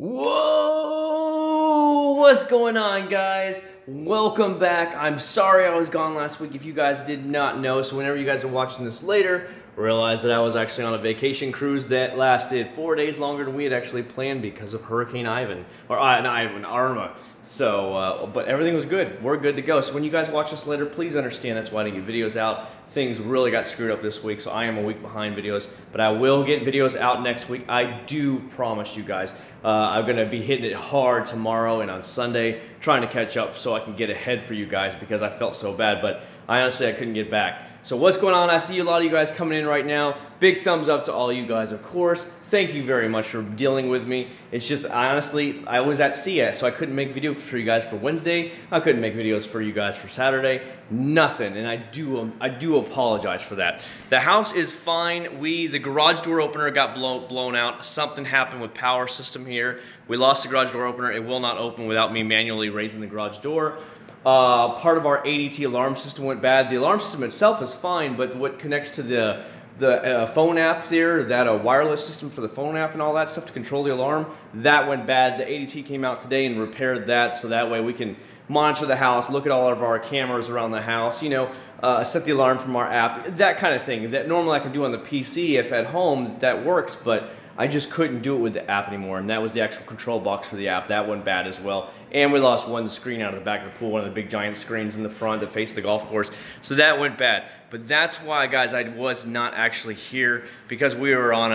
Whoa! What's going on, guys? Welcome back. I'm sorry I was gone last week if you guys did not know. So whenever you guys are watching this later, realize that I was actually on a vacation cruise that lasted 4 days longer than we had actually planned because of Hurricane Ivan, or Irma. So, but everything was good. We're good to go. So when you guys watch this later, please understand that's why I didn't get videos out. Things really got screwed up this week, so I am a week behind videos. But I will get videos out next week. I do promise you guys. I'm going to be hitting it hard tomorrow and on Sunday, trying to catch up so I can get ahead for you guys because I felt so bad. But I honestly couldn't get back. So what's going on? I see a lot of you guys coming in right now. Big thumbs up to all you guys, of course. Thank you very much for dealing with me. It's just, honestly, I was at sea, so I couldn't make videos for you guys for Wednesday. I couldn't make videos for you guys for Saturday. Nothing, and I do apologize for that. The house is fine. The garage door opener got blown out. Something happened with power system here. We lost the garage door opener. It will not open without me manually raising the garage door. Part of our ADT alarm system went bad. The alarm system itself is fine, but what connects to the phone app there, that wireless system for the phone app and all that stuff to control the alarm, that went bad. The ADT came out today and repaired that, so that way we can monitor the house, look at all of our cameras around the house, you know, set the alarm from our app, that kind of thing. That normally I can do on the PC if at home, that works, but I just couldn't do it with the app anymore, and that was the actual control box for the app. That went bad as well. And we lost one screen out of the back of the pool, one of the big giant screens in the front that face the golf course. So that went bad. But that's why, guys, I was not actually here because we were on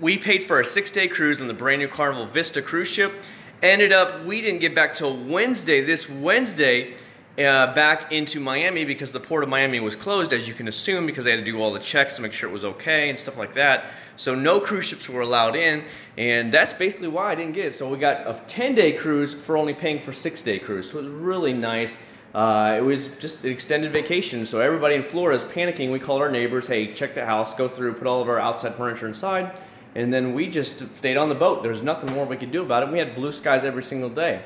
we paid for a 6-day cruise on the brand new Carnival Vista cruise ship. Ended up, we didn't get back till Wednesday, this Wednesday, back into Miami because the port of Miami was closed, as you can assume, because they had to do all the checks to make sure it was okay and stuff like that. So no cruise ships were allowed in, and that's basically why I didn't get it. So we got a 10-day cruise for only paying for a 6-day cruise, so it was really nice. It was just an extended vacation, so everybody in Florida is panicking. We called our neighbors, hey, check the house, go through, put all of our outside furniture inside, and then we just stayed on the boat. There's nothing more we could do about it. We had blue skies every single day.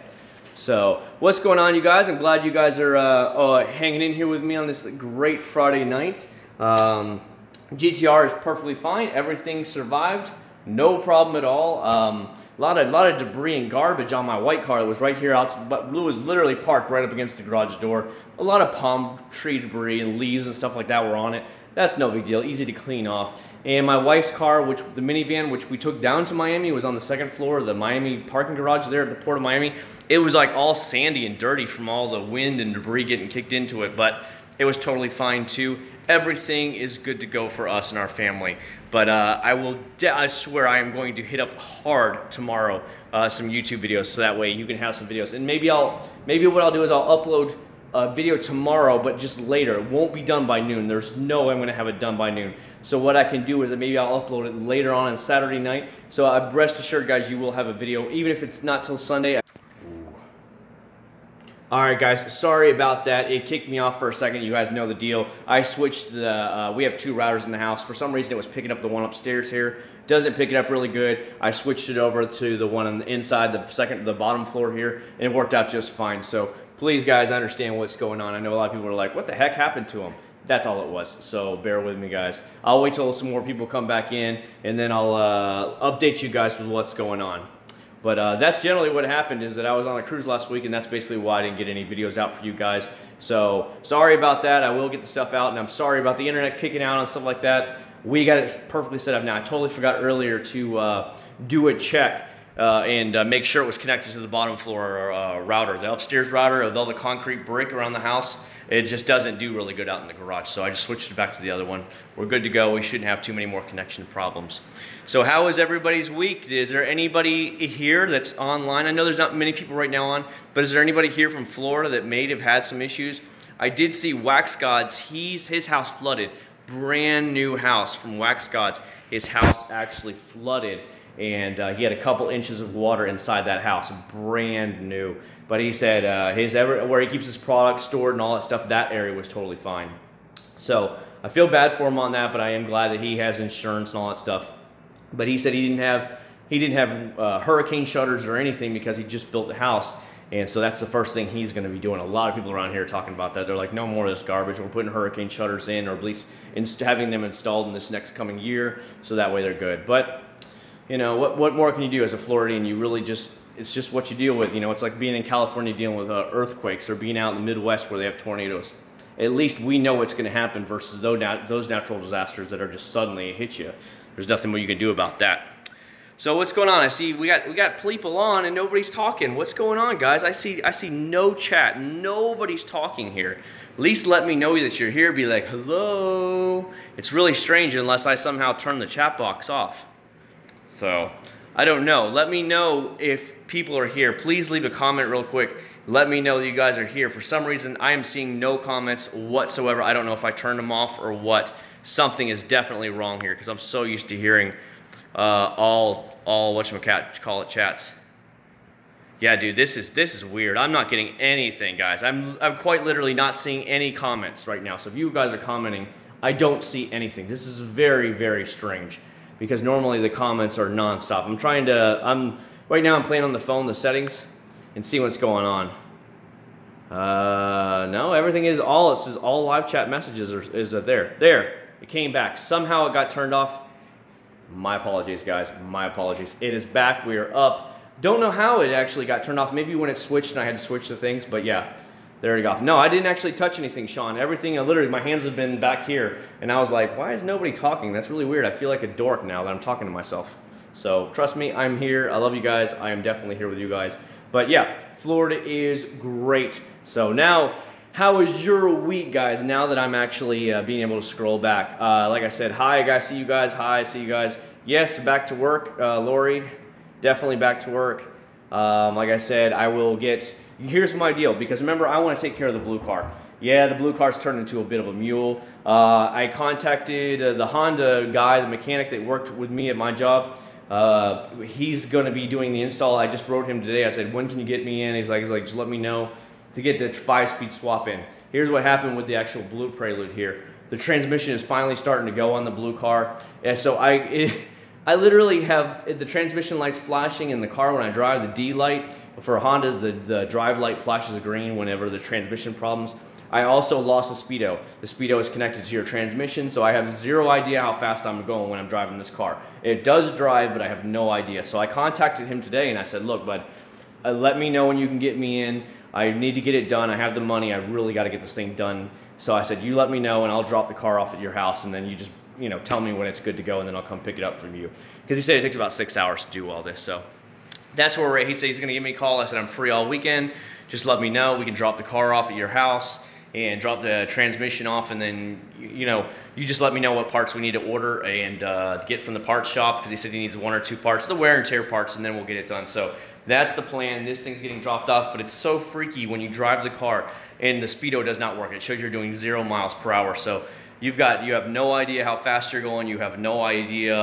So what's going on, you guys? I'm glad you guys are hanging in here with me on this great Friday night. GTR is perfectly fine. Everything survived. No problem at all. A lot of debris and garbage on my white car that was right here outside, but it was literally parked right up against the garage door. A lot of palm tree debris and leaves and stuff like that were on it. That's no big deal, easy to clean off. And my wife's car, the minivan, which we took down to Miami, was on the second floor of the Miami parking garage there at the Port of Miami. It was like all sandy and dirty from all the wind and debris getting kicked into it, but it was totally fine too. Everything is good to go for us and our family. But I swear I am going to hit up hard tomorrow some YouTube videos, so that way you can have some videos. And maybe what I'll do is I'll upload a video tomorrow, but just later. It won't be done by noon. There's no way I'm going to have it done by noon. So what I can do is that maybe I'll upload it later on Saturday night. So rest assured, guys, you will have a video, even if it's not till Sunday. Alright, guys, sorry about that. It kicked me off for a second. You guys know the deal. I switched we have 2 routers in the house. For some reason, it was picking up the one upstairs here. Doesn't pick it up really good. I switched it over to the one on the inside, the bottom floor here, and it worked out just fine. So please, guys, understand what's going on. I know a lot of people are like, what the heck happened to them? That's all it was, so bear with me, guys. I'll wait till some more people come back in, and then I'll update you guys with what's going on. But that's generally what happened, is that I was on a cruise last week, and that's basically why I didn't get any videos out for you guys. So sorry about that. I will get the stuff out, and I'm sorry about the internet kicking out and stuff like that. We got it perfectly set up now. I totally forgot earlier to do a check and make sure it was connected to the bottom floor router. The upstairs router, with all the concrete brick around the house, it just doesn't do really good out in the garage. So I just switched it back to the other one. We're good to go. We shouldn't have too many more connection problems. So how was everybody's week? Is there anybody here that's online? I know there's not many people right now on, but is there anybody here from Florida that may have had some issues? I did see Wax Gods. His house flooded. Brand new house from Wax Gods. His house actually flooded, and he had a couple inches of water inside that house, brand new. But he said where he keeps his products stored and all that stuff, that area was totally fine. So I feel bad for him on that, but I am glad that he has insurance and all that stuff. But he said he didn't have hurricane shutters or anything because he just built the house. And so that's the first thing he's going to be doing. A lot of people around here are talking about that. They're like, no more of this garbage. We're putting hurricane shutters in, or at least having them installed in this next coming year, so that way they're good. But you know, what more can you do as a Floridian? You really just, it's just what you deal with. You know, it's like being in California dealing with earthquakes, or being out in the Midwest where they have tornadoes. At least we know what's going to happen versus those natural disasters that are just suddenly hit you. There's nothing more you can do about that. So what's going on? I see we got people on and nobody's talking. What's going on, guys? I see no chat. Nobody's talking here. At least let me know that you're here. Be like, hello. It's really strange unless I somehow turn the chat box off. So I don't know. Let me know if people are here. Please leave a comment real quick. Let me know that you guys are here. For some reason, I am seeing no comments whatsoever. I don't know if I turned them off or what. Something is definitely wrong here because I'm so used to hearing all whatchamacallit chats. Yeah, dude, this is weird. I'm not getting anything, guys. I'm quite literally not seeing any comments right now. So if you guys are commenting, I don't see anything. This is very, very strange because normally the comments are nonstop. Right now I'm playing on the phone, the settings, and see what's going on. No, everything is all, it says all live chat messages is there. There, it came back. Somehow it got turned off. My apologies, guys. My apologies. It is back. We are up. Don't know how it actually got turned off. Maybe when it switched and I had to switch the things, but yeah, there you go. No, I didn't actually touch anything, Sean. Everything, literally, my hands have been back here, and I was like, why is nobody talking? That's really weird. I feel like a dork now that I'm talking to myself. So trust me, I'm here. I love you guys. I am definitely here with you guys. But yeah, Florida is great. So now, how was your week, guys, now that I'm actually being able to scroll back? Like I said, hi, guys, see you guys. Hi, see you guys. Yes, back to work, Lori. Definitely back to work. Like I said, I will get, here's my deal, because remember, I want to take care of the blue car. Yeah, the blue car's turned into a bit of a mule. I contacted the Honda guy, the mechanic that worked with me at my job. He's going to be doing the install. I just wrote him today. I said, when can you get me in? He's like, just let me know to get the 5-speed swap in. Here's what happened with the actual blue Prelude here. The transmission is finally starting to go on the blue car. And so I literally have the transmission lights flashing in the car when I drive. The D light for Hondas, the drive light flashes green whenever the transmission problems. I also lost the speedo. The speedo is connected to your transmission, so I have zero idea how fast I'm going when I'm driving this car. It does drive, but I have no idea. So I contacted him today and I said, look, bud, let me know when you can get me in. I need to get it done. I have the money. I really got to get this thing done. So I said, you let me know and I'll drop the car off at your house, and then you just, you know, tell me when it's good to go, and then I'll come pick it up from you. Because he said it takes about 6 hours to do all this. So that's where we're at. He said he's going to give me a call. I said, I'm free all weekend. Just let me know. We can drop the car off at your house and drop the transmission off, and then, you know, you just let me know what parts we need to order and get from the parts shop, because he said he needs 1 or 2 parts, the wear and tear parts, and then we'll get it done. So that's the plan. This thing's getting dropped off, but it's so freaky when you drive the car and the speedo does not work. It shows you're doing 0 miles per hour. So you have no idea how fast you're going. You have no idea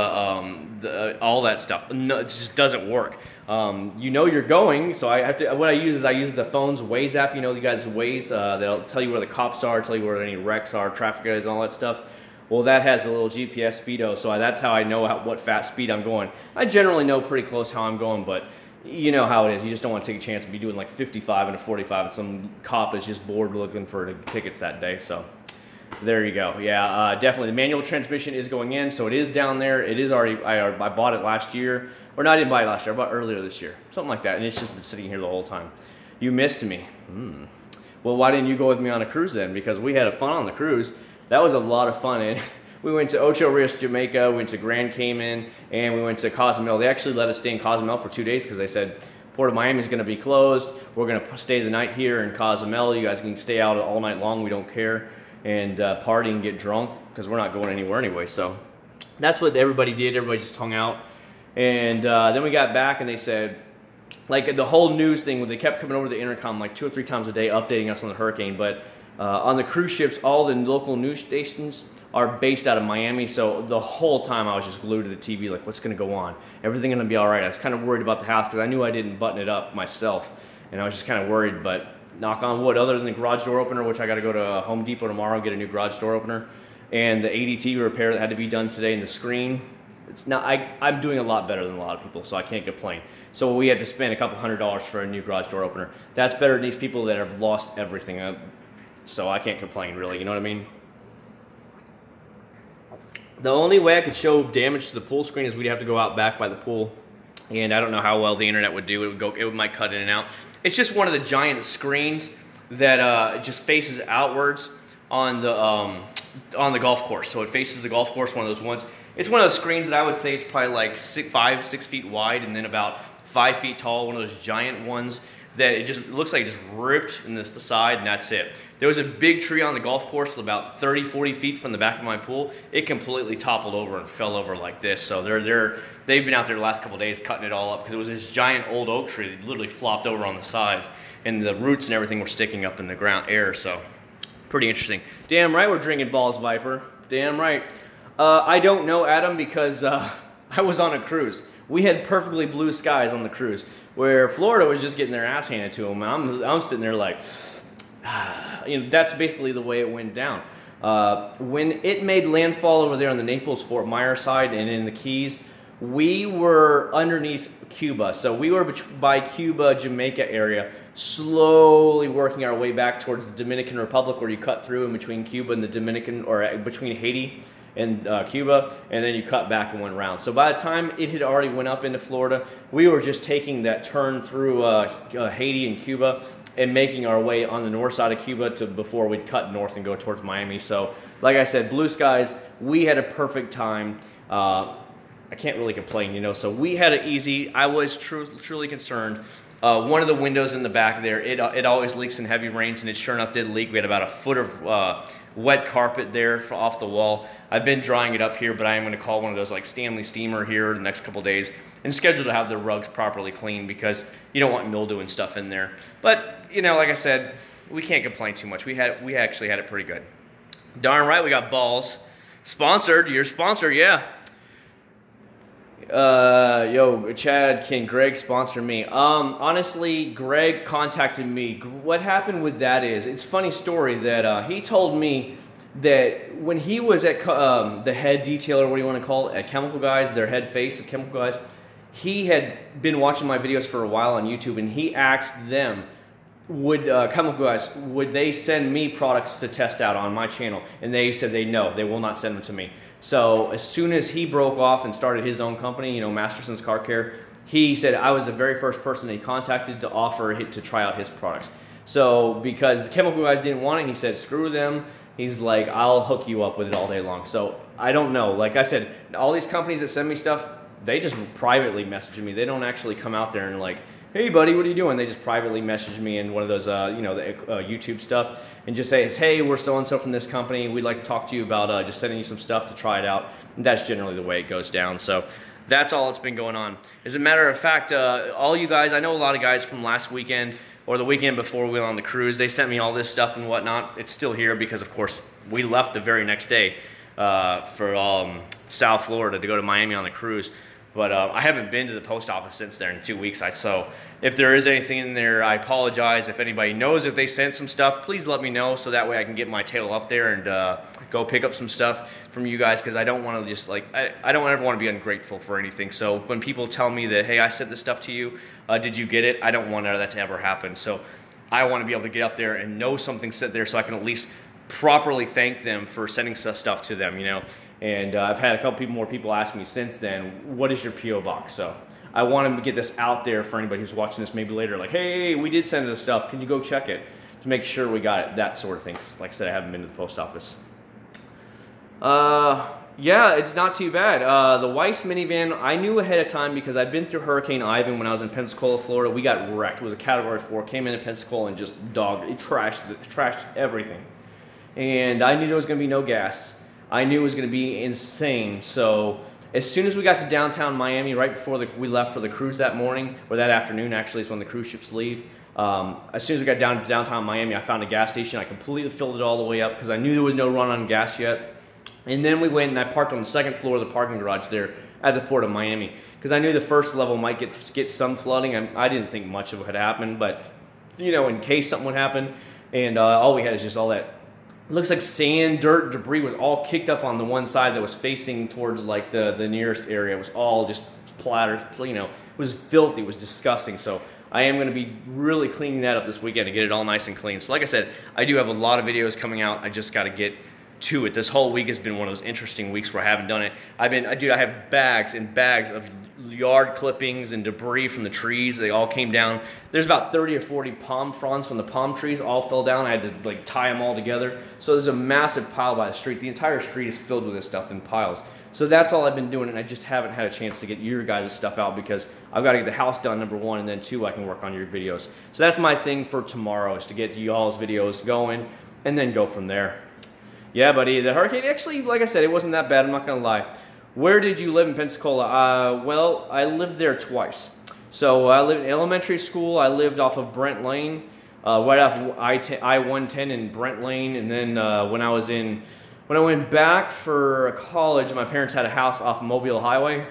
all that stuff. No, it just doesn't work. You know you're going, so I have to. What I use is I use the phone's Waze app. You know, you guys Waze. That'll tell you where the cops are, tell you where any wrecks are, traffic is, and all that stuff. Well, that has a little GPS speedo, so that's how I know what fast speed I'm going. I generally know pretty close how I'm going, but you know how it is. You just don't want to take a chance and be doing like 55 and a 45, and some cop is just bored looking for tickets that day. So there you go. Yeah, definitely. The manual transmission is going in, so it is down there. It is already, I bought it last year. Or no, I didn't buy it last year. I bought it earlier this year. Something like that, and it's just been sitting here the whole time. You missed me. Well, why didn't you go with me on a cruise then? Because we had fun on the cruise. That was a lot of fun. And we went to Ocho Rios, Jamaica. We went to Grand Cayman, and we went to Cozumel. They actually let us stay in Cozumel for 2 days because they said Port of Miami is going to be closed. We're going to stay the night here in Cozumel. You guys can stay out all night long. We don't care. And party and get drunk because we're not going anywhere anyway. So that's what everybody did. Everybody just hung out. And then we got back and they said, like the whole news thing, they kept coming over the intercom like 2 or 3 times a day updating us on the hurricane. But on the cruise ships, all the local news stations are based out of Miami. So the whole time I was just glued to the TV, like, what's going to go on? Everything going to be all right? I was kind of worried about the house because I knew I didn't button it up myself. And I was just kind of worried, but knock on wood, other than the garage door opener, which I got to go to Home Depot tomorrow and get a new garage door opener, and the ADT repair that had to be done today in the screen, it's not, I'm doing a lot better than a lot of people, so I can't complain. So we had to spend a couple $100s for a new garage door opener. That's better than these people that have lost everything. So I can't complain, really, you know what I mean? The only way I could show damage to the pool screen is we'd have to go out back by the pool, and I don't know how well the internet would do. It might cut in and out. It's just one of the giant screens that just faces outwards on the golf course. So it faces the golf course, one of those ones. It's one of those screens that I would say it's probably like 5, 6 feet wide and then about 5 feet tall, one of those giant ones that it just looks like it just ripped in the side, and that's it. There was a big tree on the golf course about 30, 40 feet from the back of my pool. It completely toppled over and fell over like this. So they've been out there the last couple of days cutting it all up because it was this giant old oak tree that literally flopped over on the side, and the roots and everything were sticking up in the ground air. So pretty interesting. Damn right we're drinking balls, Viper. Damn right. I don't know, Adam, because I was on a cruise. We had perfectly blue skies on the cruise, where Florida was just getting their ass handed to them. I'm sitting there like, you know, that's basically the way it went down. When it made landfall over there on the Naples-Fort Myers side and in the Keys, we were underneath Cuba. So we were by Cuba, Jamaica area, slowly working our way back towards the Dominican Republic, where you cut through in between Cuba and the Dominican, or between Haiti and Cuba, and then you cut back and went around. So by the time it had already went up into Florida, we were just taking that turn through Haiti and Cuba and making our way on the north side of Cuba before we'd cut north and go towards Miami. So like I said, blue skies, we had a perfect time. I can't really complain, you know, so we had it easy. I was truly concerned. One of the windows in the back there, it always leaks in heavy rains, and it sure enough did leak. We had about a foot of wet carpet there off the wall. I've been drying it up here, but I am going to call one of those like Stanley Steamer here the next couple days and schedule to have the rugs properly cleaned, because you don't want mildew and stuff in there. But, you know, like I said, we can't complain too much. We actually had it pretty good. Darn right we got balls. Sponsored, you're sponsored, yeah. Yo, Chad, can Greg sponsor me? Honestly, Greg contacted me. What happened with that is, it's a funny story that he told me that when he was at the head detailer, what do you want to call it, at Chemical Guys, their head face of Chemical Guys, he had been watching my videos for a while on YouTube, and he asked them, would Chemical Guys, would they send me products to test out on my channel? And they said no, they will not send them to me. So as soon as he broke off and started his own company, you know, Masterson's Car Care, he said I was the very first person that he contacted to offer to try out his products. So because the Chemical Guys didn't want it, he said screw them. He's like, I'll hook you up with it all day long. So I don't know. Like I said, all these companies that send me stuff, they just privately message me. They don't actually come out there and like, hey buddy, what are you doing? They just privately message me in one of those, you know, the YouTube stuff, and just say, hey, we're so-and-so from this company. We'd like to talk to you about just sending you some stuff to try it out. And that's generally the way it goes down. So that's all that's been going on. As a matter of fact, all you guys, I know a lot of guys from last weekend or the weekend before we went on the cruise, they sent me all this stuff and whatnot. It's still here because, of course, we left the very next day for South Florida to go to Miami on the cruise. But I haven't been to the post office since then in 2 weeks. So if there is anything in there, I apologize. If anybody knows if they sent some stuff, please let me know so that way I can get my tail up there and go pick up some stuff from you guys, because I don't want to just like, I don't ever want to be ungrateful for anything. So when people tell me that, hey, I sent this stuff to you, did you get it? I don't want that to ever happen. So I want to be able to get up there and know something sent there so I can at least properly thank them for sending stuff to them, you know. And I've had a couple more people ask me since then, what is your P.O. box? So I want to get this out there for anybody who's watching this maybe later, like, hey, we did send this stuff. Can you go check it to make sure we got it? That sort of thing. Like I said, I haven't been to the post office. Yeah, it's not too bad. The wife's minivan, I knew ahead of time because I'd been through Hurricane Ivan when I was in Pensacola, Florida. We got wrecked. It was a Category 4. Came into Pensacola and just trashed everything. And I knew there was going to be no gas. I knew it was going to be insane. So as soon as we got to downtown Miami, right before we left for the cruise that morning, or that afternoon actually is when the cruise ships leave, as soon as we got down to downtown Miami, I found a gas station. I completely filled it all the way up because I knew there was no run on gas yet. And then we went and I parked on the second floor of the parking garage there at the Port of Miami because I knew the first level might get some flooding. I didn't think much of it had happened, but you know, in case something would happen. And all we had is just all that, it looks like sand, dirt, debris was all kicked up on the one side that was facing towards like the nearest area. It was all just splattered, you know, it was filthy, it was disgusting. So I am going to be really cleaning that up this weekend to get it all nice and clean. So like I said, I do have a lot of videos coming out. I just got to get to it. This whole week has been one of those interesting weeks where I haven't done it. Dude, I have bags and bags of yard clippings and debris from the trees. They all came down. There's about 30 or 40 palm fronds from the palm trees all fell down. I had to like tie them all together. So there's a massive pile by the street. The entire street is filled with this stuff in piles. So that's all I've been doing, and I just haven't had a chance to get your guys' stuff out because I've got to get the house done, number one, and then two, I can work on your videos. So that's my thing for tomorrow, is to get y'all's videos going and then go from there. Yeah, buddy, the hurricane, actually, like I said, it wasn't that bad, I'm not going to lie. Where did you live in Pensacola? Well, I lived there twice. So I lived in elementary school. I lived off of Brent Lane, right off I-110 in Brent Lane, and then when I went back for college, my parents had a house off Mobile Highway,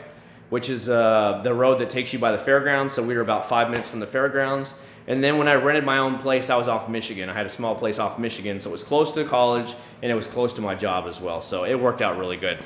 which is the road that takes you by the fairgrounds. So we were about 5 minutes from the fairgrounds. And then when I rented my own place, I was off Michigan. I had a small place off Michigan, so it was close to college and it was close to my job as well. So it worked out really good.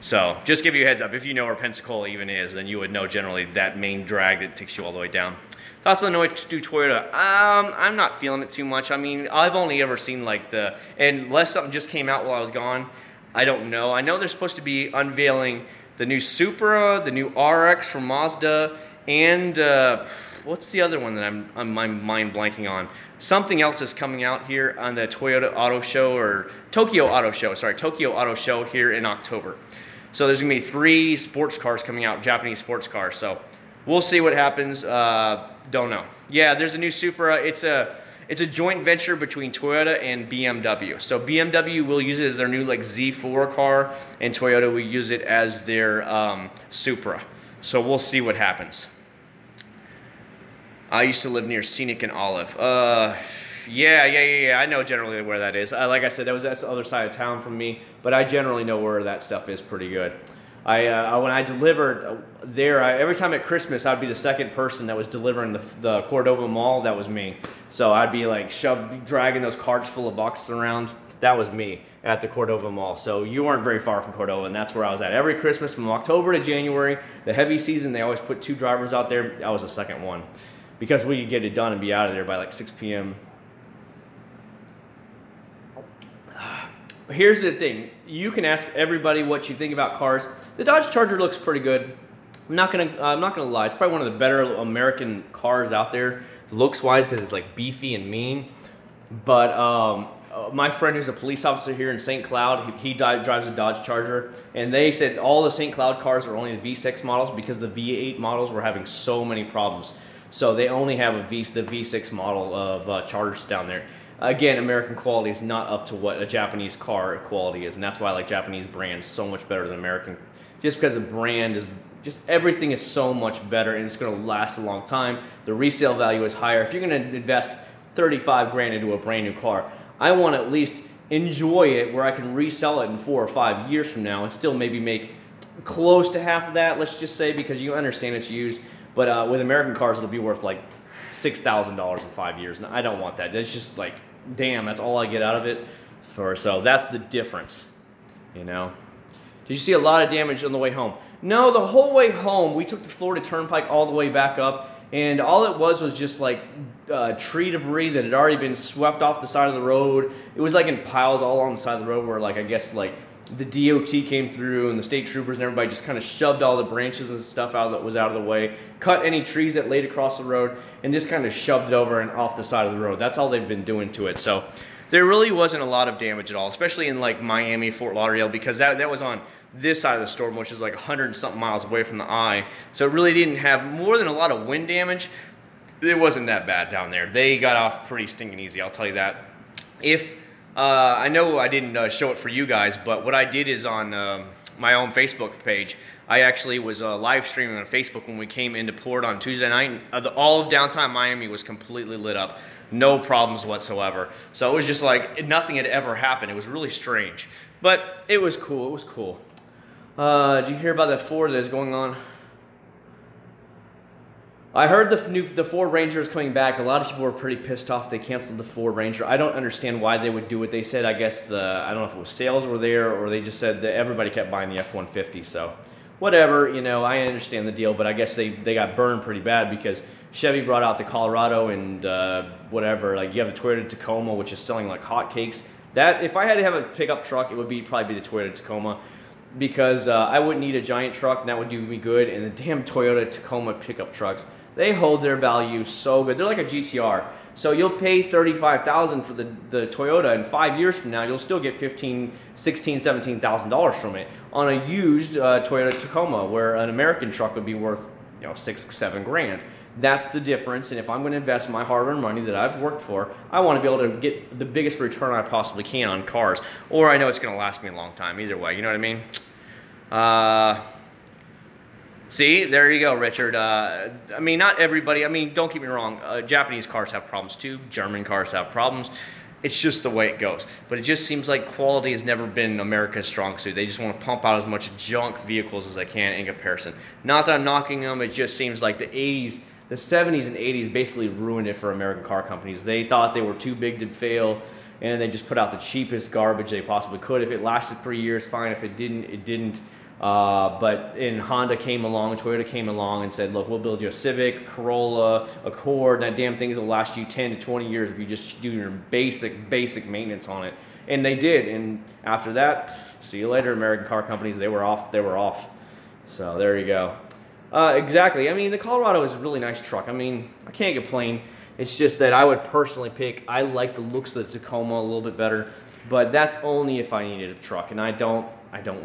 So just give you a heads up, if you know where Pensacola even is, then you would know generally that main drag that takes you all the way down. Thoughts on the new Toyota? I'm not feeling it too much. I mean, I've only ever seen like unless something just came out while I was gone, I don't know. I know they're supposed to be unveiling the new Supra, the new RX from Mazda, and what's the other one that I'm mind blanking on? Something else is coming out here on the Toyota Auto Show, or Tokyo Auto Show, sorry, Tokyo Auto Show here in October. So there's gonna be 3 sports cars coming out, Japanese sports cars. So we'll see what happens. Don't know. Yeah, there's a new Supra. It's a joint venture between Toyota and BMW. So BMW will use it as their new like Z4 car, and Toyota will use it as their Supra. So we'll see what happens. I used to live near Scenic and Olive. Yeah. I know generally where that is. Like I said, that's the other side of town from me, but I generally know where that stuff is pretty good. When I delivered there, every time at Christmas, I'd be the second person that was delivering the Cordova Mall. That was me. So I'd be like dragging those carts full of boxes around. That was me at the Cordova Mall. So you weren't very far from Cordova, and that's where I was at. Every Christmas from October to January, the heavy season, they always put 2 drivers out there. I was the second one because we could get it done and be out of there by like 6 p.m. Here's the thing. You can ask everybody what you think about cars. The Dodge Charger looks pretty good. I'm not gonna lie. It's probably one of the better American cars out there, looks-wise, because it's like beefy and mean. But my friend who's a police officer here in St. Cloud, he drives a Dodge Charger, and they said all the St. Cloud cars are only the V6 models because the V8 models were having so many problems. So they only have the V6 model of Chargers down there. Again, American quality is not up to what a Japanese car quality is, and that's why I like Japanese brands so much better than American. Just because the brand is, just everything is so much better, and it's going to last a long time. The resale value is higher. If you're going to invest 35 grand into a brand new car, I want to at least enjoy it where I can resell it in 4 or 5 years from now and still maybe make close to half of that, let's just say, because you understand it's used. But with American cars, it'll be worth like $6,000 in 5 years, and I don't want that. It's just like, damn, that's all I get out of it. So that's the difference, you know. Did you see a lot of damage on the way home? No, the whole way home, we took the Florida Turnpike all the way back up, and all it was just like tree debris that had already been swept off the side of the road. It was like in piles all along the side of the road where, like, I guess like the DOT came through and the state troopers and everybody just kind of shoved all the branches and stuff out that was out of the way, cut any trees that laid across the road, and just kind of shoved it over and off the side of the road. That's all they've been doing to it. So there really wasn't a lot of damage at all, especially in like Miami, Fort Lauderdale, because that was on this side of the storm, which is like 100 and something miles away from the eye. So it really didn't have more than a lot of wind damage. It wasn't that bad down there. They got off pretty stinking easy, I'll tell you that. I know I didn't show it for you guys, but what I did is on my own Facebook page, I actually was live streaming on Facebook when we came into port on Tuesday night. All of downtown Miami was completely lit up. No problems whatsoever. So it was just like nothing had ever happened. It was really strange. But it was cool. It was cool. Did you hear about that Ford that is going on? I heard the Ford Ranger is coming back. A lot of people were pretty pissed off they canceled the Ford Ranger. I don't understand why they would do it. They said, I guess I don't know if it was sales were there, or they just said that everybody kept buying the F-150. So whatever, you know, I understand the deal, but I guess they got burned pretty bad because Chevy brought out the Colorado and whatever. Like, you have the Toyota Tacoma, which is selling like hotcakes. That if I had to have a pickup truck, it would probably be the Toyota Tacoma, because I wouldn't need a giant truck, and that would do me good. And the damn Toyota Tacoma pickup trucks, they hold their value so good. They're like a GTR. So you'll pay $35,000 for the Toyota, and 5 years from now, you'll still get $15,000, $16,000, $17,000 from it on a used Toyota Tacoma, where an American truck would be worth, you know, $6,000 or $7,000. That's the difference. And if I'm going to invest my hard-earned money that I've worked for, I want to be able to get the biggest return I possibly can on cars, or I know it's going to last me a long time. Either way, you know what I mean? See, there you go, Richard. I mean, not everybody. I mean, don't get me wrong. Japanese cars have problems too. German cars have problems. It's just the way it goes. But it just seems like quality has never been America's strong suit. They just want to pump out as much junk vehicles as they can in comparison. Not that I'm knocking them. It just seems like the 80s, the 70s and 80s basically ruined it for American car companies. They thought they were too big to fail, and they just put out the cheapest garbage they possibly could. If it lasted 3 years, fine. If it didn't, it didn't. But Honda came along, Toyota came along and said, look, we'll build you a Civic, Corolla, Accord, and that damn thing will last you 10 to 20 years if you just do your basic maintenance on it. And they did, and after that, see you later, American car companies, they were off. So there you go. Exactly, I mean, the Colorado is a really nice truck. I mean, I can't complain. It's just that I would personally pick, I like the looks of the Tacoma a little bit better, but that's only if I needed a truck, and I don't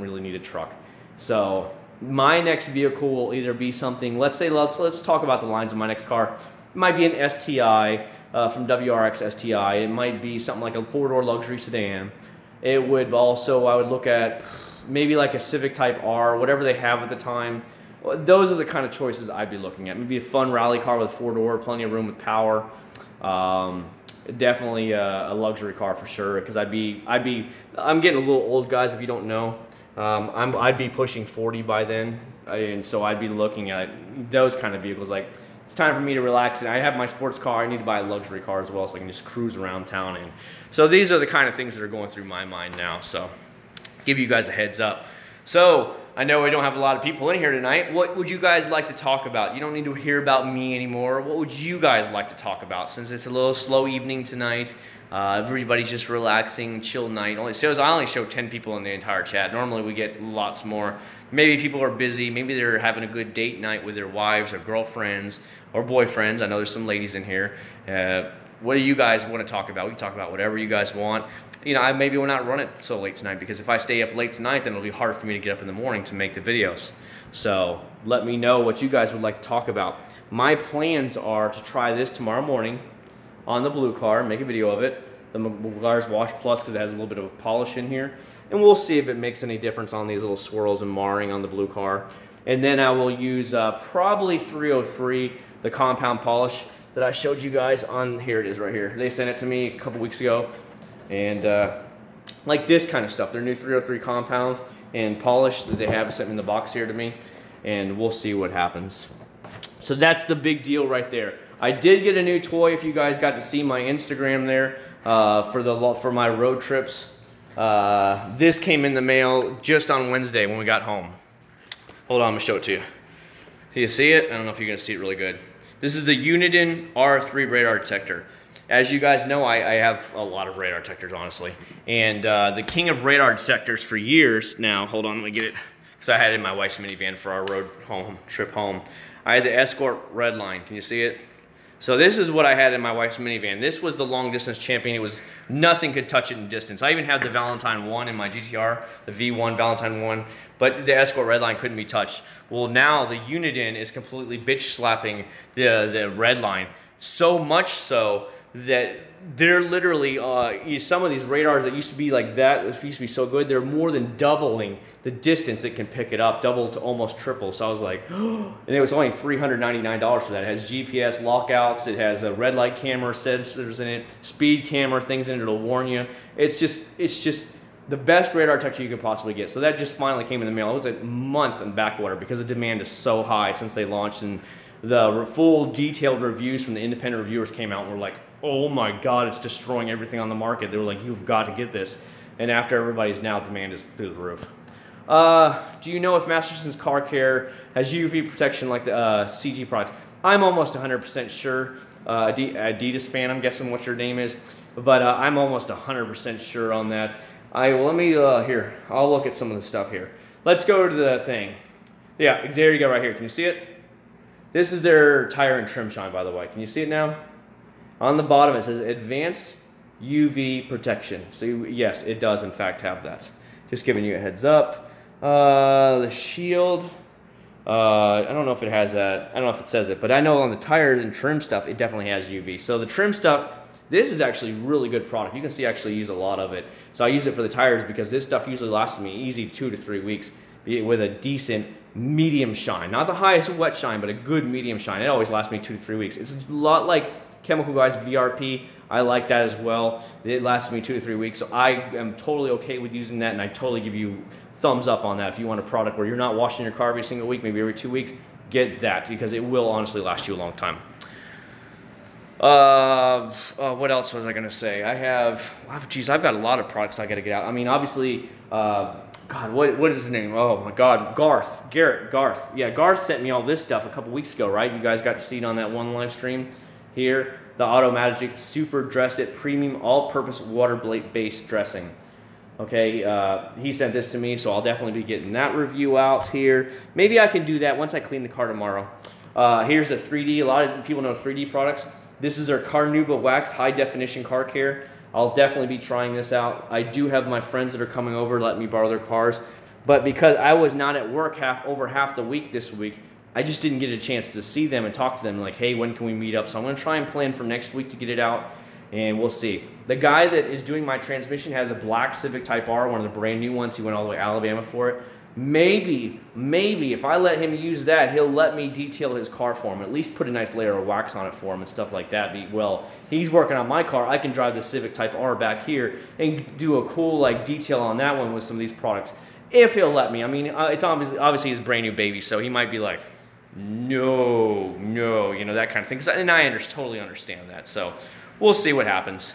really need a truck. So my next vehicle will either be something, let's talk about the lines of my next car. It might be an STI from WRX STI. It might be something like a 4-door luxury sedan. It would also, I would look at maybe like a Civic Type R, whatever they have at the time. Those are the kind of choices I'd be looking at. Maybe a fun rally car with a 4-door, plenty of room with power. Definitely a luxury car for sure, because I'm getting a little old, guys, if you don't know. I'd be pushing 40 by then, and so I'd be looking at those kind of vehicles. Like, it's time for me to relax, and I have my sports car. I need to buy a luxury car as well, so I can just cruise around town. And so these are the kind of things that are going through my mind now. So give you guys a heads up. So I know we don't have a lot of people in here tonight. What would you guys like to talk about? You don't need to hear about me anymore. What would you guys like to talk about, since it's a little slow evening tonight? Everybody's just relaxing, chill night. I only show 10 people in the entire chat. Normally we get lots more. Maybe people are busy. Maybe they're having a good date night with their wives or girlfriends or boyfriends. I know there's some ladies in here. What do you guys want to talk about? We can talk about whatever you guys want. You know, I maybe will not run it so late tonight, because if I stay up late tonight, then it'll be hard for me to get up in the morning to make the videos. So let me know what you guys would like to talk about. My plans are to try this tomorrow morning on the blue car, make a video of it. The McGuire's Wash Plus, because it has a little bit of polish in here. And we'll see if it makes any difference on these little swirls and marring on the blue car. And then I will use probably 303, the compound polish that I showed you guys on, here it is right here. They sent it to me a couple weeks ago. And like this kind of stuff, their new 303 compound and polish that they have sent in the box here to me. And we'll see what happens. So that's the big deal right there. I did get a new toy, if you guys got to see my Instagram there, for my road trips. This came in the mail just on Wednesday when we got home. Hold on, I'm gonna show it to you. Do you see it? I don't know if you're gonna see it really good. This is the Uniden R3 radar detector. As you guys know, I have a lot of radar detectors, honestly. And the king of radar detectors for years now, hold on, let me get it, because I had it in my wife's minivan for our road trip home. I had the Acc0rd Red Line, can you see it? So this is what I had in my wife's minivan. This was the long distance champion. It was, nothing could touch it in distance. I even had the Valentine 1 in my GTR, the V1 Valentine 1, but the Acc0rd Red Line couldn't be touched. Well, now the Uniden is completely bitch slapping the Red Line, so much so that they're literally, some of these radars that used to be like that, used to be so good, they're more than doubling the distance it can pick it up, double to almost triple. So I was like, and it was only $399 for that. It has GPS lockouts, it has a red light camera sensors in it, speed camera things in it, it'll warn you. It's just the best radar detector you could possibly get. So that just finally came in the mail. It was a month in back order because the demand is so high since they launched, and the full detailed reviews from the independent reviewers came out and were like, oh my God, it's destroying everything on the market. They were like, you've got to get this. And after everybody's now, demand is through the roof. Do you know if Masterson's Car Care has UV protection like the CG products? I'm almost 100% sure. Adidas fan, I'm guessing what your name is. But I'm almost 100% sure on that. Let me, here, I'll look at some of the stuff here. Let's go to the thing. Yeah, there you go right here. Can you see it? This is their tire and trim shine, by the way. Can you see it now? On the bottom, it says Advanced UV Protection. So yes, it does in fact have that. Just giving you a heads up. The shield, I don't know if it has that. I don't know if it says it, but I know on the tires and trim stuff, it definitely has UV. So the trim stuff, this is actually really good product. You can see I actually use a lot of it. So I use it for the tires because this stuff usually lasts me easy 2 to 3 weeks with a decent medium shine. Not the highest wet shine, but a good medium shine. It always lasts me 2 to 3 weeks. It's a lot like Chemical Guys VRP. I like that as well. It lasts me 2 to 3 weeks. So I am totally okay with using that, and I totally give you thumbs up on that. If you want a product where you're not washing your car every single week, maybe every 2 weeks, get that because it will honestly last you a long time. What else was I gonna say? Geez, I've got a lot of products I gotta get out. I mean, obviously, God, what is his name? Oh my God, Garth. Yeah, Garth sent me all this stuff a couple weeks ago, right? You guys got to see it on that one live stream here. The Automagic Super Dressed It Premium All-Purpose Water-Based Dressing. Okay, he sent this to me, so I'll definitely be getting that review out here. Maybe I can do that once I clean the car tomorrow. Here's the 3D. A lot of people know 3D products. This is their Carnauba Wax High Definition Car Care. I'll definitely be trying this out. I do have my friends that are coming over, letting me borrow their cars. But because I was not at work over half the week this week, I just didn't get a chance to see them and talk to them like, hey, when can we meet up? So I'm going to try and plan for next week to get it out, and we'll see. The guy that is doing my transmission has a black Civic Type R, one of the brand new ones. He went all the way to Alabama for it. Maybe if I let him use that, he'll let me detail his car for him, at least put a nice layer of wax on it for him and stuff like that. Well, he's working on my car. I can drive the Civic Type R back here and do a cool like detail on that one with some of these products, if he'll let me. I mean, it's obviously his brand new baby, so he might be like, no, you know, that kind of thing. And I totally understand that. So we'll see what happens.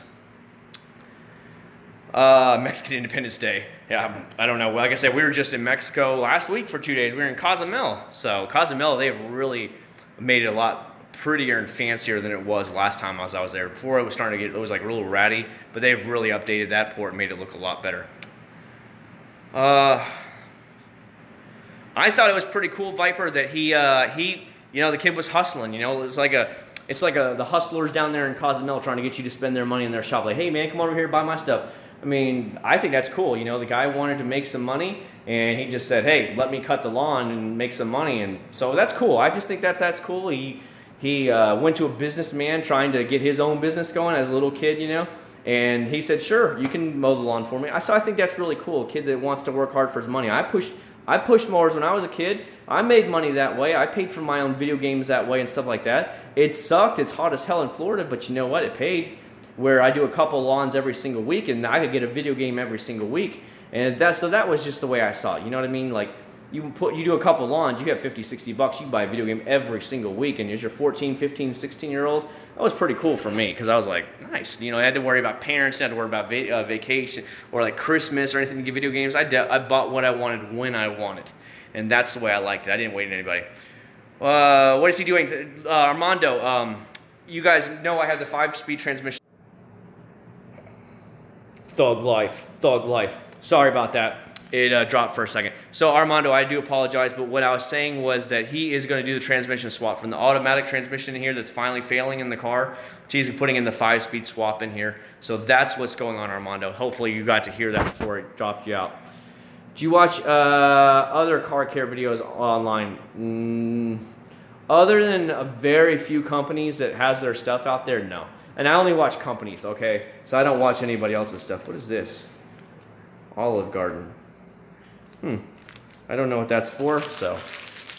Mexican Independence Day. Yeah, I don't know. Like I said, we were just in Mexico last week for 2 days. We were in Cozumel. So Cozumel, they've really made it a lot prettier and fancier than it was last time I was there. Before it was starting to get, it was like a little ratty, but they've really updated that port and made it look a lot better. I thought it was pretty cool, Viper, that he, you know, the kid was hustling. You know, it's like the hustlers down there in Cozumel trying to get you to spend their money in their shop. Like, hey man, come over here, buy my stuff. I mean, I think that's cool. You know, the guy wanted to make some money, and he just said, hey, let me cut the lawn and make some money. And so that's cool. I just think that's cool. He went to a businessman trying to get his own business going as a little kid, you know, and he said, sure, you can mow the lawn for me. So I think that's really cool. A kid that wants to work hard for his money. I pushed mowers when I was a kid. I made money that way. I paid for my own video games that way and stuff like that. It sucked. It's hot as hell in Florida, but you know what? It paid. Where I do a couple lawns every single week, and I could get a video game every single week. And so that was just the way I saw it. You know what I mean? Like, you do a couple lawns, you have 50, 60 bucks, you can buy a video game every single week. And as your 14, 15, 16-year-old, that was pretty cool for me, because I was like, nice. You know, I had to worry about parents, I had to worry about vacation or like Christmas or anything to get video games. I bought what I wanted when I wanted, and that's the way I liked it. I didn't wait on anybody. What is he doing? Armando, you guys know I have the 5-speed transmission. Thug life. Sorry about that. It dropped for a second. So Armando, I do apologize, but what I was saying was that he is going to do the transmission swap from the automatic transmission in here that's finally failing in the car. He's putting in the 5-speed swap in here. So that's what's going on, Armando. Hopefully you got to hear that before it dropped you out. Do you watch other car care videos online? Other than a very few companies that has their stuff out there, no. And I only watch companies, okay? So I don't watch anybody else's stuff. What is this? Olive Garden. I don't know what that's for, so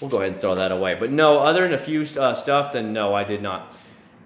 we'll go ahead and throw that away. But no, other than a few stuff, then no, I did not.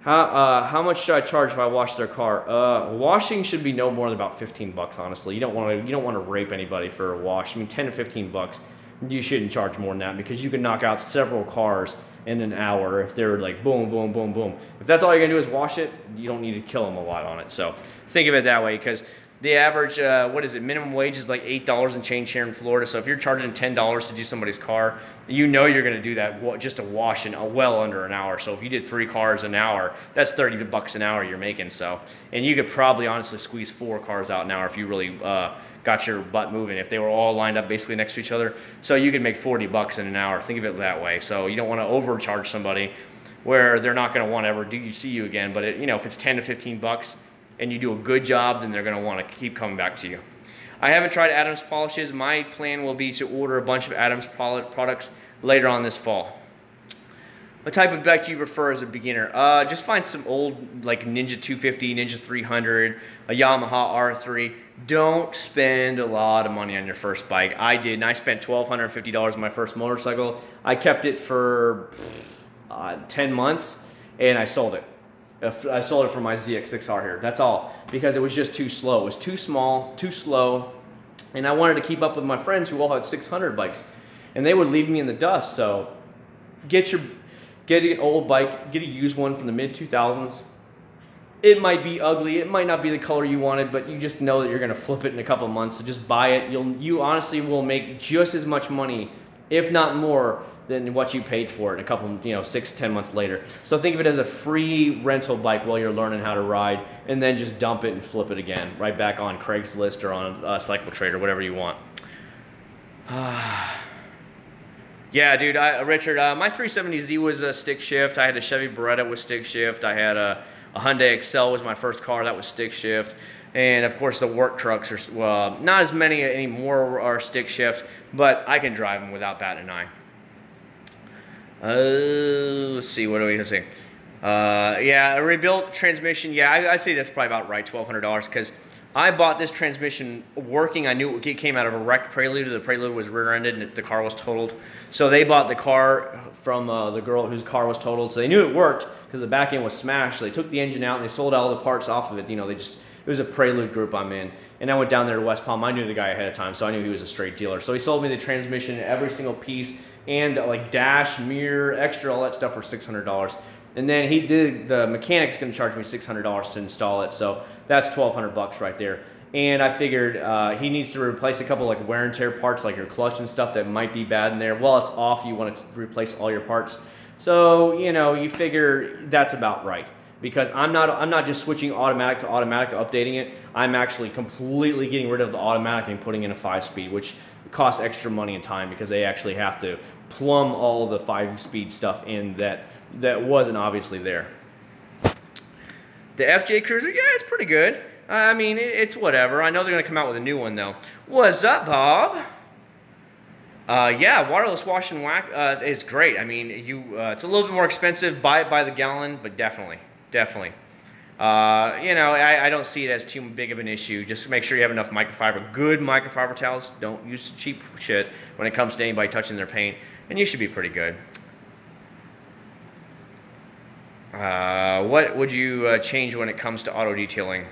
How much should I charge if I wash their car? Washing should be no more than about 15 bucks, honestly. You don't want to rape anybody for a wash. I mean, 10 to 15 bucks. You shouldn't charge more than that, because you can knock out several cars in an hour if they're like boom, boom, boom, boom. If that's all you're gonna do is wash it, you don't need to kill them a lot on it. So think of it that way, because The average, what is it, minimum wage is like $8 and change here in Florida. So if you're charging $10 to do somebody's car, you know you're going to do that just a wash in well under an hour. So if you did 3 cars an hour, that's $30 an hour you're making. So, and you could probably honestly squeeze 4 cars out an hour if you really got your butt moving, if they were all lined up basically next to each other. So you could make $40 in an hour. Think of it that way. So you don't want to overcharge somebody where they're not going to want to ever see you again. But it, you know, if it's 10 to 15 bucks and you do a good job, then they're going to want to keep coming back to you. I haven't tried Adams polishes. My plan will be to order a bunch of Adams products later on this fall. What type of bike do you prefer as a beginner? Just find some old, like Ninja 250, Ninja 300, a Yamaha R3. Don't spend a lot of money on your first bike. I did, and I spent $1,250 on my first motorcycle. I kept it for 10 months, and I sold it. I sold it for my ZX6R here. That's all, because it was just too slow. It was too small, too slow, and I wanted to keep up with my friends who all had 600 bikes, and they would leave me in the dust. So get an old bike, get a used one from the mid-2000s. It might be ugly, it might not be the color you wanted, but you just know that you're gonna flip it in a couple of months, so just buy it. You honestly will make just as much money, if not more, than what you paid for it a couple, 6-10 months later. So think of it as a free rental bike while you're learning how to ride, and then just dump it and flip it again, right back on Craigslist or on Cycle Trade or whatever you want. Yeah, dude, Richard, my 370Z was a stick shift. I had a Chevy Beretta with stick shift. I had a Hyundai Excel was my first car, that was stick shift. And of course the work trucks are, well, not as many anymore are stick shift, but I can drive them without batting an eye. Let's see, what are we gonna say? Yeah, a rebuilt transmission. Yeah, I'd say that's probably about right, $1,200, because I bought this transmission working. I knew it came out of a wrecked Prelude. The Prelude was rear-ended and the car was totaled. So they bought the car from the girl whose car was totaled. So they knew it worked because the back end was smashed. So they took the engine out and they sold all the parts off of it. It was a Prelude group I'm in. And I went down there to West Palm. I knew the guy ahead of time, so I knew he was a straight dealer. So he sold me the transmission, every single piece, and like dash, mirror, extra, all that stuff for $600. And then the mechanic's gonna charge me $600 to install it. So that's $1,200 right there. And I figured he needs to replace a couple like wear and tear parts, like your clutch and stuff that might be bad in there. While it's off, you want to replace all your parts. So, you figure that's about right. Because I'm not just switching automatic to automatic, updating it. I'm actually completely getting rid of the automatic and putting in a 5-speed, which costs extra money and time because they actually have to plumb all the 5-speed stuff in that wasn't obviously there. The FJ Cruiser, yeah, it's pretty good. I mean, it's whatever. I know they're going to come out with a new one, though. What's up, Bob? Yeah, waterless wash and wax is great. I mean, it's a little bit more expensive. Buy it by the gallon, but definitely. I don't see it as too big of an issue. Just make sure you have enough microfiber, good microfiber towels. Don't use cheap shit when it comes to anybody touching their paint, and you should be pretty good. What would you change when it comes to auto detailing?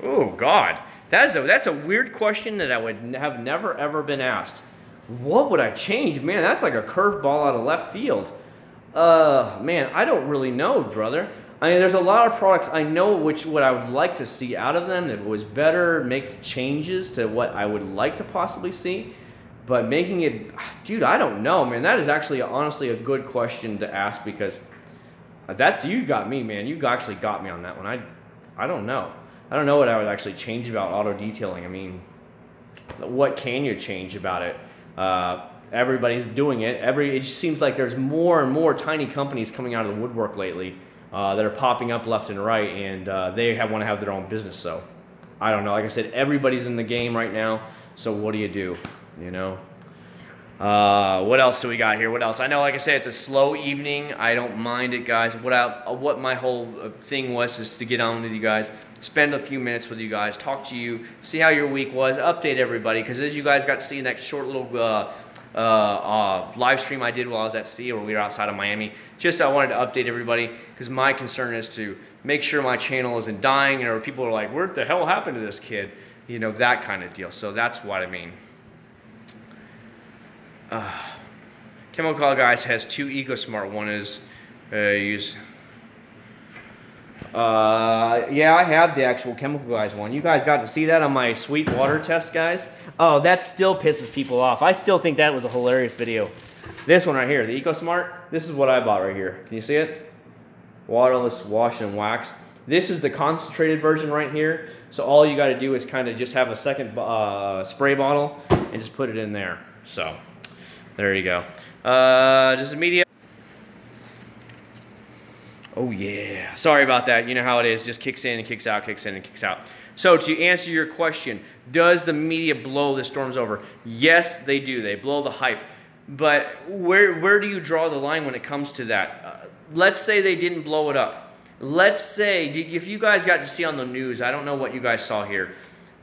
Oh God, that's a weird question that I would have never ever been asked. What would I change? Man, that's like a curveball out of left field. Man, I don't really know, brother. I mean, there's a lot of products I know what I would like to see out of them. If it was better, make changes to what I would like to possibly see. But making it, dude, I don't know, man. That is actually honestly a good question to ask because you got me, man. You actually got me on that one. I don't know. I don't know what I would actually change about auto detailing. I mean, what can you change about it? Everybody's doing it. It just seems like there's more and more tiny companies coming out of the woodwork lately that are popping up left and right, and they want to have their own business. So I don't know. Like I said, everybody's in the game right now. So what do? You know? What else do we got here? What else? I know, like I said, it's a slow evening. I don't mind it, guys. What my whole thing was is to get on with you guys, spend a few minutes with you guys, talk to you, see how your week was, update everybody. Because as you guys got to see in that short little live stream I did while I was at sea, or we were outside of Miami, I wanted to update everybody because my concern is to make sure my channel isn't dying, or people are like, what the hell happened to this kid? You know, that kind of deal. So that's what I mean. Chemical Guys has two EcoSmart. One is Yeah, I have the actual Chemical Guys one. You guys got to see that on my sweet water test, guys? Oh, that still pisses people off. I still think that was a hilarious video. This one right here, the EcoSmart, this is what I bought right here. Can you see it? Waterless wash and wax. This is the concentrated version right here. So all you got to do is kind of just have a second spray bottle and just put it in there. So there you go. This is media. Oh yeah, sorry about that. You know how it is, just kicks in and kicks out, kicks in and kicks out. So to answer your question, does the media blow the storms over? Yes, they do. They blow the hype. But where do you draw the line when it comes to that? Let's say they didn't blow it up. Let's say, if you guys got to see on the news, I don't know what you guys saw here,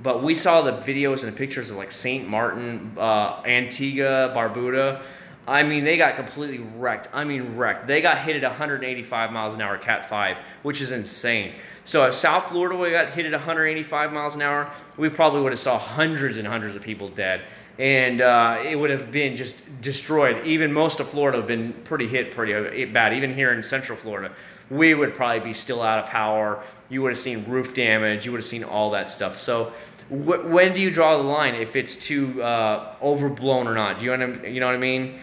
but we saw the videos and the pictures of like St. Martin, Antigua, Barbuda. I mean, they got completely wrecked. I mean, wrecked. They got hit at 185 miles an hour, Cat 5, which is insane. So if South Florida would have got hit at 185 miles an hour, we probably would have saw hundreds and hundreds of people dead. And it would have been just destroyed. Even most of Florida have been pretty bad. Even here in Central Florida, we would probably be still out of power. You would have seen roof damage. You would have seen all that stuff. So when do you draw the line if it's too overblown or not? Do you know what I mean?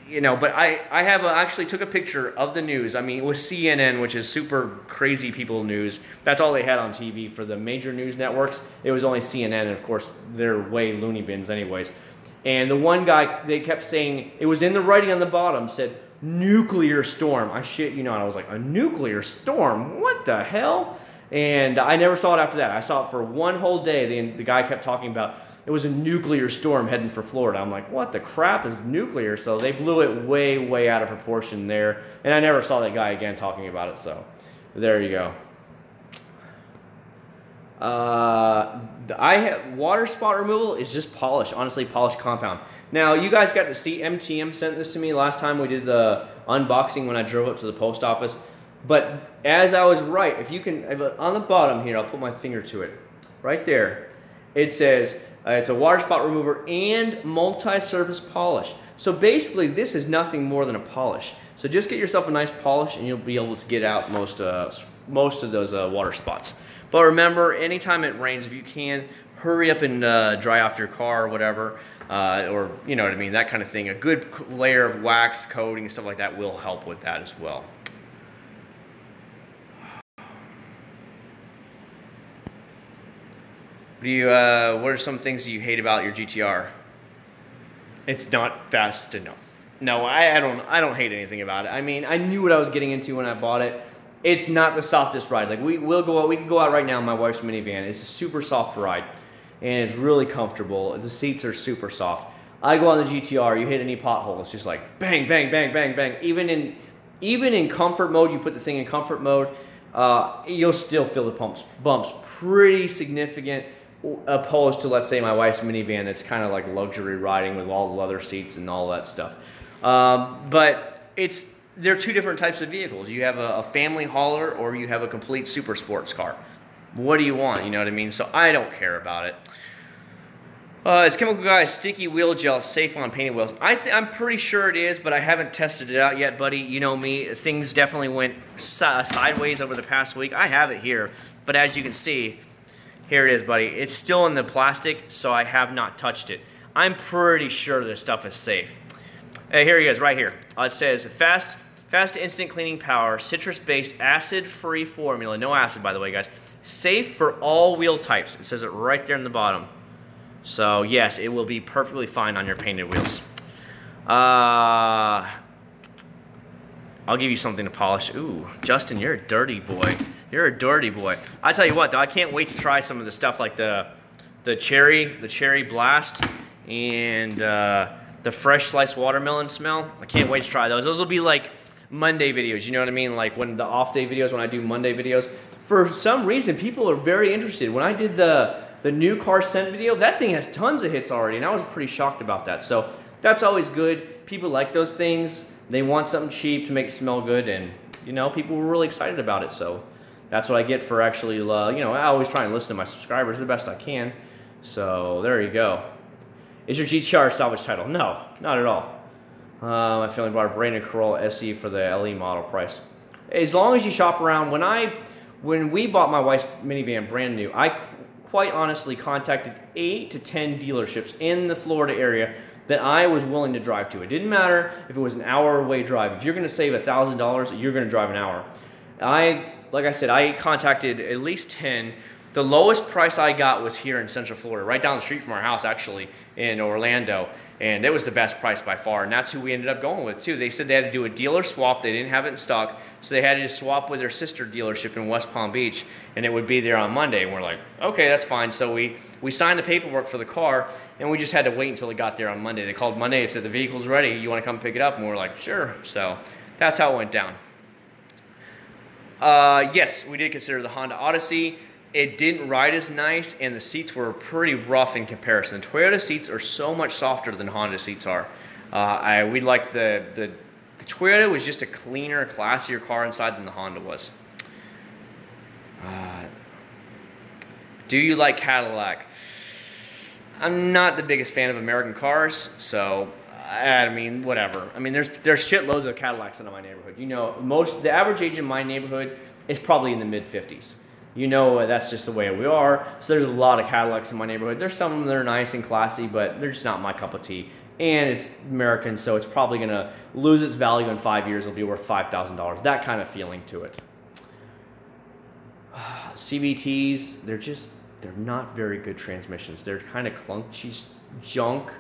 You know, but I actually took a picture of the news. I mean, it was CNN, which is super crazy people news. That's all they had on TV for the major news networks. It was only CNN, and of course, they're way loony bins anyways. And the one guy, they kept saying, it was in the writing on the bottom, said, nuclear storm. I shit you not. I was like, a nuclear storm? What the hell? And I never saw it after that. I saw it for one whole day. The guy kept talking about it was a nuclear storm heading for Florida. I'm like, what the crap is nuclear? So they blew it way, way out of proportion there. And I never saw that guy again talking about it. So there you go. Water spot removal is just polish, honestly, polished compound. Now, you guys got to see MTM sent this to me last time we did the unboxing when I drove up to the post office. But as I was right, if you can, on the bottom here, I'll put my finger to it. Right there, it says it's a water spot remover and multi-surface polish. So basically, this is nothing more than a polish. So just get yourself a nice polish and you'll be able to get out most of those water spots. But remember, anytime it rains, if you can, hurry up and dry off your car or whatever, or you know what I mean, that kind of thing. A good layer of wax, coating, stuff like that will help with that as well. What are some things that you hate about your GTR? It's not fast enough. No, I don't hate anything about it. I mean, I knew what I was getting into when I bought it. It's not the softest ride. Like we can go out right now in my wife's minivan. It's a super soft ride, and it's really comfortable. The seats are super soft. I go on the GTR. You hit any pothole, it's just like bang, bang, bang, bang, bang. Even in comfort mode, you put the thing in comfort mode, you'll still feel the bumps pretty significant. Opposed to, let's say, my wife's minivan, that's kind of like luxury riding with all the leather seats and all that stuff. But they're two different types of vehicles. You have a family hauler or you have a complete super sports car. What do you want? You know what I mean? So I don't care about it. Is Chemical Guys sticky wheel gel safe on painted wheels? I'm pretty sure it is, but I haven't tested it out yet, buddy. You know me, things definitely went sideways over the past week. I have it here, but as you can see, here it is, buddy. It's still in the plastic, so I have not touched it. I'm pretty sure this stuff is safe. Here he is, right here. It says, fast instant cleaning power, citrus-based, acid-free formula. No acid, by the way, guys. Safe for all wheel types. It says it right there in the bottom. So, yes, it will be perfectly fine on your painted wheels. I'll give you something to polish. Ooh, Justin, you're a dirty boy. You're a dirty boy. I tell you what, though, I can't wait to try some of the stuff like the cherry blast and the fresh sliced watermelon smell. I can't wait to try those. Those will be like Monday videos. You know what I mean? Like when the off day videos, when I do Monday videos. For some reason, people are very interested. When I did the new car scent video, that thing has tons of hits already, and I was pretty shocked about that. So that's always good. People like those things. They want something cheap to make it smell good, and you know, people were really excited about it. So that's what I get for actually, you know, I always try and listen to my subscribers the best I can. So there you go. Is your GTR a salvage title? No, not at all. My family bought a brand new Corolla SE for the LE model price. as long as you shop around. When we bought my wife's minivan brand new, I quite honestly contacted 8 to 10 dealerships in the Florida area that I was willing to drive to. It didn't matter if it was an hour away drive. If you're gonna save $1,000, you're gonna drive an hour. Like I said, I contacted at least 10. The lowest price I got was here in Central Florida, right down the street from our house actually, in Orlando. And it was the best price by far, and that's who we ended up going with too. They said they had to do a dealer swap. They didn't have it in stock, so they had to just swap with their sister dealership in West Palm Beach, and it would be there on Monday. And we're like, okay, that's fine. So we signed the paperwork for the car, and we just had to wait until it got there on Monday. They called Monday and said, the vehicle's ready. You want to come pick it up? And we're like, sure. So that's how it went down. Yes, we did consider the Honda Odyssey. It didn't ride as nice, and the seats were pretty rough in comparison. Toyota seats are so much softer than Honda seats are. We like the Toyota was just a cleaner, classier car inside than the Honda was. Do you like Cadillac? I'm not the biggest fan of American cars, so I mean, whatever. I mean, there's shitloads of Cadillacs in my neighborhood. You know, the average age in my neighborhood is probably in the mid-50s. You know, that's just the way we are. So there's a lot of Cadillacs in my neighborhood. There's some of them that are nice and classy, but they're just not my cup of tea. And it's American, so it's probably gonna lose its value in 5 years. It'll be worth $5,000. That kind of feeling to it. CVTs, they're not very good transmissions. They're kind of clunky junk,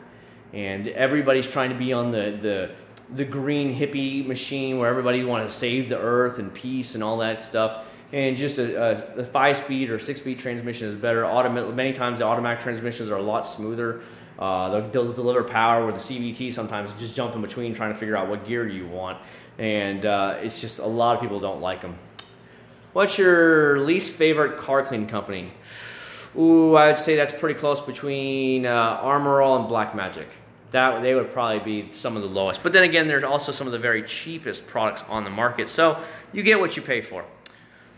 and everybody's trying to be on the green hippie machine where everybody wants to save the earth and peace and all that stuff. And just a 5-speed or 6-speed transmission is better. Many times the automatic transmissions are a lot smoother. They'll deliver power, where the CVT sometimes just jump in between trying to figure out what gear you want. And it's just a lot of people don't like them. What's your least favorite car cleaning company? Ooh, I would say that's pretty close between Acc0rd and Blackmagic. They would probably be some of the lowest. But then again, there's also some of the very cheapest products on the market. So you get what you pay for.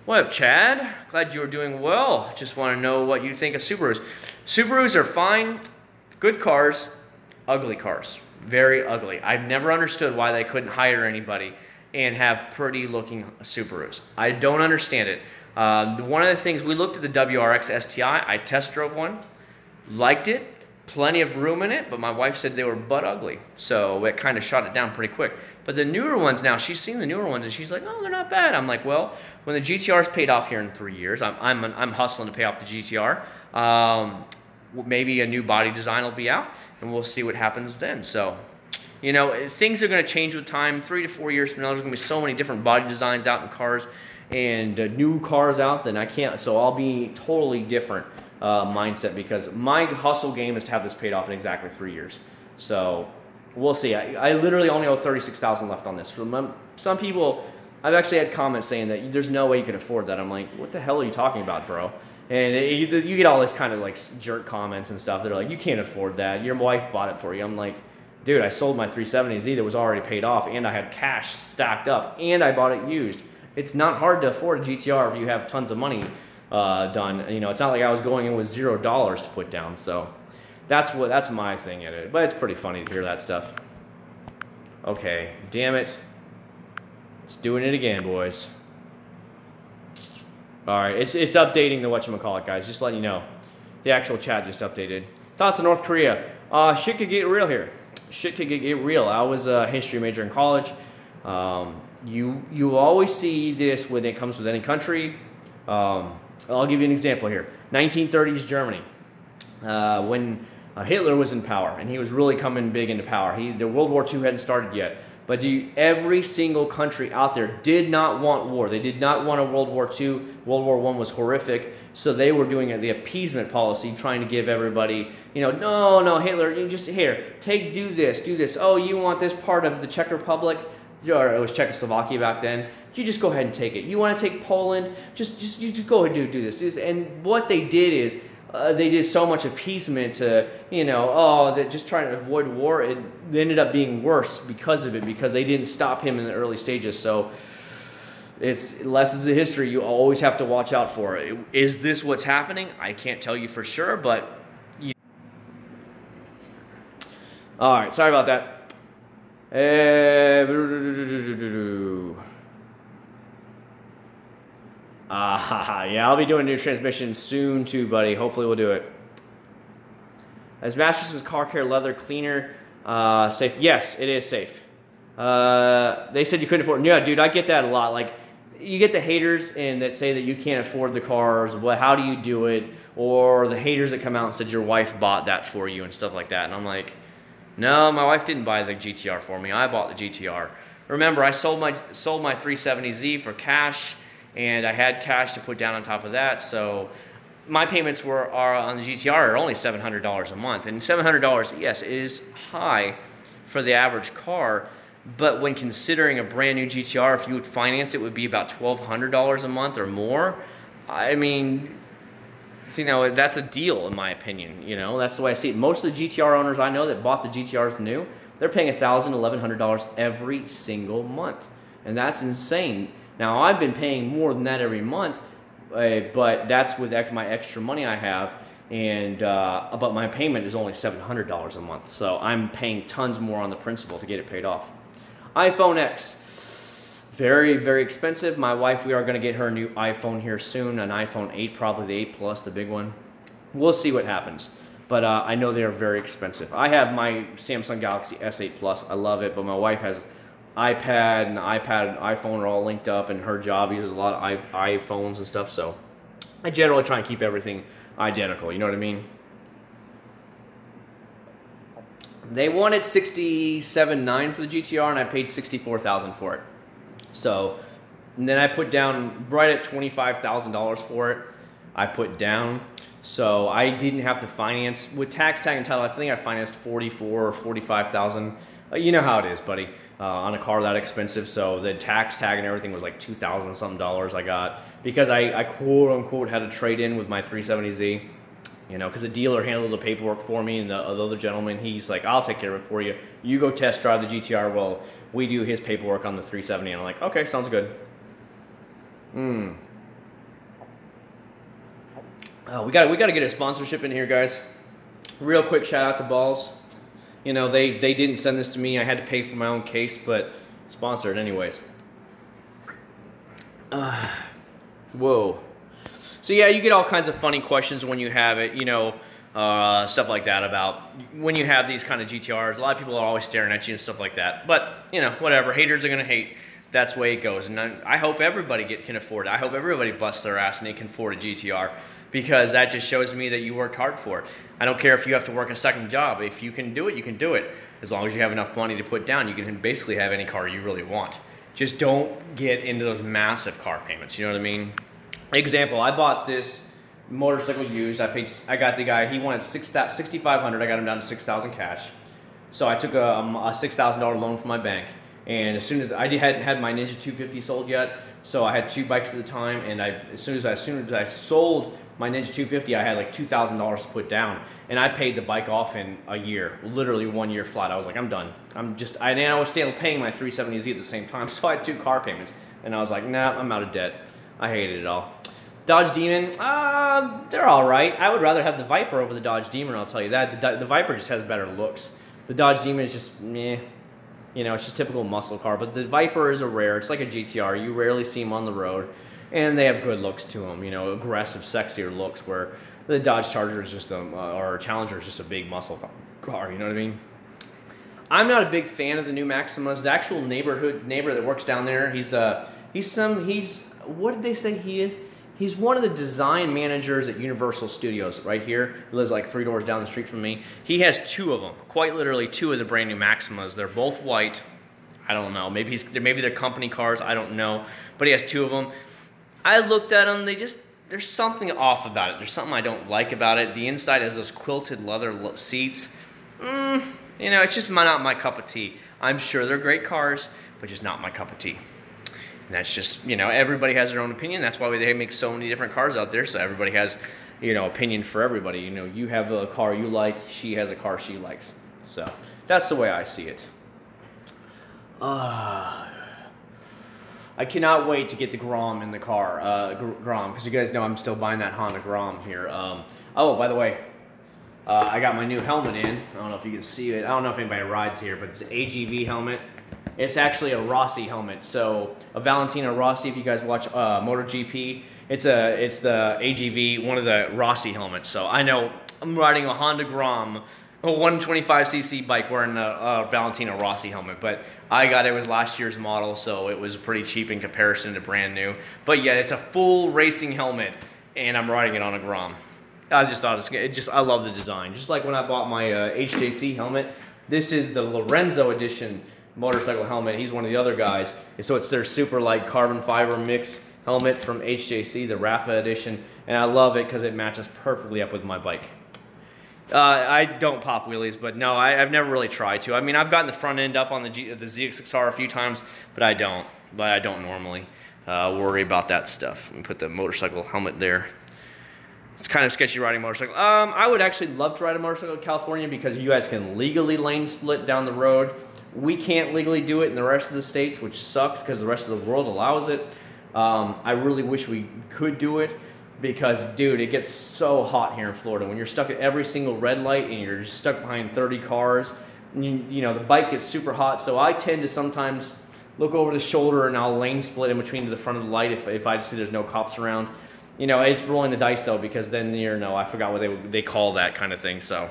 What up, Chad? Glad you are doing well. Just want to know what you think of Subarus. Subarus are fine, good cars, ugly cars. Very ugly. I've never understood why they couldn't hire anybody and have pretty looking Subarus. I don't understand it. One of the things, we looked at the WRX STI. I test drove one, liked it, plenty of room in it, but my wife said they were butt ugly. So it kind of shot it down pretty quick. But the newer ones now, she's seen the newer ones and she's like, oh, they're not bad. I'm like, well, when the GTR's paid off here in 3 years, I'm hustling to pay off the GTR. Maybe a new body design will be out and we'll see what happens then. So, you know, things are going to change with time. 3 to 4 years from now, there's going to be so many different body designs out in cars and new cars out, then I can't, so I'll be totally different mindset, because my hustle game is to have this paid off in exactly 3 years. So we'll see. I literally only owe $36,000 left on this. For some people, I've actually had comments saying that there's no way you can afford that. I'm like, what the hell are you talking about, bro? And you get all this kind of like jerk comments and stuff that are like, you can't afford that. Your wife bought it for you. I'm like, dude, I sold my 370Z that was already paid off, and I had cash stacked up, and I bought it used. It's not hard to afford a GTR if you have tons of money done. You know, it's not like I was going in with $0 to put down. So that's my thing in it. But it's pretty funny to hear that stuff. Okay, damn it. It's doing it again, boys. All right, it's updating the whatchamacallit, guys. Just letting you know. The actual chat just updated. Thoughts on North Korea? Shit could get real here. Shit could get real. I was a history major in college. You always see this when it comes with any country. I'll give you an example here. 1930s Germany, when Hitler was in power, and he was really coming big into power. The World War II hadn't started yet. But every single country out there did not want war. They did not want a World War II. World War I was horrific. So they were doing the appeasement policy, trying to give everybody, you know, no, Hitler, you just, here, do this. Oh, you want this part of the Czech Republic? Or it was Czechoslovakia back then. You just go ahead and take it. You want to take Poland? You just go ahead and do this. And what they did is, they did so much appeasement to, you know, they're just trying to avoid war. It ended up being worse because of it, because they didn't stop him in the early stages. So it's lessons of history you always have to watch out for. Is this what's happening? I can't tell you for sure, but... All right, sorry about that. Yeah, I'll be doing a new transmission soon too, buddy. Hopefully we'll do it. Is Masterson's car care leather cleaner safe? Yes, it is safe. They said you couldn't afford it. Yeah, dude, I get that a lot. Like, you get the haters and that say that you can't afford the cars. Well, how do you do it? Or the haters that come out and said your wife bought that for you and stuff like that. And I'm like, no, my wife didn't buy the GTR for me. I bought the GTR. Remember, I sold my 370Z for cash, and I had cash to put down on top of that. So my payments are on the GTR are only $700 a month. And $700, yes, is high for the average car. But when considering a brand new GTR, if you would finance it, would be about $1,200 a month or more. I mean, you know, that's a deal in my opinion. You know, that's the way I see it. Most of the GTR owners I know that bought the GTRs new, they're paying $1,000, $1,100 every single month, and that's insane. Now I've been paying more than that every month, but that's with my extra money I have, and but my payment is only $700 a month, so I'm paying tons more on the principal to get it paid off. iPhone X, very, very expensive. My wife, we are going to get her a new iPhone here soon, an iPhone 8, probably the 8 Plus, the big one. We'll see what happens, but I know they're very expensive. I have my Samsung Galaxy S8 Plus. I love it, but my wife has iPad, and iPad and iPhone are all linked up, and her job uses a lot of iPhones and stuff, so I generally try and keep everything identical, you know what I mean? They wanted $67,900 for the GTR, and I paid $64,000 for it. So, and then I put down right at $25,000 for it. I put down, so I didn't have to finance with tax tag and title. I think I financed $44,000 or $45,000. You know how it is, buddy, on a car that expensive. So the tax tag and everything was like $2,000 something I got because I quote unquote had a trade in with my 370Z. You know, because the dealer handled the paperwork for me, and the other gentleman, he's like, I'll take care of it for you. You go test drive the GTR while we do his paperwork on the 370. And I'm like, okay, sounds good. We got to get a sponsorship in here, guys. Real quick shout out to Balls. You know, they didn't send this to me. I had to pay for my own case, but sponsored anyways. Whoa. So yeah, you get all kinds of funny questions when you have it, you know, stuff like that about when you have these kind of GTRs. A lot of people are always staring at you and stuff like that. But, you know, whatever. Haters are going to hate. That's the way it goes. And I hope everybody can afford it. I hope everybody busts their ass and they can afford a GTR, because that just shows me that you worked hard for it. I don't care if you have to work a second job. If you can do it, you can do it. As long as you have enough money to put down, you can basically have any car you really want. Just don't get into those massive car payments. You know what I mean? Example, I bought this motorcycle used. I got the guy, he wanted $6,500. I got him down to $6,000 cash. So I took a $6,000 loan from my bank. And as soon as I hadn't had my Ninja 250 sold yet, so I had 2 bikes at the time. And as soon as I sold my Ninja 250, I had like $2,000 to put down. And I paid the bike off in a year, literally 1 year flat. I was like, I'm done. And I was still paying my 370Z at the same time. So I had 2 car payments. And I was like, nah, I'm out of debt. I hated it all. Dodge Demon, they're all right. I would rather have the Viper over the Dodge Demon, I'll tell you that. The Viper just has better looks. The Dodge Demon is just meh. You know, it's just typical muscle car. But the Viper is a rare. It's like a GTR. You rarely see them on the road. And they have good looks to them. You know, aggressive, sexier looks, where the Dodge Charger is just or Challenger is just a big muscle car. You know what I mean? I'm not a big fan of the new Maximas. The actual neighbor that works down there, he's what did they say he is? He's one of the design managers at Universal Studios right here. He lives like 3 doors down the street from me. He has 2 of them, quite literally 2 of the brand new Maximas. They're both white. I don't know. Maybe they're company cars. I don't know. But he has 2 of them. I looked at them. There's something off about it. There's something I don't like about it. The inside has those quilted leather seats. You know, it's just not my cup of tea. I'm sure they're great cars, but just not my cup of tea. And that's just, you know, everybody has their own opinion. That's why they make so many different cars out there. So everybody has, you know, opinion for everybody. You know, you have a car you like. She has a car she likes. So that's the way I see it. I cannot wait to get the Grom in the car. Grom, because you guys know I'm still buying that Honda Grom here. Oh, by the way, I got my new helmet in. I don't know if you can see it. I don't know if anybody rides here, but it's an AGV helmet. It's actually a Rossi helmet. So a Valentino Rossi, if you guys watch MotoGP, it's the AGV, one of the Rossi helmets. So I know I'm riding a Honda Grom, a 125cc bike wearing a Valentino Rossi helmet, but it was last year's model, so it was pretty cheap in comparison to brand new. But yeah, it's a full racing helmet, and I'm riding it on a Grom. I just thought I love the design. Just like when I bought my HJC helmet, this is the Lorenzo edition motorcycle helmet. He's one of the other guys, and so it's their super light carbon fiber mix helmet from HJC, the Rafa edition, and I love it because it matches perfectly up with my bike. I don't pop wheelies, but no, I've never really tried to. I mean, I've gotten the front end up on the ZX6R a few times, but I don't normally worry about that stuff. Let me put the motorcycle helmet there. It's kind of sketchy riding motorcycle. I would actually love to ride a motorcycle in California because you guys can legally lane split down the road. We can't legally do it in the rest of the states, which sucks because the rest of the world allows it. I really wish we could do it. Because, dude, it gets so hot here in Florida. When you're stuck at every single red light and you're stuck behind 30 cars, you know, the bike gets super hot. So I tend to sometimes look over the shoulder and I'll lane split in between to the front of the light if I see there's no cops around. You know, it's rolling the dice, though, because then, you know, I forgot what they call that kind of thing. So,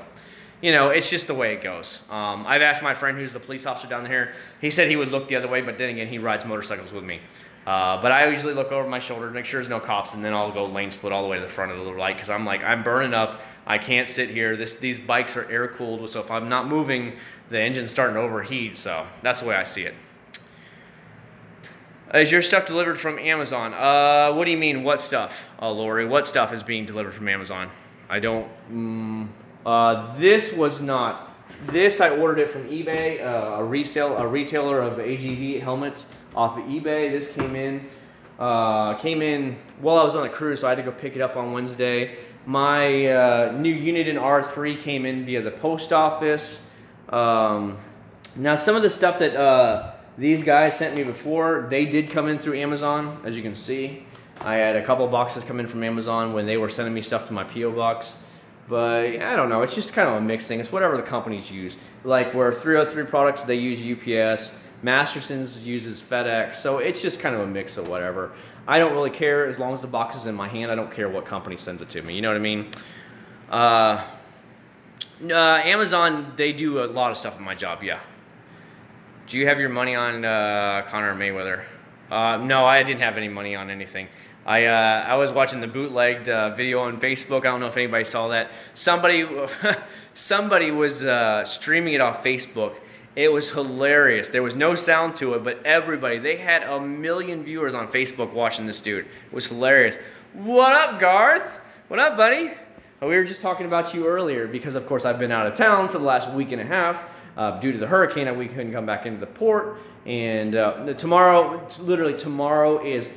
you know, it's just the way it goes. I've asked my friend who's the police officer down here. He said he would look the other way, but then again, he rides motorcycles with me. But I usually look over my shoulder to make sure there's no cops, and then I'll go lane split all the way to the front of the light because I'm like, I'm burning up. I can't sit here. These bikes are air cooled, so if I'm not moving, the engine's starting to overheat. So that's the way I see it. Is your stuff delivered from Amazon? What do you mean, what stuff? Oh, Lori, what stuff is being delivered from Amazon? I don't. This was not. This I ordered it from eBay, a retailer of AGV helmets off of eBay. This came in while I was on the cruise, so I had to go pick it up on Wednesday. My new unit in R3 came in via the post office. Now some of the stuff that these guys sent me before, they did come in through Amazon, as you can see. I had a couple boxes come in from Amazon when they were sending me stuff to my P.O. box. But I don't know, it's just kind of a mixed thing. It's whatever the companies use. Like where 303 products, they use UPS. Masterson's uses FedEx. So it's just kind of a mix of whatever. I don't really care as long as the box is in my hand. I don't care what company sends it to me. You know what I mean? Amazon, they do a lot of stuff in my job, yeah. Do you have your money on Conor Mayweather? No, I didn't have any money on anything. I was watching the bootlegged video on Facebook. I don't know if anybody saw that. Somebody was streaming it off Facebook. It was hilarious. There was no sound to it, but everybody, they had 1 million viewers on Facebook watching this dude. It was hilarious. What up, Garth? What up, buddy? We were just talking about you earlier because, of course, I've been out of town for the last week and a half due to the hurricane. We couldn't come back into the port. And literally tomorrow is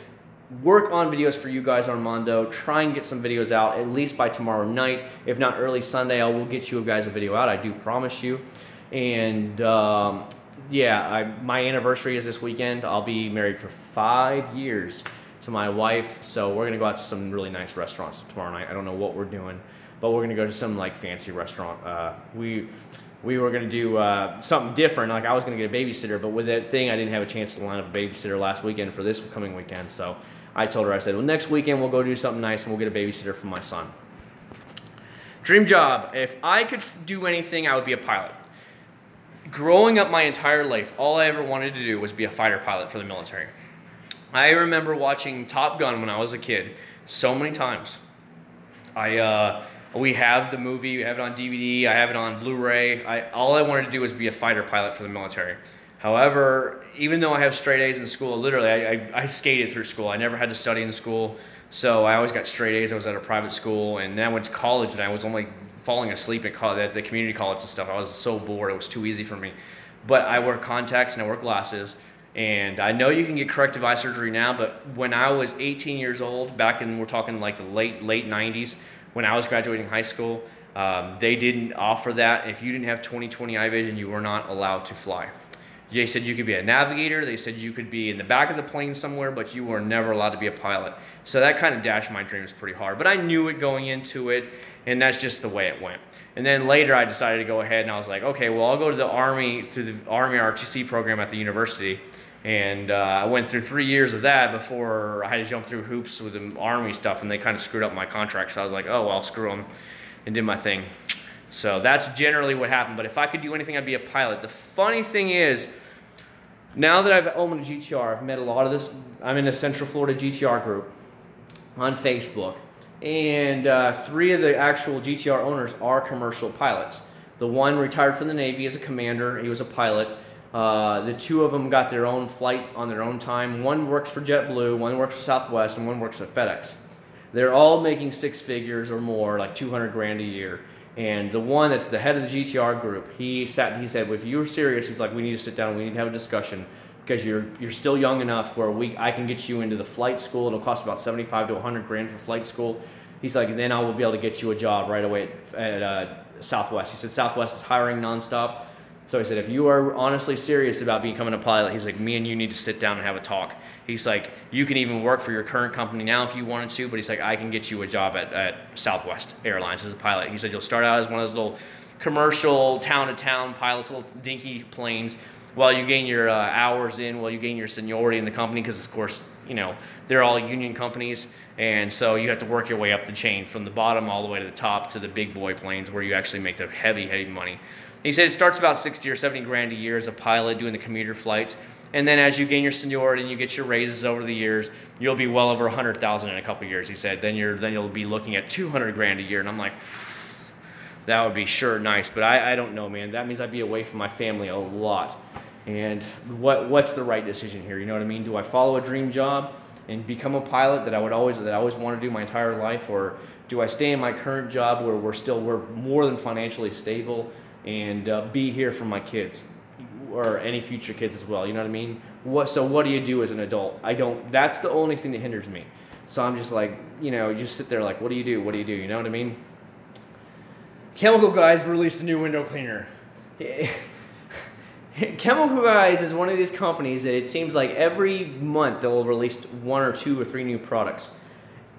work on videos for you guys, Armando. Try and get some videos out at least by tomorrow night. If not early Sunday, I will get you guys a video out. I do promise you. And yeah, my anniversary is this weekend. I'll be married for 5 years to my wife. So we're gonna go out to some really nice restaurants tomorrow night. I don't know what we're doing, but we're gonna go to some like fancy restaurant. We were gonna do something different. Like I was gonna get a babysitter, but with that thing, I didn't have a chance to line up a babysitter last weekend for this coming weekend. So I told her, I said, well, next weekend we'll go do something nice and we'll get a babysitter for my son. Dream job. If I could do anything, I would be a pilot. Growing up my entire life, all I ever wanted to do was be a fighter pilot for the military. I remember watching Top Gun when I was a kid so many times. We have the movie, we have it on DVD, I have it on Blu-ray. All I wanted to do was be a fighter pilot for the military. However, even though I have straight A's in school, literally I skated through school. I never had to study in school, so I always got straight A's. I was at a private school, and then I went to college, and I was only falling asleep at the community college and stuff. I was so bored, it was too easy for me. But I wear contacts and I wear glasses, and I know you can get corrective eye surgery now, but when I was 18 years old, back in, we're talking like the late 90s, when I was graduating high school, they didn't offer that. If you didn't have 20/20 eye vision, you were not allowed to fly. They said you could be a navigator. They said you could be in the back of the plane somewhere, but you were never allowed to be a pilot. So that kind of dashed my dreams pretty hard. But I knew it going into it, and that's just the way it went. And then later I decided to go ahead and I was like, okay, well, I'll go to the Army, through the Army ROTC program at the university. And I went through 3 years of that before I had to jump through hoops with the Army stuff, and they kind of screwed up my contract. So I was like, oh, well, screw them, and did my thing. So that's generally what happened. But if I could do anything, I'd be a pilot. The funny thing is, now that I've owned a GTR, I've met a lot of this. I'm in a Central Florida GTR group on Facebook. And 3 of the actual GTR owners are commercial pilots. The one retired from the Navy as a commander. He was a pilot. The 2 of them got their own flight on their own time. One works for JetBlue, one works for Southwest, and one works at FedEx. They're all making 6 figures or more, like 200 grand a year. And the one that's the head of the GTR group, he said, well, if you're serious, he's like, we need to sit down, we need to have a discussion, because you're still young enough where I can get you into the flight school. It'll cost about 75 to 100 grand for flight school. He's like, then I will be able to get you a job right away at Southwest. He said Southwest is hiring nonstop. So he said, if you are honestly serious about becoming a pilot, he's like, me and you need to sit down and have a talk. He's like, you can even work for your current company now if you wanted to, but he's like, I can get you a job at Southwest Airlines as a pilot. He said, you'll start out as one of those little commercial town-to-town pilots, little dinky planes, while you gain your hours in, while you gain your seniority in the company, because of course, you know, they're all union companies, and so you have to work your way up the chain from the bottom all the way to the top to the big boy planes where you actually make the heavy money. He said it starts about 60 or 70 grand a year as a pilot doing the commuter flights. And then as you gain your seniority and you get your raises over the years, you'll be well over 100,000 in a couple years. He said, then you'll be looking at 200 grand a year. And I'm like, that would be sure nice, but I don't know, man. That means I'd be away from my family a lot. And what's the right decision here? You know what I mean? Do I follow a dream job and become a pilot that I always want to do my entire life, or do I stay in my current job where we're more than financially stable and be here for my kids or any future kids as well? You know what I mean? So what do you do as an adult? That's the only thing that hinders me. So I'm just like, you know, you just sit there like, what do you do? What do you do? You know what I mean? Chemical Guys released a new window cleaner. Chemical Guys is one of these companies that it seems like every month they'll release 1 or 2 or 3 new products.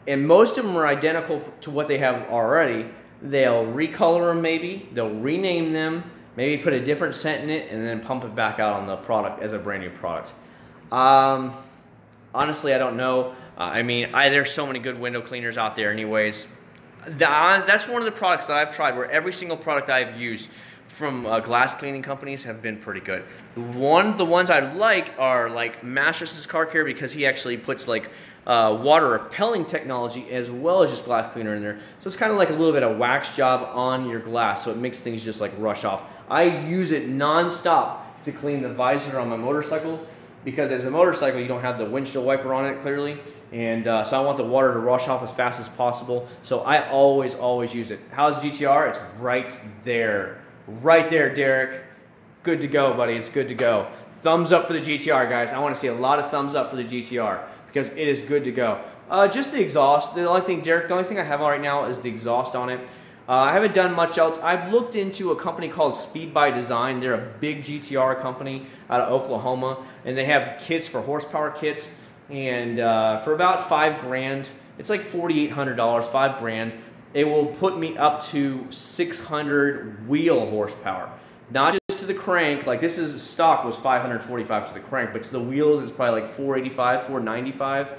And most of them are identical to what they have already. They'll recolor them maybe, they'll rename them, maybe put a different scent in it, and then pump it back out on the product as a brand new product. Honestly, I don't know. I mean, there's so many good window cleaners out there anyways. That's one of the products that I've tried where every single product I've used from glass cleaning companies have been pretty good. The ones I like are like Master's Car Care, because he actually puts like water repelling technology as well as just glass cleaner in there. So it's kind of like a little bit of wax job on your glass, so it makes things just like rush off. I use it non-stop to clean the visor on my motorcycle, because as a motorcycle you don't have the windshield wiper on it clearly, and so I want the water to rush off as fast as possible. So I always use it. How's GTR? It's right there. Right there, Derek. Good to go, buddy. It's good to go. Thumbs up for the GTR, guys. I want to see a lot of thumbs up for the GTR because it is good to go. Just the exhaust. The only thing, Derek, the only thing I have on right now is the exhaust on it. I haven't done much else. I've looked into a company called Speed by Design. They're a big GTR company out of Oklahoma, and they have kits for horsepower kits, and for about $5 grand, it's like $4,800, $5 grand. It will put me up to 600 wheel horsepower. Not just to the crank, like this is stock was 545 to the crank, but to the wheels it's probably like 485, 495.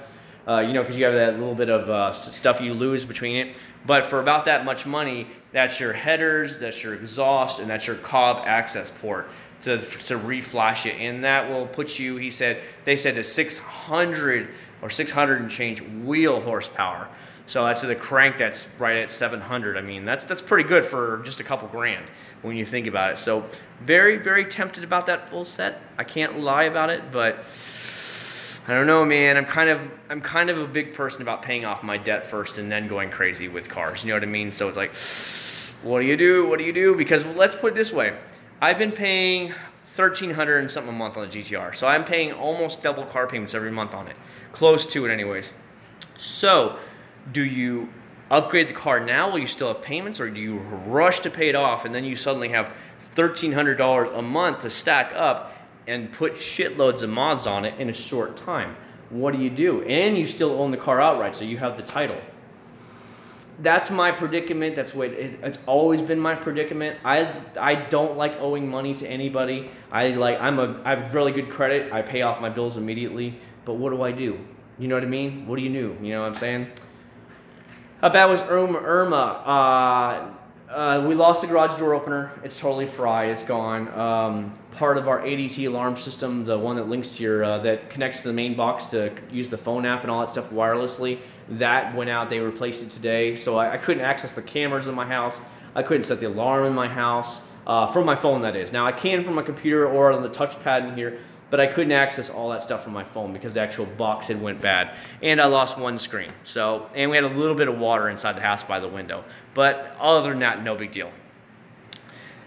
You know, because you have that little bit of stuff you lose between it. But for about that much money, that's your headers, that's your exhaust, and that's your cob access port to reflash it. And that will put you, they said to 600 or 600 and change wheel horsepower. So that's the crank that's right at 700. I mean, that's pretty good for just a couple grand when you think about it. So very tempted about that full set. I can't lie about it, but I don't know, man. I'm kind of a big person about paying off my debt first and then going crazy with cars. You know what I mean? So it's like, what do you do? What do you do? Because let's put it this way. I've been paying $1,300 and something a month on the GTR. So I'm paying almost double car payments every month on it. Close to it anyways. So do you upgrade the car now while you still have payments, or do you rush to pay it off and then you suddenly have $1,300 a month to stack up and put shitloads of mods on it in a short time. What do? And you still own the car outright, so you have the title. That's my predicament. That's what it's always been my predicament. I don't like owing money to anybody. I have really good credit. I pay off my bills immediately. But what do? You know what I mean? What do? You know what I'm saying? How bad was Irma? We lost the garage door opener. It's totally fried. It's gone. Part of our ADT alarm system, the one that links to your, that connects to the main box to use the phone app and all that stuff wirelessly, that went out. They replaced it today. So I couldn't access the cameras in my house. I couldn't set the alarm in my house, from my phone, that is. Now I can from my computer or on the touchpad in here, but I couldn't access all that stuff from my phone because the actual box had went bad. And I lost one screen. So, and we had a little bit of water inside the house by the window. But other than that, no big deal.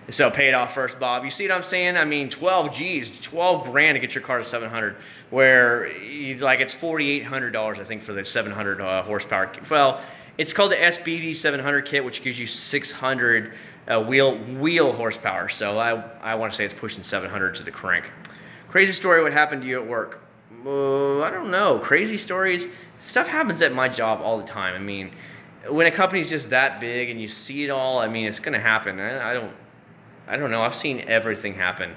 So pay it off first, Bob. You see what I'm saying? I mean, 12 grand to get your car to 700, where like it's $4,800, I think, for the 700 horsepower. Well, it's called the SBD 700 kit, which gives you 600 wheel horsepower. So I want to say it's pushing 700 to the crank. Crazy story, what happened to you at work? I don't know. Crazy stories, stuff happens at my job all the time. I mean, when a company's just that big and you see it all, I mean, it's going to happen. I don't know. I've seen everything happen.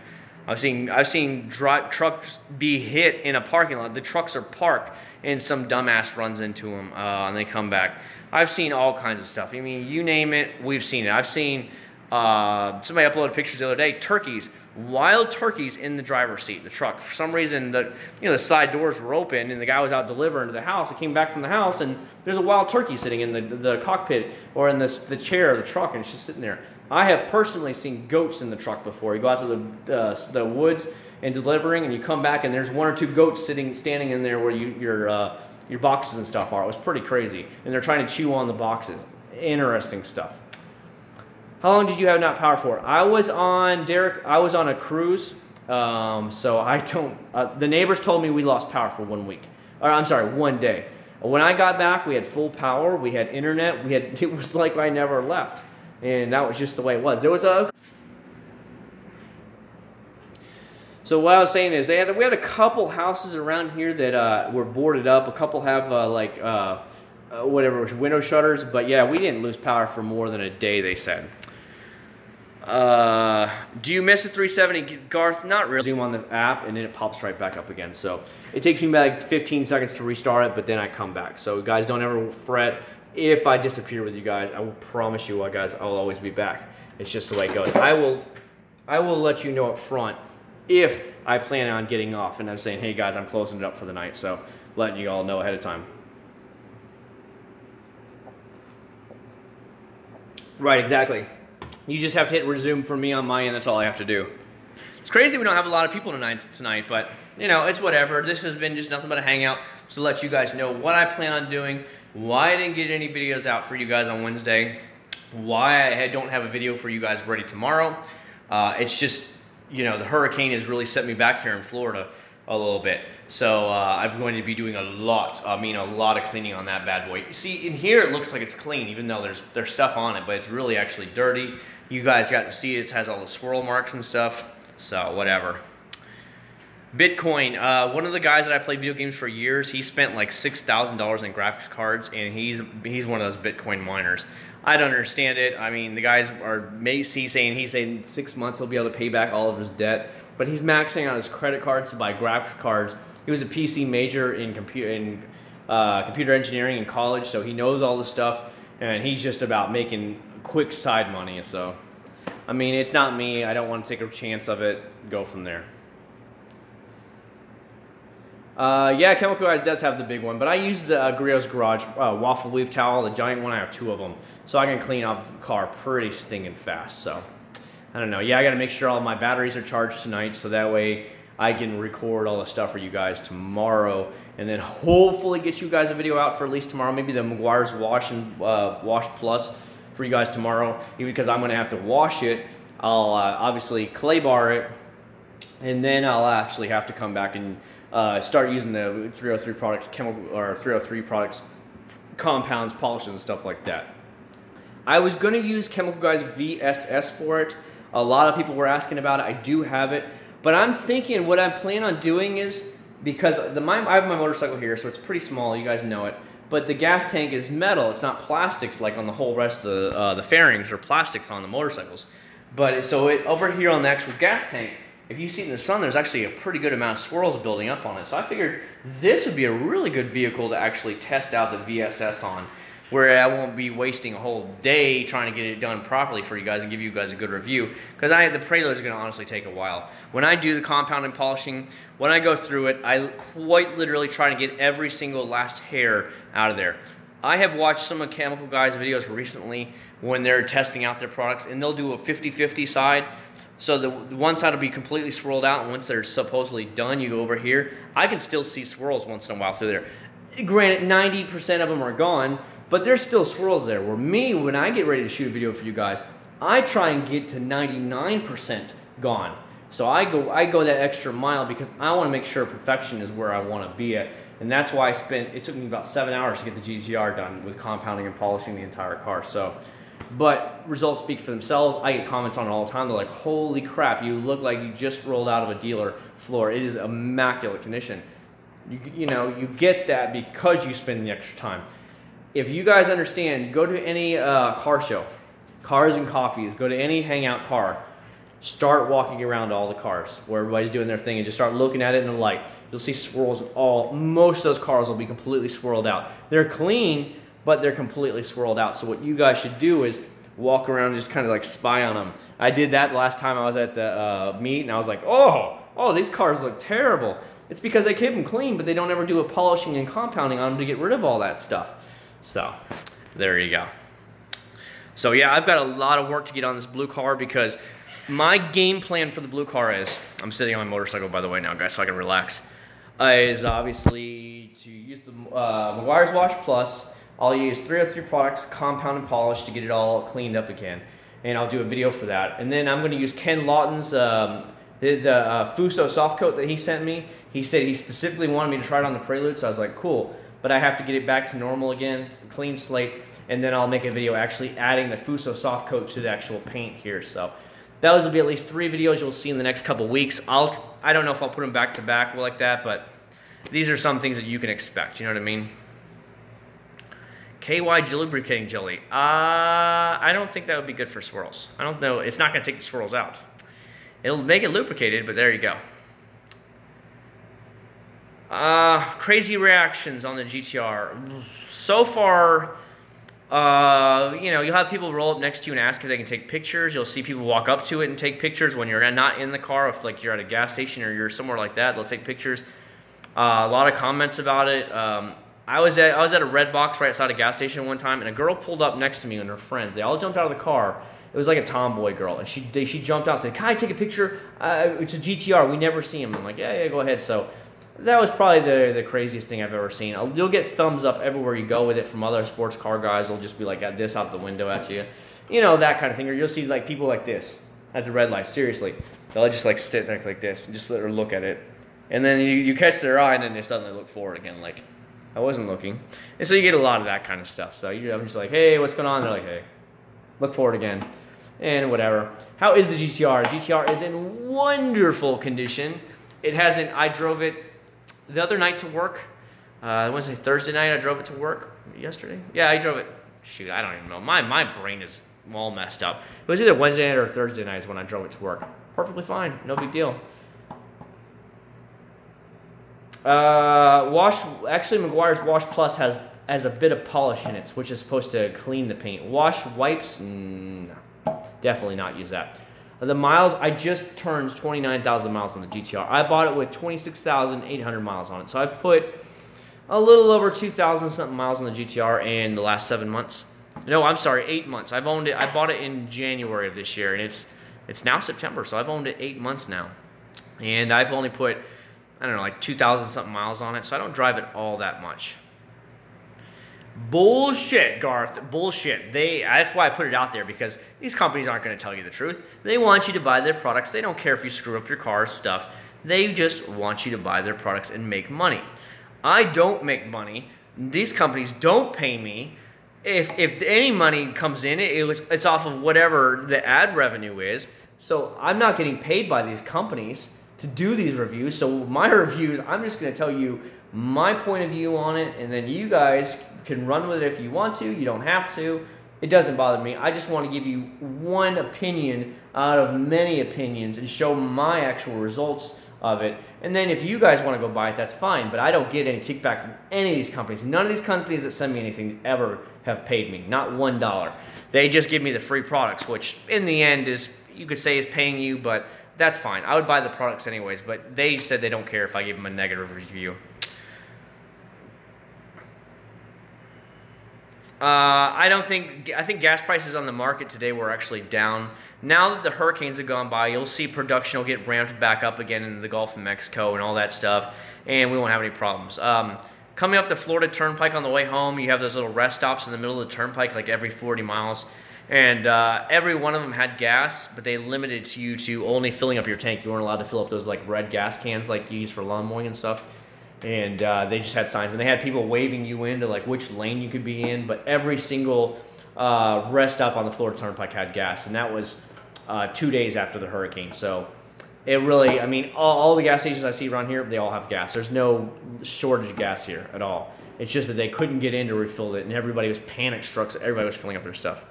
I've seen trucks be hit in a parking lot. The trucks are parked and some dumbass runs into them and they come back. I've seen all kinds of stuff. I mean, you name it, we've seen it. I've seen somebody uploaded pictures the other day, turkeys, wild turkeys in the driver's seat, the truck. For some reason, the side doors were open and the guy was out delivering to the house. He came back from the house and there's a wild turkey sitting in the cockpit or in the chair of the truck, and it's just sitting there. I have personally seen goats in the truck before. You go out to the woods and delivering, and you come back and there's one or two goats standing in there where your boxes and stuff are. It was pretty crazy, and they're trying to chew on the boxes. Interesting stuff. How long did you have not power for? I was on a cruise, so I don't. The neighbors told me we lost power for 1 week, or I'm sorry, 1 day. When I got back, we had full power. We had internet. It was like I never left. And that was just the way it was. There was a... So what I was saying is we had a couple houses around here that were boarded up. A couple have whatever, window shutters. But yeah, we didn't lose power for more than a day, they said. Do you miss a 370, Garth? Not really. Zoom on the app and then it pops right back up again. So it takes me about like 15 seconds to restart it, but then I come back. So guys, don't ever fret. If I disappear with you guys, I will promise you, guys, I'll always be back. It's just the way it goes. I will let you know up front if I plan on getting off and I'm saying, hey guys, I'm closing it up for the night. So letting you all know ahead of time. Right, exactly. You just have to hit resume for me on my end. That's all I have to do. It's crazy we don't have a lot of people tonight, but you know, it's whatever. This has been just nothing but a hangout to let you guys know what I plan on doing, why I didn't get any videos out for you guys on Wednesday, why I don't have a video for you guys ready tomorrow. It's just, you know, the hurricane has really set me back here in Florida a little bit. So I'm going to be doing a lot of cleaning on that bad boy. You see, in here it looks like it's clean, even though there's stuff on it, but it's really actually dirty. You guys got to see it. It has all the swirl marks and stuff. So whatever. Bitcoin, one of the guys that I played video games for years, he spent like $6,000 in graphics cards, and he's one of those Bitcoin miners. I don't understand it. I mean, the guys are he's saying 6 months he'll be able to pay back all of his debt, but he's maxing out his credit cards to buy graphics cards. He was a PC major in computer engineering in college, so he knows all this stuff, and he's just about making quick side money. So, I mean, it's not me. I don't want to take a chance of it. Go from there. Yeah, Chemical Guys does have the big one, but I use the Griot's Garage waffle weave towel, the giant one. I have 2 of them, so I can clean off the car pretty stinking fast. So, I don't know. Yeah, I got to make sure all my batteries are charged tonight, so that way I can record all the stuff for you guys tomorrow, and then hopefully get you guys a video out for at least tomorrow. Maybe the McGuire's Wash and Wash Plus for you guys tomorrow, even because I'm going to have to wash it. I'll obviously clay bar it, and then I'll actually have to come back and start using the 303 products, 303 products, compounds, polishes, and stuff like that. I was going to use Chemical Guys VSS for it. A lot of people were asking about it. I do have it. But I'm thinking what I plan on doing is, because I have my motorcycle here, so it's pretty small, you guys know it, but the gas tank is metal, it's not plastics like on the whole rest of the fairings or plastics on the motorcycles. But so over here on the actual gas tank, if you see it in the sun, there's actually a pretty good amount of swirls building up on it. So I figured this would be a really good vehicle to actually test out the VSS on, where I won't be wasting a whole day trying to get it done properly for you guys and give you guys a good review. Because the prelude is going to honestly take a while. When I do the compound and polishing, when I go through it, I quite literally try to get every single last hair out of there. I have watched some of Chemical Guys' videos recently when they're testing out their products, and they'll do a 50-50 side. So the one side will be completely swirled out, and once they're supposedly done, you go over here. I can still see swirls once in a while through there. Granted, 90% of them are gone, but there's still swirls there. Where me, when I get ready to shoot a video for you guys, I try and get to 99% gone. So I go that extra mile because I want to make sure perfection is where I want to be at. And that's why it took me about 7 hours to get the GTR done with compounding and polishing the entire car. So, but results speak for themselves. I get comments on it all the time. They're like, holy crap, you look like you just rolled out of a dealer floor. It is immaculate condition. You know, you get that because you spend the extra time. If you guys understand, go to any car show, Cars and Coffees, go to any hangout car, start walking around all the cars where everybody's doing their thing and just start looking at it in the light. You'll see swirls most of those cars will be completely swirled out. They're clean, but they're completely swirled out. So what you guys should do is walk around and just kind of like spy on them. I did that the last time I was at the meet, and I was like, oh, these cars look terrible. It's because they keep them clean, but they don't ever do a polishing and compounding on them to get rid of all that stuff. So, there you go. So yeah, I've got a lot of work to get on this blue car because my game plan for the blue car is, I'm sitting on my motorcycle by the way now guys so I can relax, is obviously to use the Meguiar's Wash Plus. I'll use 303 products, compound and polish to get it all cleaned up again. And I'll do a video for that. And then I'm going to use Ken Lawton's the Fuso soft coat that he sent me. He said he specifically wanted me to try it on the Prelude, so I was like, cool. But I have to get it back to normal again, clean slate, and then I'll make a video actually adding the Fuso soft coat to the actual paint here. So those will be at least 3 videos you'll see in the next couple weeks. I don't know if I'll put them back to back like that, but these are some things that you can expect, you know what I mean? KY lubricating jelly. I don't think that would be good for swirls. I don't know. It's not going to take the swirls out. It'll make it lubricated, but there you go. Crazy reactions on the GTR. So far, you know, you'll have people roll up next to you and ask if they can take pictures. You'll see people walk up to it and take pictures when you're not in the car. If like you're at a gas station or you're somewhere like that, they'll take pictures. A lot of comments about it. I was at a red box right outside a gas station one time, and a girl pulled up next to me and her friends. They all jumped out of the car. It was like a tomboy girl, and she jumped out and said, "Can I take a picture? It's a GTR. We never see him." I'm like, yeah, go ahead. So that was probably the craziest thing I've ever seen. You'll get thumbs up everywhere you go with it from other sports car guys. They'll just be like at this out the window at you. You know, that kind of thing. Or you'll see like people like this at the red light. Seriously. They'll just like sit there like this and just let her look at it. And then you catch their eye and then they suddenly look forward again like, I wasn't looking. And so you get a lot of that kind of stuff. So I'm just like, hey, what's going on? They're like, hey, look forward again. And whatever. How is the GTR? The GTR is in wonderful condition. It hasn't, I drove it the other night to work. Wednesday, Thursday night, I drove it to work. Yesterday? Yeah, I drove it. Shoot, I don't even know. My brain is all messed up. It was either Wednesday night or Thursday night is when I drove it to work. Perfectly fine. No big deal. Actually, Meguiar's Wash Plus has a bit of polish in it, which is supposed to clean the paint. Wash wipes? No. Definitely not use that. The miles, I just turned 29,000 miles on the GTR. I bought it with 26,800 miles on it. So I've put a little over 2,000 something miles on the GTR in the last 7 months. No, I'm sorry, 8 months. I've owned it. I bought it in January of this year, and it's now September, so I've owned it 8 months now. And I've only put, I don't know, like 2,000 something miles on it, so I don't drive it all that much. Bullshit, Garth. Bullshit. That's why I put it out there, because these companies aren't going to tell you the truth. They want you to buy their products. They don't care if you screw up your car stuff. They just want you to buy their products and make money. I don't make money. These companies don't pay me. If any money comes in, it's off of whatever the ad revenue is. So I'm not getting paid by these companies. to do these reviews. So my reviews, I'm just going to tell you my point of view on it, and then you guys can run with it if you want to. You don't have to. It doesn't bother me. I just want to give you one opinion out of many opinions and show my actual results of it. And then if you guys want to go buy it, that's fine. But I don't get any kickback from any of these companies. None of these companies that send me anything ever have paid me. Not $1. They just give me the free products, which in the end is, you could say, is paying you, but that's fine. I would buy the products anyways, but they said they don't care if I give them a negative review. I think gas prices on the market today were actually down. Now that the hurricanes have gone by, you'll see production will get ramped back up again in the Gulf of Mexico and all that stuff, and we won't have any problems. Coming up the Florida Turnpike on the way home, you have those little rest stops in the middle of the turnpike like every 40 miles, and every one of them had gas, but they limited you to only filling up your tank. You weren't allowed to fill up those like red gas cans like you use for lawn mowing and stuff. And they just had signs, and they had people waving you into like which lane you could be in, but every single rest stop on the Florida Turnpike had gas, and that was 2 days after the hurricane. So it really, I mean, all the gas stations I see around here, they all have gas. There's no shortage of gas here at all. It's just that they couldn't get in to refill it, and everybody was panic struck, so everybody was filling up their stuff.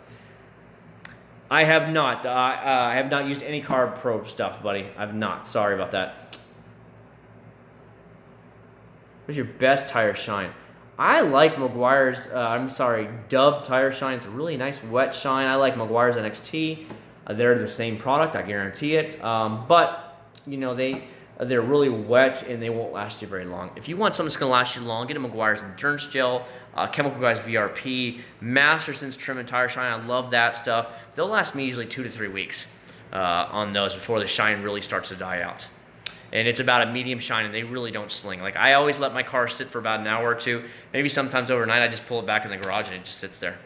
I have not. I have not used any Carb Pro stuff, buddy. I've not. Sorry about that. What's your best tire shine? I like Meguiar's, Dub tire shine. It's a really nice wet shine. I like Meguiar's NXT. They're the same product, I guarantee it. But, you know, they're really wet and they won't last you very long. If you want something that's going to last you long, get a Meguiar's Endurance Gel, Chemical Guys VRP, Masterson's Trim and Tire Shine. I love that stuff. They'll last me usually 2 to 3 weeks on those before the shine really starts to die out. And it's about a medium shine, and they really don't sling. Like, I always let my car sit for about an hour or two. Maybe sometimes overnight, I just pull it back in the garage, and it just sits there.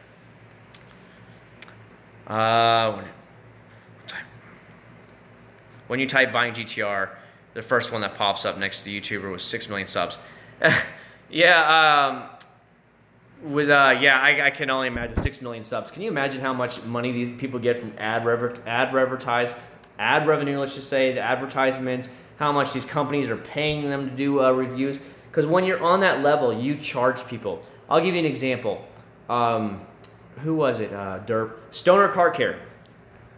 When you type buying GTR, the first one that pops up next to the YouTuber was 6 million subs. Yeah, I can only imagine 6 million subs. Can you imagine how much money these people get from ad revenue, let's just say, the advertisements, how much these companies are paying them to do reviews? Because when you're on that level, you charge people. I'll give you an example. Who was it? Derp. Stoner Car Care.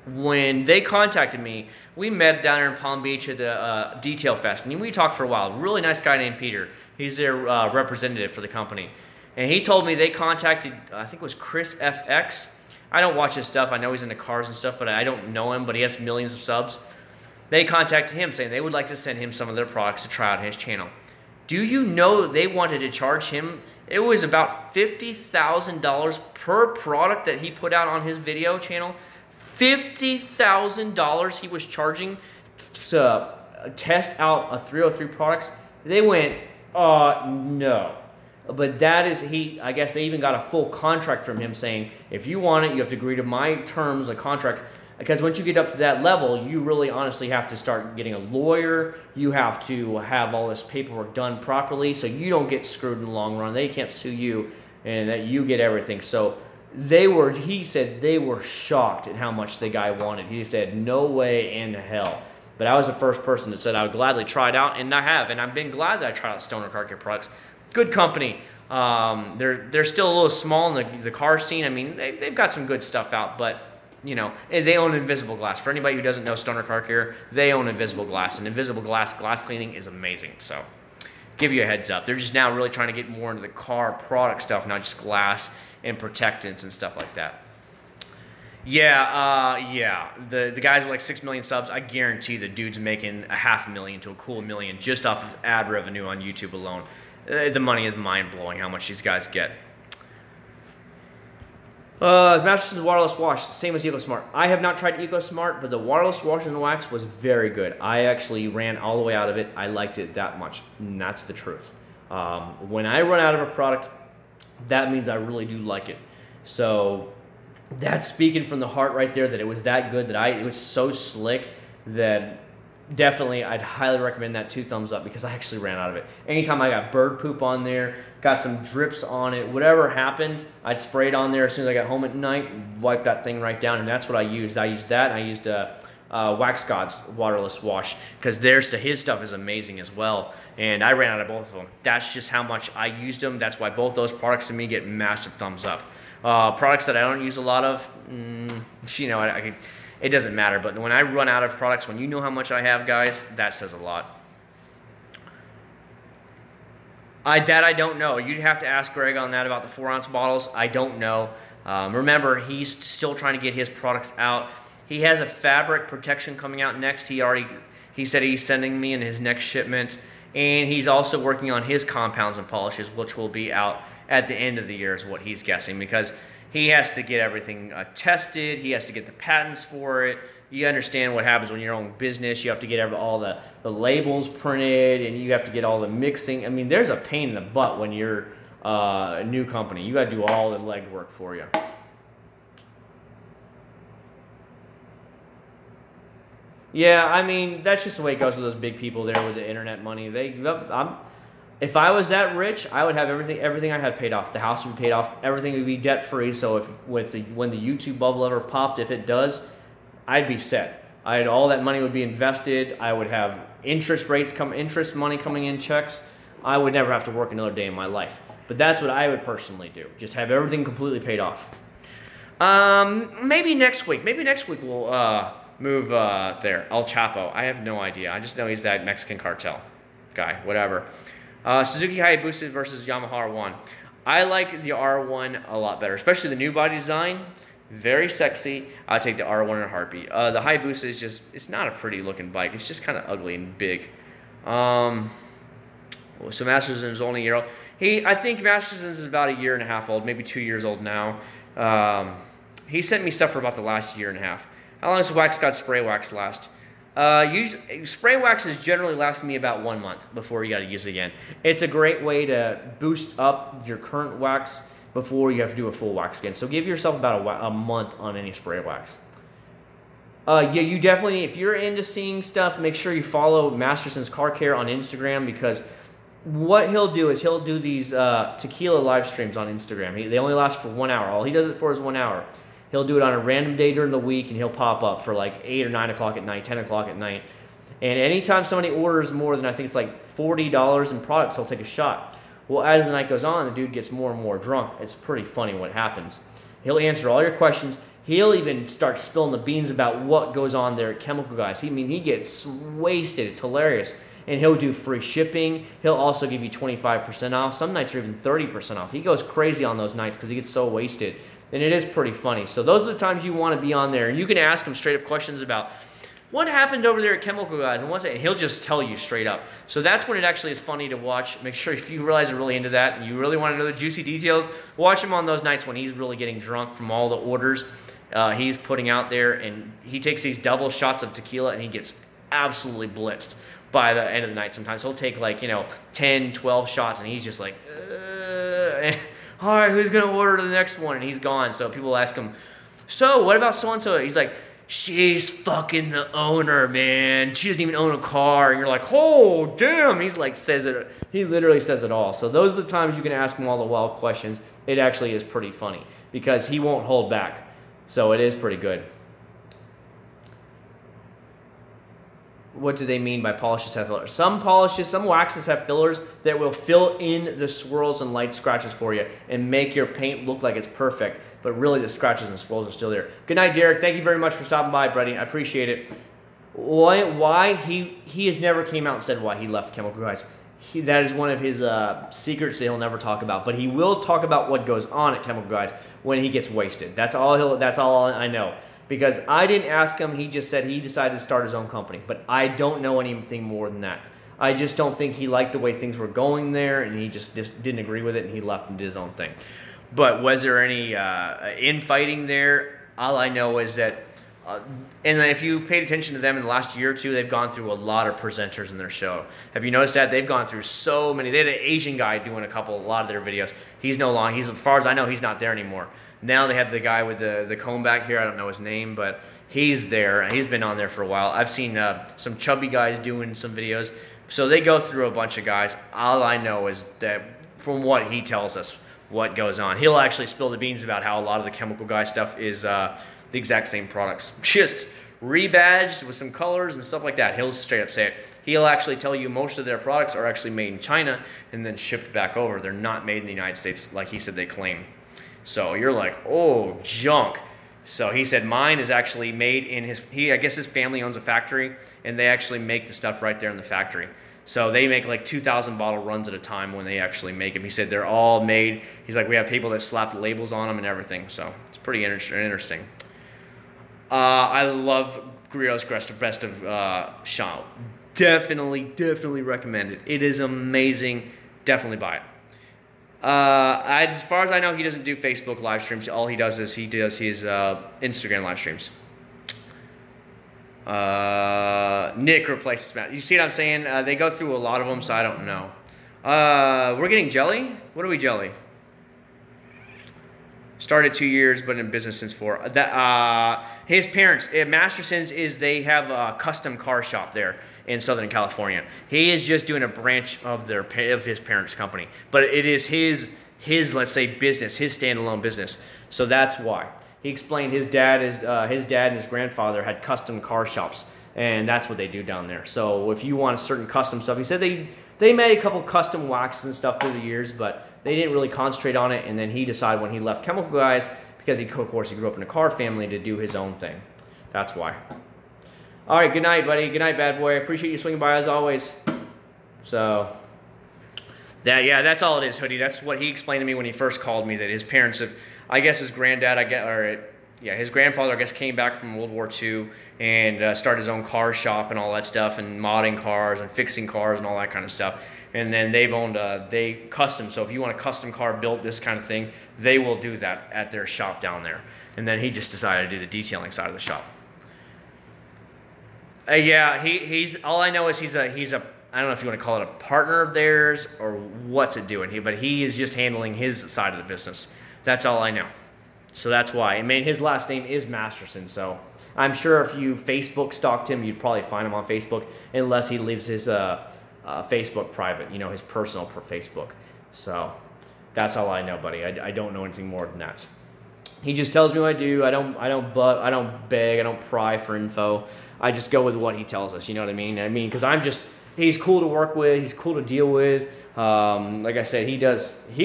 When they contacted me, we met down there in Palm Beach at the Detail Fest, and we talked for a while. Really nice guy named Peter. He's their representative for the company. And he told me they contacted, I think it was Chris FX. I don't watch his stuff. I know he's into cars and stuff, but I don't know him, but he has millions of subs. They contacted him saying they would like to send him some of their products to try out his channel. Do you know that they wanted to charge him? It was about $50,000 per product that he put out on his video channel. $50,000 he was charging to test out a 303 products. They went, no. But that is, I guess they even got a full contract from him saying, if you want it, you have to agree to my terms, a contract. Because once you get up to that level, you really honestly have to start getting a lawyer. You have to have all this paperwork done properly so you don't get screwed in the long run. They can't sue you and that you get everything. So he said they were shocked at how much the guy wanted. He said, no way in hell. But I was the first person that said I would gladly try it out, and I have. And I've been glad that I tried out Stoner Car Care products. Good company. They're still a little small in the car scene. I mean, they've got some good stuff out, but you know, they own Invisible Glass. For anybody who doesn't know Stoner Car Care, they own Invisible Glass, and Invisible Glass cleaning is amazing. So, give you a heads up. They're just now really trying to get more into the car product stuff, not just glass and protectants and stuff like that. Yeah, the guys with like 6 million subs, I guarantee the dude's making $500,000 to a cool $1 million just off of ad revenue on YouTube alone. The money is mind-blowing how much these guys get. Masterson's wireless wash, same as EcoSmart. I have not tried EcoSmart, but the wireless wash and wax was very good. I actually ran all the way out of it. I liked it that much, and that's the truth. When I run out of a product, that means I really do like it. So that's speaking from the heart right there, that it was that good, that it was so slick that definitely I'd highly recommend that 2 thumbs up, because I actually ran out of it. Anytime I got bird poop on there, got some drips on it, whatever happened, I'd spray it on there as soon as I got home at night, wipe that thing right down, and that's what I used. I used that, and I used Wax God's waterless wash, because his stuff is amazing as well. And I ran out of both of them. That's just how much I used them. That's why both those products to me get massive thumbs up. Products that I don't use a lot of, you know, it doesn't matter. But when I run out of products, when you know how much I have, guys, that says a lot. That I don't know. You'd have to ask Greg on that about the 4-ounce bottles. I don't know. Remember, he's still trying to get his products out. He has a fabric protection coming out next. He said he's sending me in his next shipment. And he's also working on his compounds and polishes, which will be out at the end of the year is what he's guessing, because he has to get everything tested. He has to get the patents for it. You understand what happens when you're own business. You have to get all the labels printed, and you have to get all the mixing. I mean, there's a pain in the butt when you're a new company. You got to do all the legwork for you. Yeah, I mean, that's just the way it goes with those big people there with the internet money. If I was that rich, I would have everything I had paid off. The house would be paid off. Everything would be debt free. So when the YouTube bubble ever popped, if it does, I'd be set. All that money would be invested. I would have interest money coming in, checks. I would never have to work another day in my life. But that's what I would personally do. Just have everything completely paid off. Maybe next week. Maybe next week we'll move there. El Chapo. I have no idea. I just know he's that Mexican cartel guy. Whatever. Suzuki Hayabusa versus Yamaha R1. I like the R1 a lot better, especially the new body design. Very sexy. I'll take the R1 in a heartbeat. The Hayabusa is just, it's not a pretty looking bike. It's just kind of ugly and big. So Masterson is only a year old. I think Masterson is about a year and a half old, maybe 2 years old now. He sent me stuff for about the last year and a half. How long does Wax God spray wax last? Usually, spray waxes generally last me about 1 month before you got to use it again. It's a great way to boost up your current wax before you have to do a full wax again. So give yourself about a month on any spray wax. Yeah, you definitely, if you're into seeing stuff, make sure you follow Masterson's Car Care on Instagram, because what he'll do is he'll do these tequila live streams on Instagram. They only last for 1 hour. All he does it for is 1 hour. He'll do it on a random day during the week, and he'll pop up for like 8 or 9 o'clock at night, 10 o'clock at night. And anytime somebody orders more than, I think it's like $40 in products, he'll take a shot. Well, as the night goes on, the dude gets more and more drunk. It's pretty funny what happens. He'll answer all your questions. He'll even start spilling the beans about what goes on there at Chemical Guys. He gets wasted. It's hilarious. And he'll do free shipping. He'll also give you 25% off. Some nights are even 30% off. He goes crazy on those nights because he gets so wasted. And it is pretty funny. So those are the times you want to be on there. And you can ask him straight up questions about what happened over there at Chemical Guys and what's it, and he'll just tell you straight up. So that's when it actually is funny to watch. Make sure if you realize you're really into that and you really want to know the juicy details, watch him on those nights when he's really getting drunk from all the orders he's putting out there, and he takes these double shots of tequila and he gets absolutely blitzed by the end of the night. Sometimes he'll take, like, 10, 12 shots, and he's just like, all right, who's going to order the next one? And he's gone. So people ask him, so what about so-and-so? He's like, she's fucking the owner, man. She doesn't even own a car. And you're like, oh, damn. He's like, says it. He literally says it all. So those are the times you can ask him all the wild questions. It actually is pretty funny because he won't hold back. So it is pretty good. What do they mean by polishes have fillers? Some waxes have fillers that will fill in the swirls and light scratches for you and make your paint look like it's perfect, but really the scratches and swirls are still there. Good night, Derek. Thank you very much for stopping by, buddy. I appreciate it. Why he has never came out and said why he left Chemical Guys. That is one of his secrets that he'll never talk about, but he will talk about what goes on at Chemical Guys when he gets wasted. That's all I know. Because I didn't ask him, he just said he decided to start his own company. But I don't know anything more than that. I just don't think he liked the way things were going there, and he just didn't agree with it, and he left and did his own thing. But was there any infighting there? All I know is that, and if you paid attention to them in the last year or two, they've gone through a lot of presenters in their show. Have you noticed that? They've gone through so many. They had an Asian guy doing a lot of their videos. He's no longer, as far as I know, he's not there anymore. Now they have the guy with the comb back here. I don't know his name, but he's there. He's been on there for a while. I've seen some chubby guys doing some videos. So they go through a bunch of guys. All I know is that from what he tells us, what goes on. He'll actually spill the beans about how a lot of the Chemical Guy stuff is the exact same products. Just rebadged with some colors and stuff like that. He'll straight up say it. He'll actually tell you most of their products are actually made in China and then shipped back over. They're not made in the United States like he said they claim. So you're like, oh, junk. So he said mine is actually made in I guess his family owns a factory, and they actually make the stuff right there in the factory. So they make like 2,000 bottle runs at a time when they actually make them. He said they're all made. He's like, we have people that slap the labels on them and everything. So it's pretty interesting. I love Grio's Best of Shop. Definitely recommend it. It is amazing. Definitely buy it. As far as I know, he doesn't do Facebook live streams. All he does is his Instagram live streams. Nick replaces Matt. You see what I'm saying? They go through a lot of them, so I don't know. We're getting jelly? What are we jelly? Started 2 years, but in business since 4. His parents, Masterson's, they have a custom car shop there in Southern California. He is just doing a branch of his parents' company, but it is his let's say business, his standalone business. So that's why he explained his dad and his grandfather had custom car shops, and that's what they do down there. So if you want a certain custom stuff, he said they made a couple custom waxes and stuff through the years, but they didn't really concentrate on it. And then he decided when he left Chemical Guys, because of course he grew up in a car family, to do his own thing. That's why. All right, good night, buddy. Good night, bad boy. I appreciate you swinging by as always. So, that's all it is, Hoodie. That's what he explained to me when he first called me, that his parents have, I guess his granddad, his grandfather, I guess, came back from World War II and started his own car shop and all that stuff, and modding cars and fixing cars and all that kind of stuff. And then they've owned custom. So if you want a custom car built, this kind of thing, they will do that at their shop down there. And then he just decided to do the detailing side of the shop. He's all I know is he's a I don't know if you want to call it a partner of theirs or what's it doing, but he is just handling his side of the business. That's all I know. So that's why. I mean, his last name is Masterson, so I'm sure if you Facebook stalked him, you'd probably find him on Facebook, unless he leaves his Facebook private, his personal Facebook. So that's all I know, buddy. I don't know anything more than that. He just tells me what I do. I don't beg, I don't pry for info. I just go with what he tells us, you know what I mean? Because he's cool to work with, he's cool to deal with. Like I said, he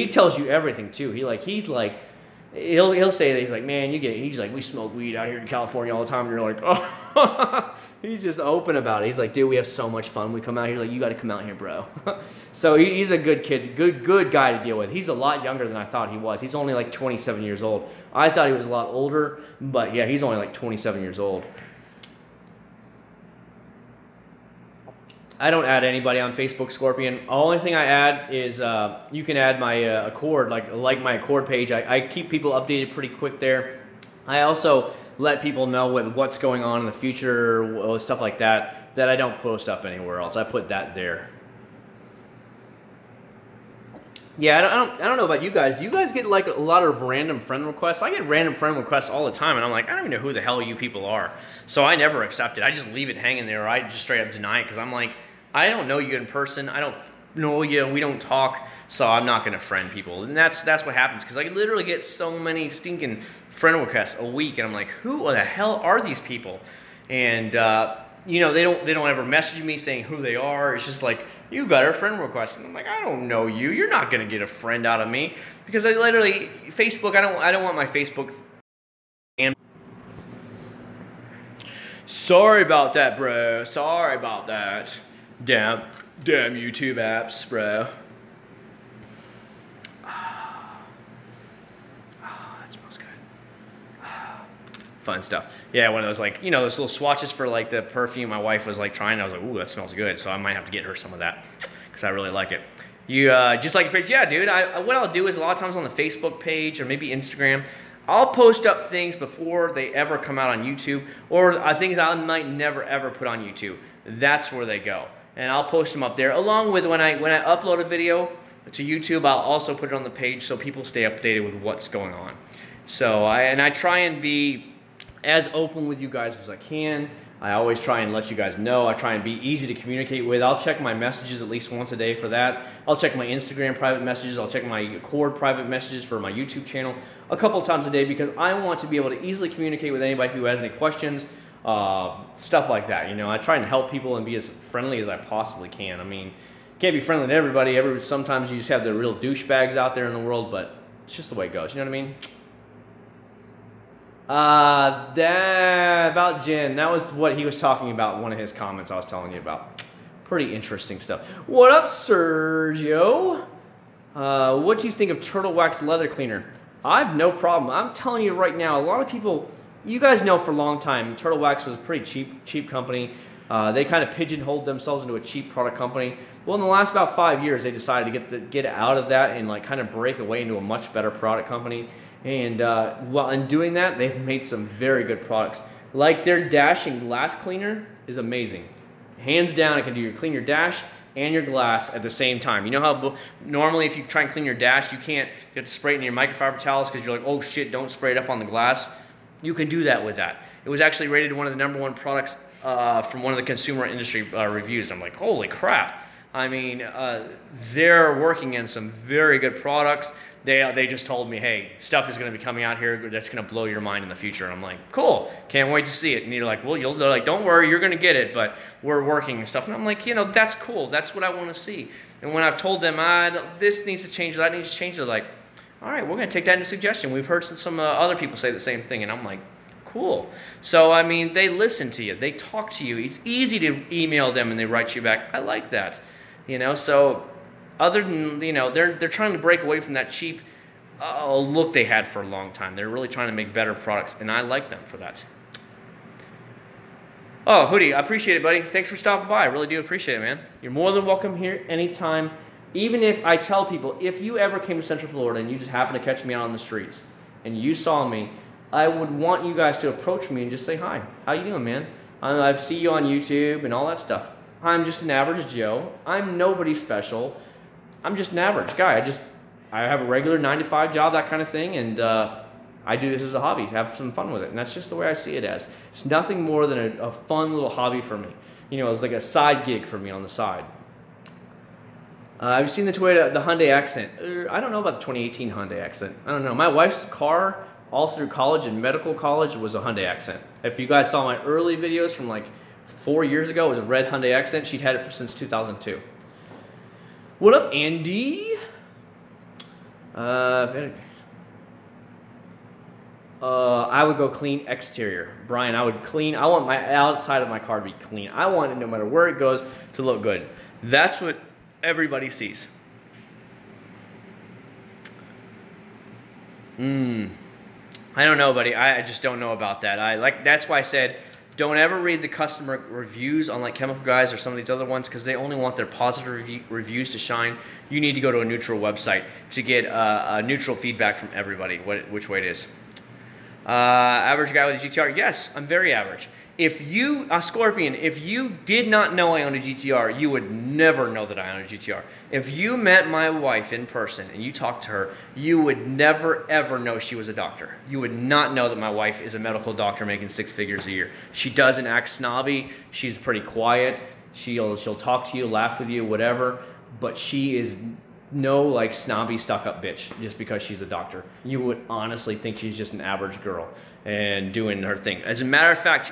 tells you everything too. He'll say that he's like, man, he's like, we smoke weed out here in California all the time, and you're like, oh. He's just open about it. He's like, dude, we have so much fun. We come out here, like, you got to come out here, bro. So he's a good kid, good guy to deal with. He's a lot younger than I thought he was. He's only like 27 years old. I thought he was a lot older, but yeah, he's only like 27 years old. I don't add anybody on Facebook, Scorpion. The only thing I add is you can add my Acc0rd, like my Acc0rd page. I keep people updated pretty quick there. I also let people know with what's going on in the future, stuff like that I don't post up anywhere else. I put that there. Yeah, I don't know about you guys. Do you guys get like a lot of random friend requests? I get random friend requests all the time, and I'm like, I don't even know who the hell you people are. So I never accept it. I just leave it hanging there, or I just straight up deny it, because I'm like, I don't know you in person. I don't know you. We don't talk, so I'm not going to friend people. And that's what happens, because I literally get so many stinking friend requests a week, and I'm like, who the hell are these people? And they don't ever message me saying who they are. It's just like, you got a friend request, and I'm like, I don't know you. You're not going to get a friend out of me, because I literally Facebook. I don't want my Facebook. Sorry about that, bro. Sorry about that. Damn YouTube apps, bro. That smells good. Fun stuff. Yeah, one of those, like, those little swatches for like the perfume my wife was like trying. I was like, ooh, that smells good. So I might have to get her some of that, because I really like it. You just like a page? Yeah, dude. What I'll do is a lot of times on the Facebook page or maybe Instagram, I'll post up things before they ever come out on YouTube, or things I might never ever put on YouTube. That's where they go. And I'll post them up there, along with when I upload a video to YouTube, I'll also put it on the page so people stay updated with what's going on. So I try and be as open with you guys as I can. I always try and let you guys know. I try and be easy to communicate with. I'll check my messages at least once a day for that. I'll check my Instagram private messages. I'll check my Acc0rd private messages for my YouTube channel a couple times a day, because I want to be able to easily communicate with anybody who has any questions stuff like that. You know, I try and help people and be as friendly as I possibly can. I mean, can't be friendly to everybody. Sometimes you just have the real douchebags out there in the world, but it's just the way it goes. You know what I mean? About Jen, that was what he was talking about, one of his comments I was telling you about. Pretty interesting stuff. What up, Sergio? What do you think of Turtle Wax leather cleaner? I have no problem. I'm telling you right now, a lot of people, you guys know for a long time, Turtle Wax was a pretty cheap company. They kind of pigeonholed themselves into a cheap product company. Well, in the last about 5 years, they decided to get out of that and like kind of break away into a much better product company. And while in doing that, they've made some very good products. Like their dashing glass cleaner is amazing. Hands down, it can clean your dash and your glass at the same time. You know how normally if you try and clean your dash, you have to spray it in your microfiber towels because you're like, oh shit, don't spray it up on the glass. You can do that with that. It was actually rated one of the #1 products from one of the consumer industry reviews. I'm like, holy crap. I mean, they're working in some very good products. They just told me, hey, stuff is going to be coming out here that's going to blow your mind in the future. And I'm like, cool, can't wait to see it. And you're like, well, they're like, don't worry, you're going to get it, but we're working and stuff. And I'm like, you know, that's cool. That's what I want to see. And when I've told them, this needs to change, that needs to change, they're like, all right, we're going to take that into suggestion. We've heard some other people say the same thing. And I'm like, cool. So, I mean, they listen to you. They talk to you. It's easy to email them and they write you back. I like that. You know, so other than, you know, they're trying to break away from that cheap look they had for a long time. They're really trying to make better products, and I like them for that. Oh, Hoodie, I appreciate it, buddy. Thanks for stopping by. I really do appreciate it, man. You're more than welcome here anytime. Even if I tell people, if you ever came to Central Florida and you just happened to catch me out on the streets and you saw me, I would want you guys to approach me and just say, hi, how you doing, man? I see you on YouTube and all that stuff. I'm just an average Joe. I'm nobody special. I'm just an average guy. I have a regular 9-to-5 job, that kind of thing, and I do this as a hobby, have some fun with it, and that's just the way I see it as. It's nothing more than a fun little hobby for me. You know, it's like a side gig for me on the side. I've seen the Hyundai Accent. I don't know about the 2018 Hyundai Accent. I don't know. My wife's car, all through college and medical college, was a Hyundai Accent. If you guys saw my early videos from like 4 years ago, it was a red Hyundai Accent. She'd had it since 2002. What up, Andy? I would go clean exterior. Brian, I want my outside of my car to be clean. I want it, no matter where it goes, to look good. That's what everybody sees. I don't know, buddy. I just don't know about that. That's why I said, don't ever read the customer reviews on like Chemical Guys or some of these other ones, because they only want their positive reviews to shine. You need to go to a neutral website to get a neutral feedback from everybody, which way it is. Average guy with a GTR? Yes, I'm very average. If you, Scorpion, if you did not know I owned a GTR, you would never know that I owned a GTR. If you met my wife in person and you talked to her, you would never ever know she was a doctor. You would not know that my wife is a medical doctor making 6 figures a year. She doesn't act snobby. She's pretty quiet. She'll talk to you, laugh with you, whatever. But she is no like snobby stuck-up bitch just because she's a doctor. You would honestly think she's just an average girl and doing her thing. As a matter of fact,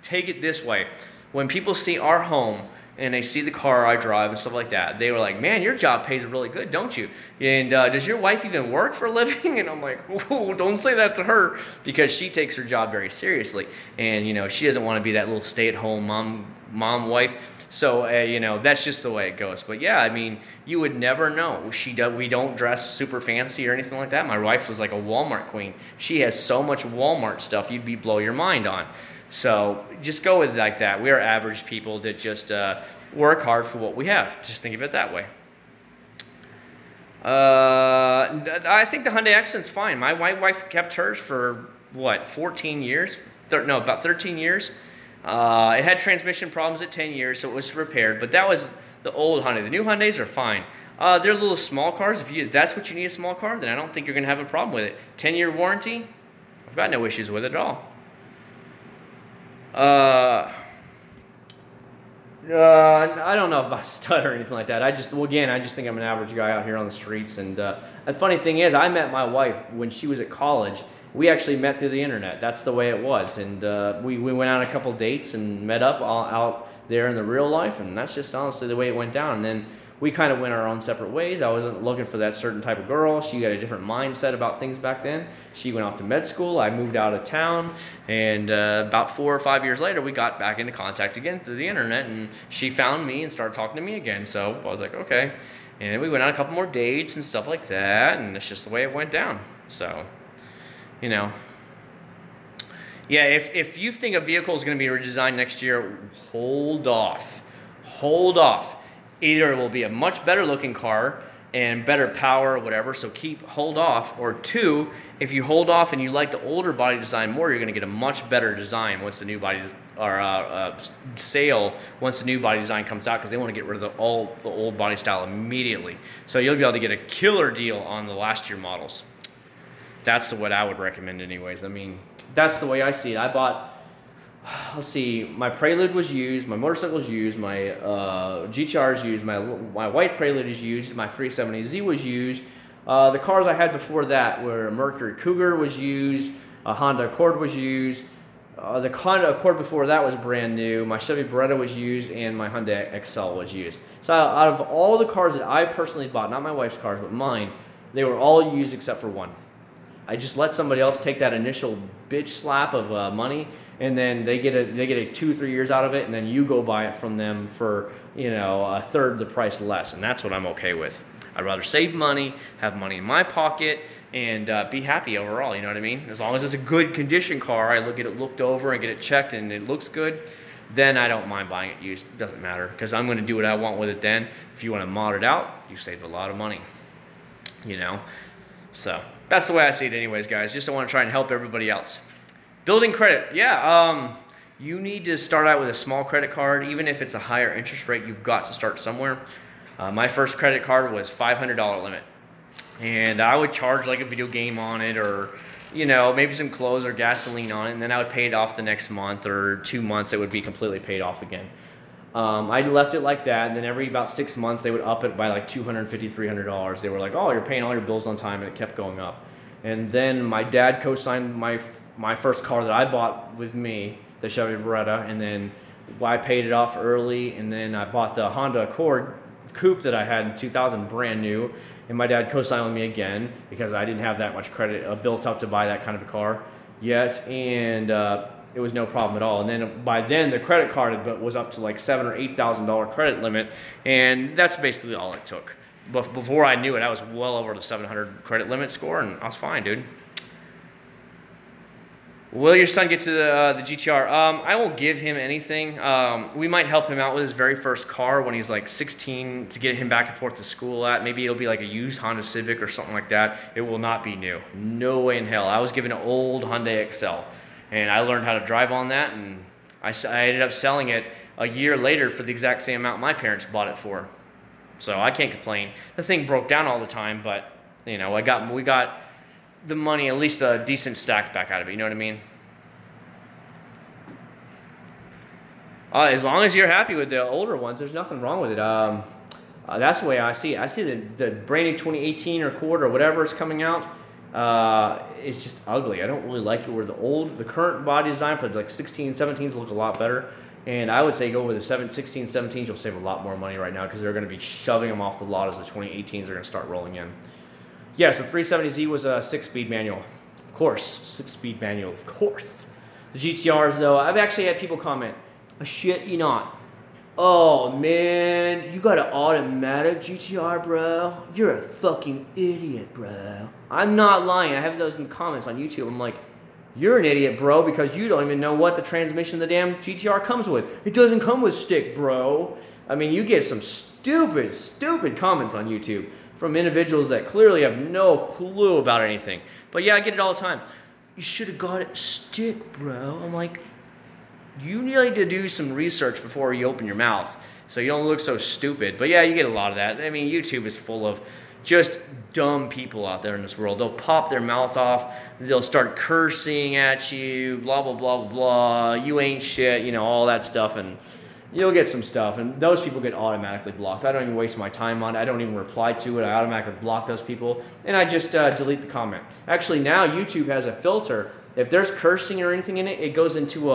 take it this way. When people see our home and they see the car I drive and stuff like that, they were like, man, your job pays really good, don't you? And does your wife even work for a living? And I'm like, whoa, don't say that to her, because she takes her job very seriously. And, you know, she doesn't want to be that little stay-at-home mom wife. So, you know, that's just the way it goes. But yeah, I mean, you would never know. We don't dress super fancy or anything like that. My wife was like a Walmart queen. She has so much Walmart stuff you'd blow your mind on. So just go with it like that. We are average people that just work hard for what we have. Just think of it that way. I think the Hyundai Accent's fine. My wife kept hers for, what, 14 years? No, about 13 years. It had transmission problems at 10 years, so it was repaired. But that was the old Hyundai. The new Hyundais are fine. They're little small cars. If that's what you need, a small car, then I don't think you're going to have a problem with it. 10-year warranty, I've got no issues with it at all. I don't know about stud or anything like that. I just think I'm an average guy out here on the streets. And the funny thing is, I met my wife when she was at college, we actually met through the internet. That's the way it was. And we went on a couple dates and met up all out there in the real life, and that's just honestly the way it went down. And then we kind of went our own separate ways. I wasn't looking for that certain type of girl. She had a different mindset about things back then. She went off to med school. I moved out of town, and about 4 or 5 years later, we got back into contact again through the internet, and she found me and started talking to me again. So I was like, okay. And we went on a couple more dates and stuff like that, and it's just the way it went down. So, you know. Yeah, if you think a vehicle is going to be redesigned next year, hold off. Hold off. Either it will be a much better looking car and better power or whatever, so hold off. Or two, if you hold off and you like the older body design more, you're going to get a much better design once the new bodies are sale, once the new body design comes out, because they want to get rid of all the old body style immediately. So you'll be able to get a killer deal on the last year models. That's what I would recommend anyways. I mean, that's the way I see it. I bought, let's see, my Prelude was used, my motorcycle was used, my GTR is used, my white Prelude is used, my 370Z was used. The cars I had before that were a Mercury Cougar was used, a Honda Accord was used. The Honda Accord before that was brand new, my Chevy Beretta was used, and my Hyundai Excel was used. So out of all the cars that I've personally bought, not my wife's cars, but mine, they were all used except for one. I just let somebody else take that initial bitch slap of money, and then they get a 2-3 years out of it, and then you go buy it from them for, you know, a third the price less, and that's what I'm okay with. I'd rather save money, have money in my pocket, and be happy overall. You know what I mean? As long as it's a good condition car, I get it looked over and get it checked, and it looks good, then I don't mind buying it used. It doesn't matter, because I'm going to do what I want with it. Then, if you want to mod it out, you save a lot of money. You know, so. That's the way I see it anyways, guys. Just I want to try and help everybody else. Building credit. Yeah, you need to start out with a small credit card. Even if it's a higher interest rate, you've got to start somewhere. My first credit card was $500 limit. And I would charge like a video game on it, or, you know, maybe some clothes or gasoline on it. And then I would pay it off the next month or 2 months. It would be completely paid off again. I left it like that, and then every about 6 months they would up it by like $250, $300. They were like, oh, you're paying all your bills on time, and it kept going up. And then my dad co-signed my first car that I bought with me, the Chevy Beretta, and then I paid it off early, and then I bought the Honda Accord Coupe that I had in 2000, brand new, and my dad co-signed with me again because I didn't have that much credit built up to buy that kind of a car yet, and it was no problem at all. And then by then the credit card was up to like $7,000 or $8,000 credit limit, and that's basically all it took. But before I knew it, I was well over the 700 credit limit score, and I was fine, dude. Will your son get to the GTR? I won't give him anything. We might help him out with his very first car when he's like 16 to get him back and forth to school at. Maybe it'll be like a used Honda Civic or something like that. It will not be new. No way in hell. I was given an old Hyundai Excel, and I learned how to drive on that, and I ended up selling it a year later for the exact same amount my parents bought it for. So I can't complain. The thing broke down all the time, but you know, we got the money, at least a decent stack back out of it. You know what I mean? As long as you're happy with the older ones, there's nothing wrong with it. That's the way I see it. I see the brand new 2018 or Accord or whatever is coming out. It's just ugly. I don't really like it. Where the current body design for like 16, 17s look a lot better. And I would say go with the 16, 17s. You'll save a lot more money right now because they're going to be shoving them off the lot as the 2018s are going to start rolling in. Yes, the 370Z was a 6-speed manual. Of course, 6-speed manual, of course. The GTRs, though, I've actually had people comment, "I shit you not. Oh, man, you got an automatic GTR, bro? You're a fucking idiot, bro." I'm not lying. I have those in the comments on YouTube. I'm like, you're an idiot, bro, because you don't even know what the transmission the damn GTR comes with. It doesn't come with stick, bro. I mean, you get some stupid, stupid comments on YouTube from individuals that clearly have no clue about anything. But yeah, I get it all the time. You should have got it stick, bro. I'm like, you need to do some research before you open your mouth so you don't look so stupid. But yeah, you get a lot of that. I mean, YouTube is full of just dumb people out there in this world. They'll pop their mouth off. They'll start cursing at you, blah, blah, blah, blah, blah. You ain't shit, you know, all that stuff. And you'll get some stuff, and those people get automatically blocked. I don't even waste my time on it. I don't even reply to it. I automatically block those people, and I just delete the comment. Actually, now YouTube has a filter. If there's cursing or anything in it, it goes into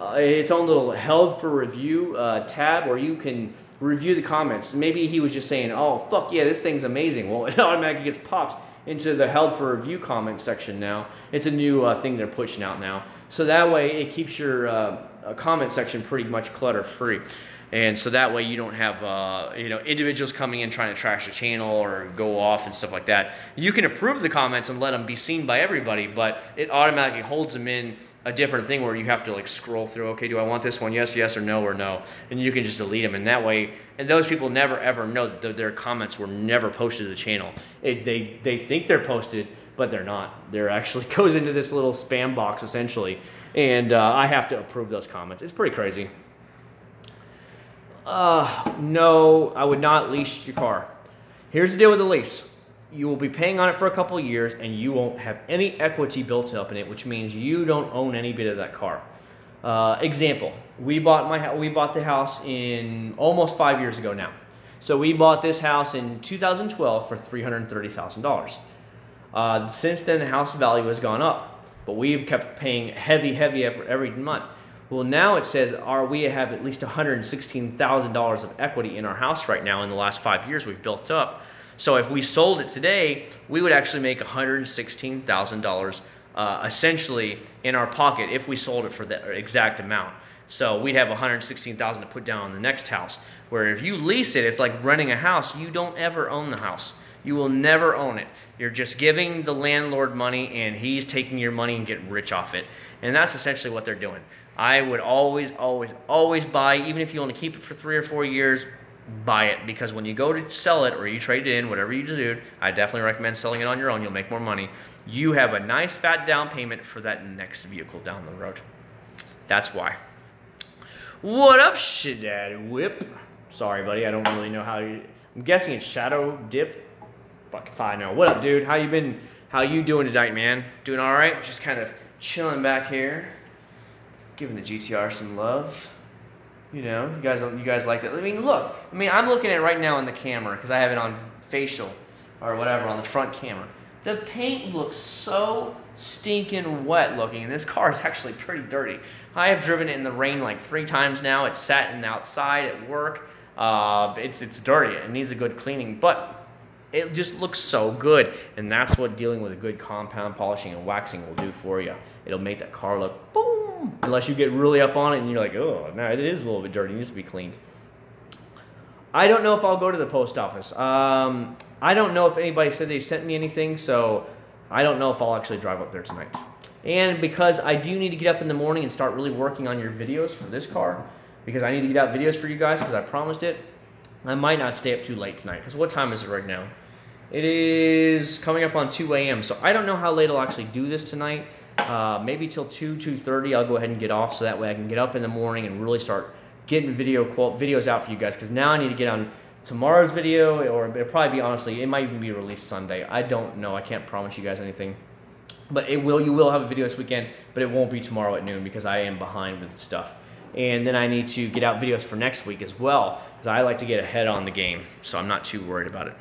its own little held for review tab where you can review the comments. Maybe he was just saying, oh, fuck yeah, this thing's amazing. Well, it automatically gets popped into the held for review comment section now. It's a new thing they're pushing out now. So that way it keeps your comment section pretty much clutter free. And so that way you don't have you know, individuals coming in trying to trash the channel or go off and stuff like that. You can approve the comments and let them be seen by everybody, but it automatically holds them in a different thing where you have to like scroll through, okay, do I want this one? Yes, yes, or no. And you can just delete them. And that way, and those people never ever know that their comments were never posted to the channel. They think they're posted, but they're not. They're actually goes into this little spam box essentially. And I have to approve those comments. It's pretty crazy. No, I would not lease your car. Here's the deal with the lease. You will be paying on it for a couple of years, and you won't have any equity built up in it, which means you don't own any bit of that car. Example: we bought the house in almost 5 years ago now. So we bought this house in 2012 for $330,000. Since then, the house value has gone up, but we've kept paying heavy every month. Well, now it says we have at least $116,000 of equity in our house right now in the last 5 years we've built up. So if we sold it today, we would actually make $116,000 essentially in our pocket if we sold it for the exact amount. So we'd have $116,000 to put down on the next house. Where if you lease it, it's like renting a house. You don't ever own the house. You will never own it. You're just giving the landlord money, and he's taking your money and getting rich off it. And that's essentially what they're doing. I would always buy, even if you want to keep it for 3 or 4 years, buy it, because when you go to sell it or you trade it in, whatever you do, I definitely recommend selling it on your own. You'll make more money. You have a nice fat down payment for that next vehicle down the road. That's why. What up, Shadad Whip? Sorry, buddy, I don't really know how you... I'm guessing it's Shadow Dip. Fuck if I know. What up, dude? How you been? How you doing tonight, man? Doing all right? Just kind of chilling back here, giving the GTR some love. You know, you guys like that. I mean, look. I mean, I'm looking at it right now on the camera because I have it on facial or whatever on the front camera. The paint looks so stinking wet looking, and this car is actually pretty dirty. I have driven it in the rain like 3 times now. It's sat in the outside at work. It's dirty. It needs a good cleaning, but it just looks so good, and that's what dealing with a good compound polishing and waxing will do for you. It'll make that car look boom, unless you get really up on it and you're like, oh, no, it is a little bit dirty. It needs to be cleaned. I don't know if I'll go to the post office. I don't know if anybody said they sent me anything, so I don't know if I'll actually drive up there tonight. And because I do need to get up in the morning and start really working on your videos for this car, because I need to get out videos for you guys because I promised it, I might not stay up too late tonight. Because what time is it right now? It is coming up on 2 a.m. So I don't know how late I'll actually do this tonight. Maybe till 2:30 I'll go ahead and get off, so that way I can get up in the morning and really start getting videos out for you guys. Because now I need to get on tomorrow's video, or it'll probably be, honestly, it might even be released Sunday. I don't know. I can't promise you guys anything. But you will have a video this weekend, but it won't be tomorrow at noon because I am behind with stuff. And then I need to get out videos for next week as well, because I like to get ahead on the game, so I'm not too worried about it.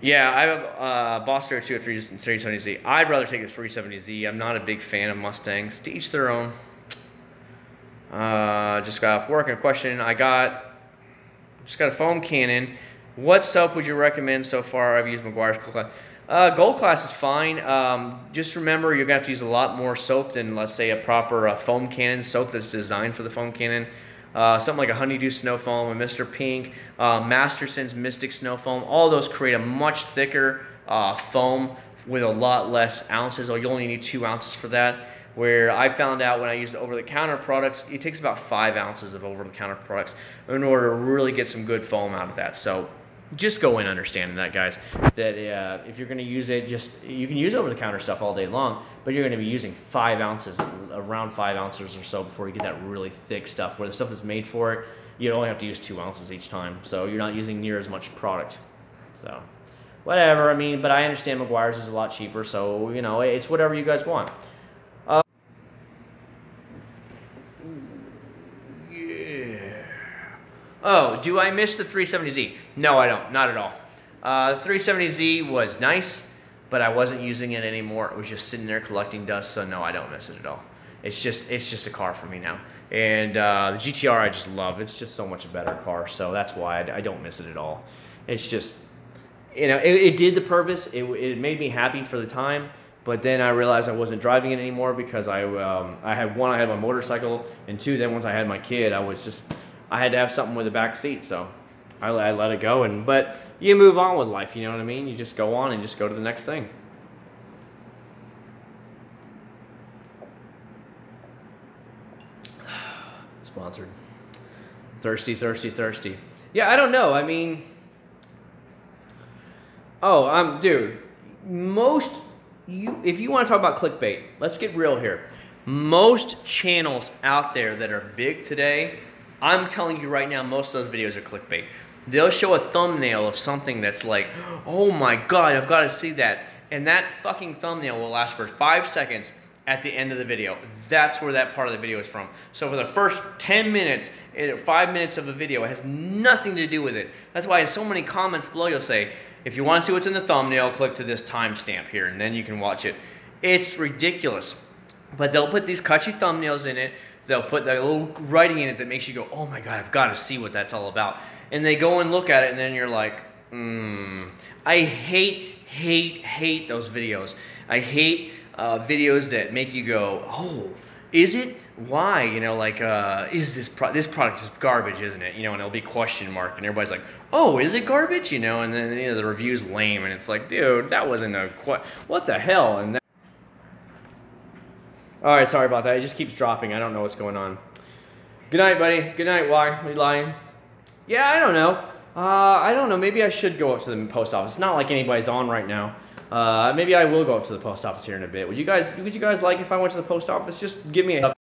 Yeah, I have a Boss 2 at 370Z. I'd rather take a 370Z. I'm not a big fan of Mustangs. To each their own. Just got off work and a question. Just got a foam cannon. What soap would you recommend so far? I've used McGuire's Gold Class. Gold Class is fine. Just remember, you're going to have to use a lot more soap than, let's say, a proper foam cannon soap that's designed for the foam cannon. Something like a Honeydew Snow Foam, a Mr. Pink, Masterson's Mystic Snow Foam. All those create a much thicker foam with a lot less ounces. You only need 2 ounces for that. Where I found out when I used over-the-counter products, it takes about 5 ounces of over-the-counter products in order to really get some good foam out of that. So just go in understanding that, guys, that if you're going to use it, you can use over-the-counter stuff all day long, but you're going to be using 5 ounces, around 5 ounces or so before you get that really thick stuff. Where the stuff that's made for it, you only have to use 2 ounces each time, so you're not using near as much product. So whatever, I mean, but I understand McGuire's is a lot cheaper, so, you know, it's whatever you guys want. Oh, do I miss the 370Z? No, I don't. Not at all. The 370Z was nice, but I wasn't using it anymore. It was just sitting there collecting dust, so no, I don't miss it at all. It's just a car for me now. And the GTR I just love. It's just so much a better car, so that's why I don't miss it at all. It's just, you know, it did the purpose. It made me happy for the time, but then I realized I wasn't driving it anymore because I had my motorcycle, and two, then once I had my kid, I had to have something with a back seat, so I let it go. But you move on with life, you know what I mean? You just go on and just go to the next thing. Sponsored. Thirsty, thirsty, thirsty. Yeah, I don't know. I mean, dude, if you want to talk about clickbait, let's get real here. Most channels out there that are big today, I'm telling you right now, most of those videos are clickbait. They'll show a thumbnail of something that's like, oh my God, I've got to see that. And that fucking thumbnail will last for 5 seconds at the end of the video. That's where that part of the video is from. So for the first 10 minutes, 5 minutes of a video, it has nothing to do with it. That's why in so many comments below you'll say, if you want to see what's in the thumbnail, click to this timestamp here, and then you can watch it. It's ridiculous. But they'll put these catchy thumbnails in it. They'll put that little writing in it that makes you go, oh my God, I've got to see what that's all about. And they go and look at it, and then you're like, I hate those videos. I hate videos that make you go, oh, is it? Why? You know, like, is this product is garbage, isn't it? You know, and it'll be question mark, and everybody's like, oh, is it garbage? You know, and then, you know, the review's lame, and it's like, dude, that wasn't what the hell? And all right, sorry about that. It just keeps dropping. I don't know what's going on. Good night, buddy. Good night. Why? Are you lying? Yeah, I don't know. I don't know. Maybe I should go up to the post office. It's not like anybody's on right now. Maybe I will go up to the post office here in a bit. Would you guys like if I went to the post office? Just give me a...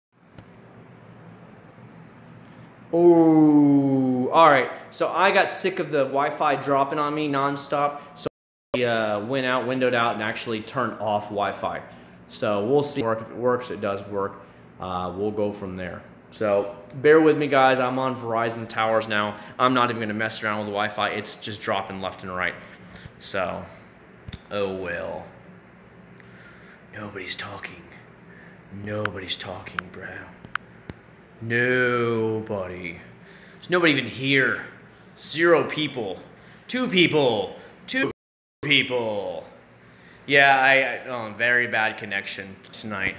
Oh, all right. So I got sick of the Wi-Fi dropping on me nonstop. So I went out, windowed out, and actually turned off Wi-Fi. So we'll see if it works. It does work. We'll go from there. So bear with me, guys. I'm on Verizon towers now. I'm not even going to mess around with the Wi-Fi. It's just dropping left and right. So, oh well. Nobody's talking. Nobody's talking, bro. Nobody. There's nobody even here. 0 people. 2 people. 2 people. Yeah, very bad connection tonight.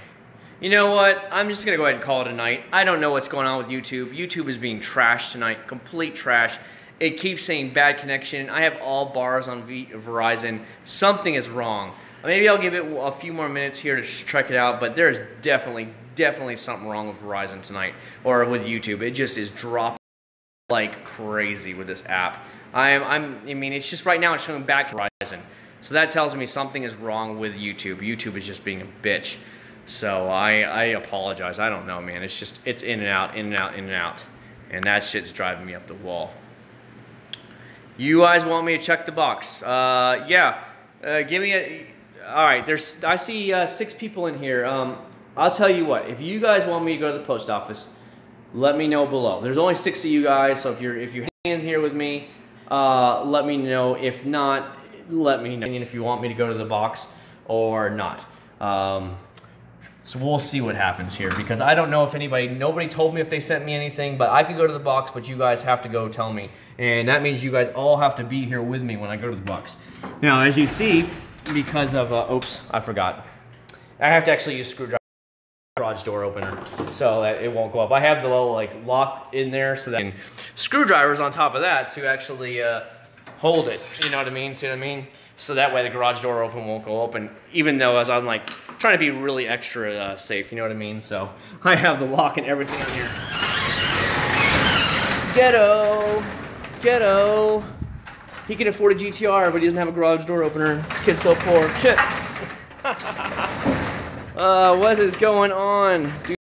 You know what? I'm just going to go ahead and call it a night. I don't know what's going on with YouTube. YouTube is being trashed tonight. Complete trash. It keeps saying bad connection. I have all bars on Verizon. Something is wrong. Maybe I'll give it a few more minutes here to check it out, but there's definitely something wrong with Verizon tonight, or with YouTube. It just is dropping like crazy with this app. I mean, it's just right now it's showing back Verizon. So that tells me something is wrong with YouTube. YouTube is just being a bitch. So I apologize. I don't know, man. It's in and out, in and out, in and out. And that shit's driving me up the wall. You guys want me to check the box? Yeah. Give me a... All right, I see 6 people in here. I'll tell you what. If you guys want me to go to the post office, let me know below. There's only 6 of you guys, so if you're hanging here with me, let me know. If not, let me know if you want me to go to the box or not. So we'll see what happens here, because I don't know if nobody told me if they sent me anything, but I could go to the box, but you guys have to go tell me. And that means you guys all have to be here with me when I go to the box. Now, as you see, because of, oops, I forgot. I have to actually use screwdriver garage door opener so that it won't go up. I have the little like lock in there so that screwdrivers on top of that to actually hold it. You know what I mean? See what I mean? So that way the garage door won't go open, even though as I'm like trying to be really extra safe, you know what I mean? So I have the lock and everything on here. Ghetto, ghetto. He can afford a GTR, but he doesn't have a garage door opener. This kid's so poor. Shit. What is going on? Dude,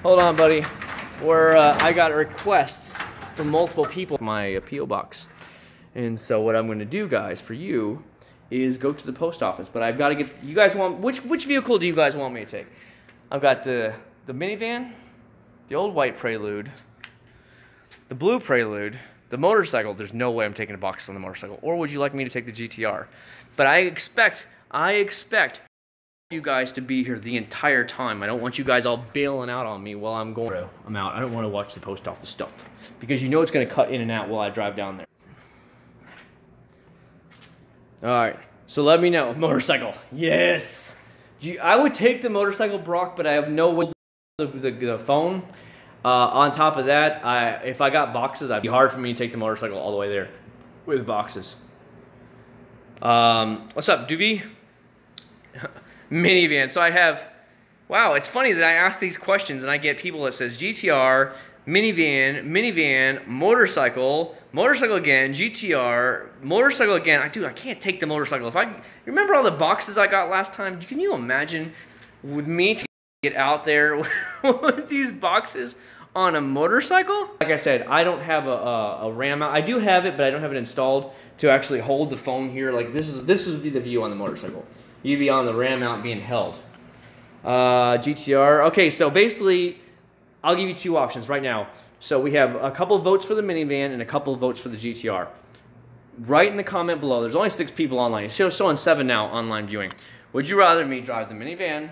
hold on, buddy. I got requests from multiple people in my appeal box. And so what I'm going to do, guys, for you is go to the post office. But I've got to get... You guys want... Which vehicle do you guys want me to take? I've got the minivan, the old white Prelude, the blue Prelude, the motorcycle, there's no way I'm taking a box on the motorcycle. Or would you like me to take the GTR? But I expect you guys to be here the entire time. I don't want you guys all bailing out on me while I'm out. I don't want to watch the post office stuff because you know it's going to cut in and out while I drive down there. All right, so let me know. Motorcycle, yes. I would take the motorcycle, Brock, but I have no way the phone. On top of that, if I got boxes, it'd be hard for me to take the motorcycle all the way there with boxes. What's up, Doobie? Minivan. So I have, wow, it's funny that I ask these questions and I get people that says GTR, minivan, motorcycle, motorcycle again, GTR, motorcycle again. Dude, I can't take the motorcycle. Remember all the boxes I got last time? Can you imagine with me to get out there with these boxes on a motorcycle? Like I said, I don't have a RAM mount. I do have it, but I don't have it installed to actually hold the phone here. Like this would be the view on the motorcycle. You'd be on the RAM mount being held. GTR. Okay, so basically, I'll give you two options right now. So we have a couple of votes for the minivan and a couple of votes for the GTR. Write in the comment below. There's only 6 people online. It's showing 7 now online viewing. Would you rather me drive the minivan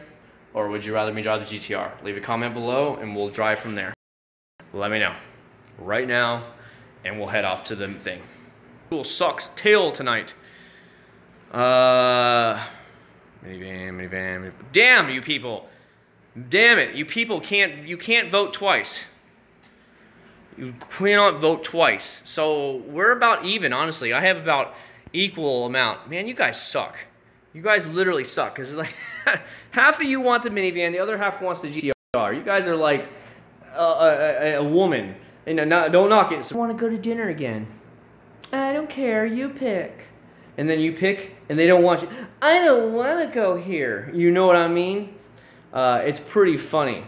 or would you rather me drive the GTR? Leave a comment below and we'll drive from there. Let me know right now and we'll head off to the thing. Cool sucks tail tonight. Minivan. Damn you people. Damn it. You people can't vote twice. You cannot vote twice. So we're about even, honestly. I have about equal amount. Man, you guys suck. You guys literally suck. Because like half of you want the minivan, the other half wants the GTR. You guys are like a woman. And don't knock it. So I want to go to dinner again. I don't care. You pick. And then you pick, and they don't want you. I don't want to go here. You know what I mean? It's pretty funny.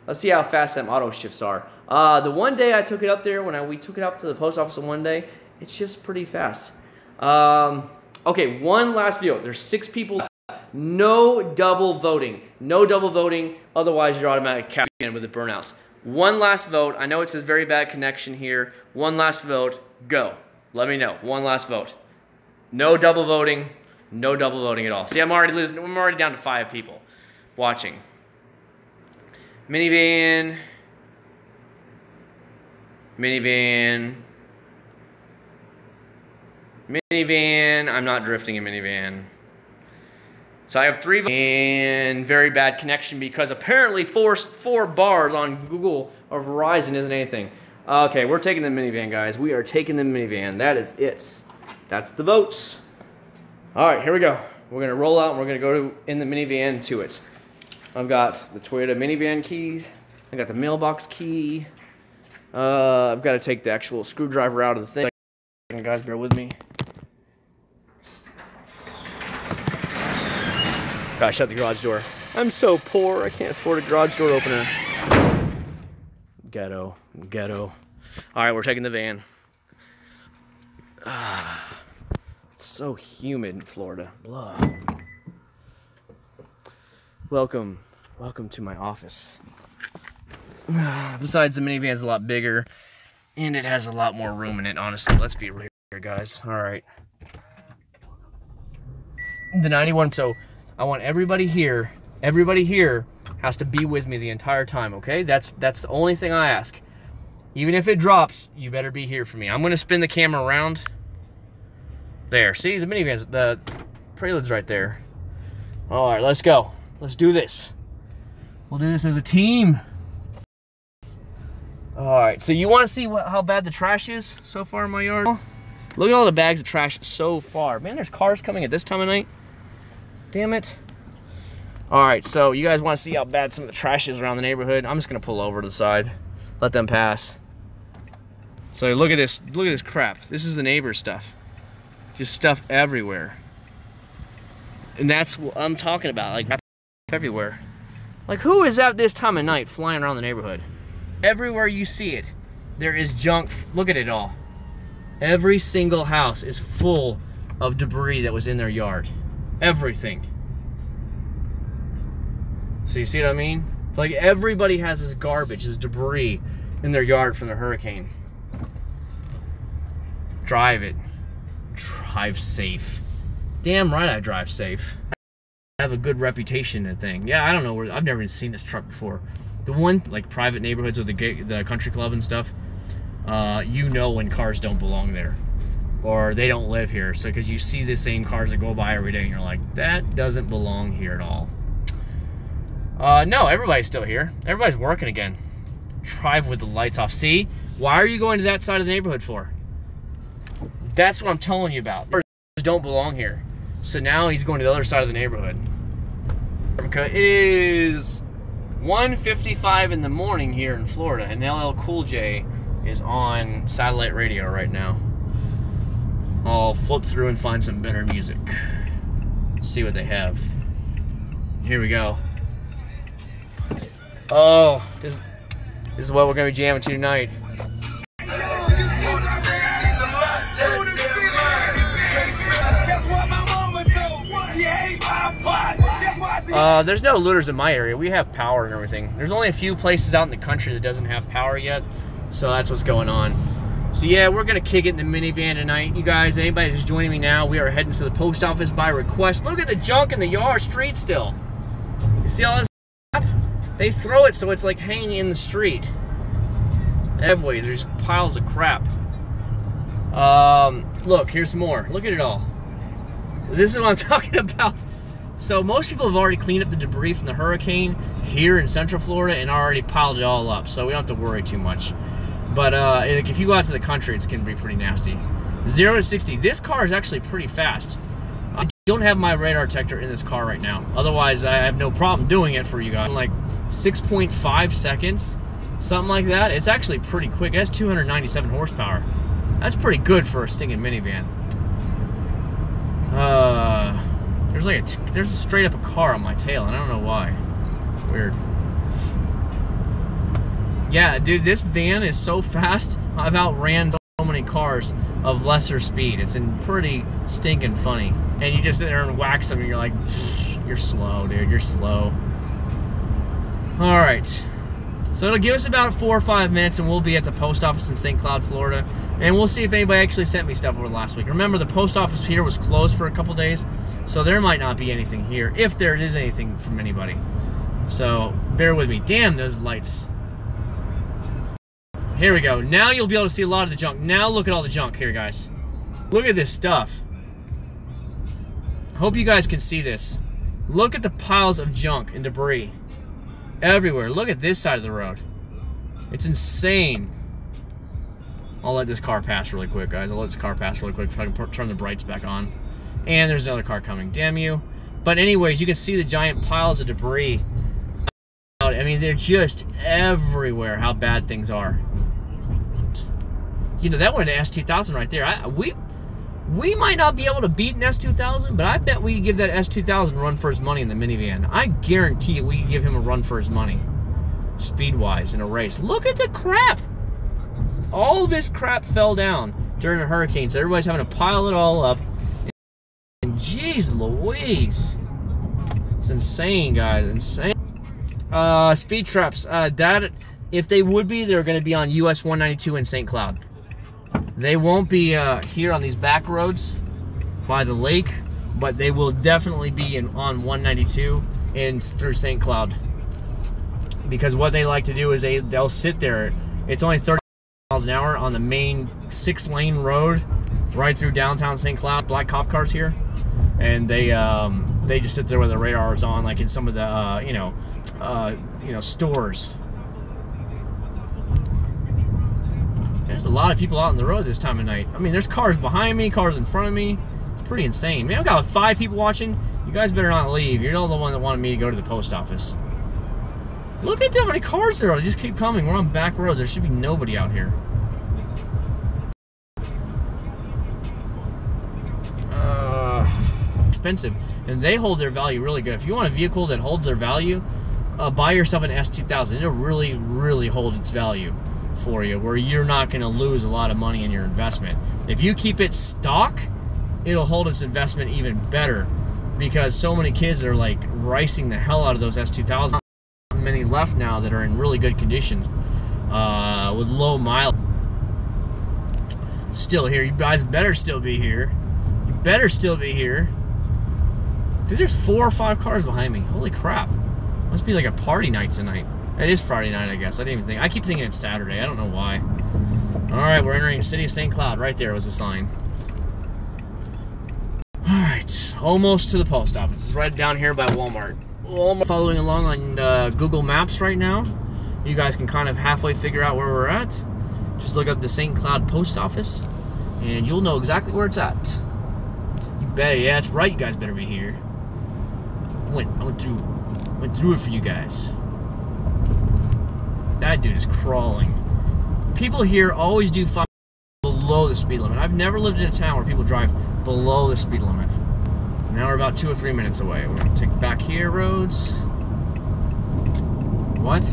Let's see how fast them auto shifts are. The one day I took it up there, we took it up to the post office one day, it shifts pretty fast. Okay, one last video. There's 6 people left. No double voting. No double voting, otherwise you're automatic capped in with the burnouts. One last vote. I know it says very bad connection here. One last vote. Go. Let me know. One last vote. No double voting. No double voting at all. See, I'm already losing. I'm already down to 5 people watching. Minivan. I'm not drifting in minivan. So I have 3 and very bad connection because apparently 4 bars on Google or Verizon isn't anything. Okay, we're taking the minivan, guys. We are taking the minivan. That is it. That's the votes. All right, here we go. We're gonna roll out and we're gonna go in the minivan to it. I've got the Toyota minivan keys. I got the mailbox key. I've got to take the actual screwdriver out of the thing. Guys, bear with me. Gotta shut the garage door. I'm so poor, I can't afford a garage door opener. Ghetto. All right, we're taking the van. It's so humid in Florida. Blah. Welcome to my office. Besides, the minivan's a lot bigger, and it has a lot more room in it, honestly. Let's be real here, guys. All right. The 91, so I want everybody here has to be with me the entire time, okay? That's the only thing I ask. Even if it drops, you better be here for me. I'm going to spin the camera around. There, see? The minivan's, the Prelude's right there. All right, let's go. Let's do this. We'll do this as a team. All right, so you want to see how bad the trash is so far in my yard? Look at all the bags of trash so far. Man, there's cars coming at this time of night. Damn it. All right, so you guys want to see how bad some of the trash is around the neighborhood? I'm just going to pull over to the side. Let them pass. So look at this crap. This is the neighbor's stuff. Just stuff everywhere. And that's what I'm talking about, like everywhere. Like, who is out this time of night flying around the neighborhood? Everywhere you see it, there is junk. Look at it all. Every single house is full of debris that was in their yard. Everything. So you see what I mean? It's like everybody has this garbage, this debris in their yard from the hurricane. drive it. Drive safe. Damn right I drive safe. I have a good reputation and thing. Yeah, I don't know where, I've never even seen this truck before. The one, like private neighborhoods with the country club and stuff, you know when cars don't belong there. Or they don't live here. So, because you see the same cars that go by every day and you're like, that doesn't belong here at all. No, everybody's still here. Everybody's working again. Drive with the lights off. See? Why are you going to that side of the neighborhood for? That's what I'm telling you about. Cars don't belong here. So now he's going to the other side of the neighborhood. It is 1:55 in the morning here in Florida, and LL Cool J is on satellite radio right now. I'll flip through and find some better music. See what they have. Here we go. Oh, this is what we're gonna be jamming to tonight. There's no looters in my area. We have power and everything. There's only a few places out in the country that doesn't have power yet, so that's what's going on. So yeah, we're gonna kick it in the minivan tonight. You guys, anybody who's joining me now, we are heading to the post office by request. Look at the junk in the yard street still. You see all this crap? They throw it so it's like hanging in the street. Everywhere, there's piles of crap. Look, here's more. Look at it all. This is what I'm talking about. So most people have already cleaned up the debris from the hurricane here in Central Florida and already piled it all up, so we don't have to worry too much. But if you go out to the country, it's going to be pretty nasty. 0 to 60. This car is actually pretty fast. I don't have my radar detector in this car right now. Otherwise, I have no problem doing it for you guys. Like 6.5 seconds, something like that. It's actually pretty quick. It has 297 horsepower. That's pretty good for a stinking minivan. There's a straight up a car on my tail, and I don't know why. Weird. Yeah, dude, this van is so fast. I've outran so many cars of lesser speed. It's pretty stinking funny. And you just sit there and wax them, and you're like, you're slow, dude. You're slow. All right. So it'll give us about 4 or 5 minutes, and we'll be at the post office in St. Cloud, Florida. And we'll see if anybody actually sent me stuff over last week. Remember, the post office here was closed for a couple days, so there might not be anything here, if there is anything from anybody. So bear with me. Damn, those lights. Here we go. Now you'll be able to see a lot of the junk. Now look at all the junk here, guys. Look at this stuff. Hope you guys can see this. Look at the piles of junk and debris everywhere. Look at this side of the road. It's insane. I'll let this car pass really quick, guys. I'll let this car pass really quick if I can turn the brights back on. And there's another car coming. Damn you. But anyways, you can see the giant piles of debris. I mean, they're just everywhere how bad things are. You know, that went to S2000 right there. We might not be able to beat an S2000, but I bet we could give that S2000 a run for his money in the minivan. I guarantee you we could give him a run for his money, speed-wise, in a race. Look at the crap. All this crap fell down during a hurricane, so everybody's having to pile it all up. And jeez Louise. It's insane, guys. Insane. Speed traps. That, if they would be, they're going to be on US 192 in St. Cloud. They won't be here on these back roads by the lake, but they will definitely be on 192 and through St. Cloud. Because what they like to do is they'll sit there. It's only 30 miles an hour on the main 6-lane road right through downtown St. Cloud. Black cop cars here, and they just sit there with the radars on, like in some of the stores. There's a lot of people out on the road this time of night. I mean, there's cars behind me, cars in front of me. It's pretty insane. Man, I've got 5 people watching. You guys better not leave. You're not the one that wanted me to go to the post office. Look at how many cars there are. They just keep coming. We're on back roads. There should be nobody out here. Expensive. And they hold their value really good. If you want a vehicle that holds their value, buy yourself an S2000. It'll really, really hold its value for you, where you're not going to lose a lot of money in your investment. If you keep it stock, it'll hold its investment even better, because so many kids are like racing the hell out of those S2000s. Not many left now that are in really good conditions with low mileage. Still here. You guys better still be here. You better still be here. Dude, there's 4 or 5 cars behind me. Holy crap. Must be like a party night tonight. It is Friday night, I guess. I didn't even think. I keep thinking it's Saturday. I don't know why. Alright, we're entering City of St. Cloud. Right there was the sign. Alright, almost to the post office. It's right down here by Walmart. Following along on Google Maps right now. You guys can kind of halfway figure out where we're at. Just look up the St. Cloud Post Office, and you'll know exactly where it's at. You better, yeah, that's right. You guys better be here. I went through it for you guys. That dude is crawling. People here always do 5 below the speed limit. I've never lived in a town where people drive below the speed limit. Now we're about 2 or 3 minutes away. We're gonna take back here roads. What?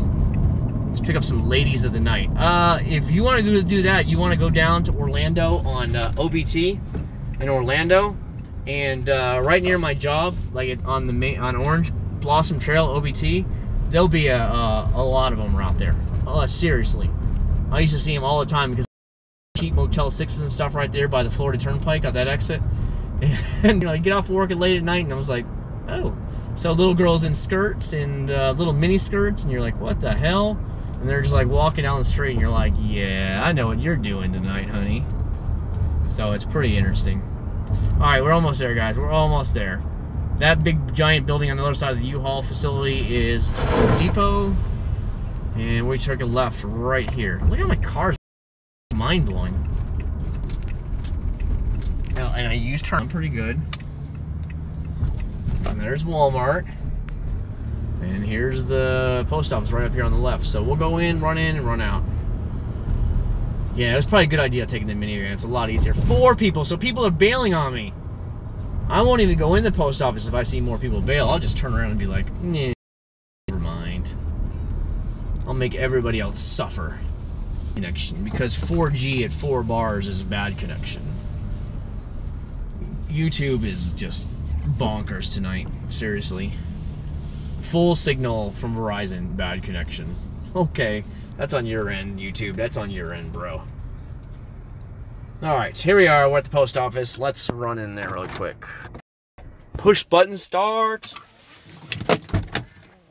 Let's pick up some ladies of the night. If you want to do that, you want to go down to Orlando on OBT in Orlando, and right near my job, like on Orange Blossom Trail OBT, there'll be a lot of them out there. Seriously, I used to see them all the time because cheap Motel 6s and stuff right there by the Florida Turnpike at that exit. And you know, you get off work late at night, and I was like, oh, so little girls in skirts and little mini skirts, and you're like, what the hell? And they're just like walking down the street, and you're like, yeah, I know what you're doing tonight, honey. So it's pretty interesting. All right, we're almost there, guys. We're almost there. That big giant building on the other side of the U-Haul facility is Home Depot, and we took a left right here. Look at my cars, mind blowing. Now, and I use turn pretty good. And there's Walmart. And here's the post office right up here on the left. So we'll go in, and run out. Yeah, it was probably a good idea taking the minivan. It's a lot easier. 4 people, so people are bailing on me. I won't even go in the post office if I see more people bail. I'll just turn around and be like, nah, never mind. I'll make everybody else suffer. Connection, because 4G at 4 bars is a bad connection. YouTube is just bonkers tonight, seriously. Full signal from Verizon, bad connection. Okay, that's on your end, YouTube. That's on your end, bro. Alright, here we are. We're at the post office. Let's run in there really quick. Push button start.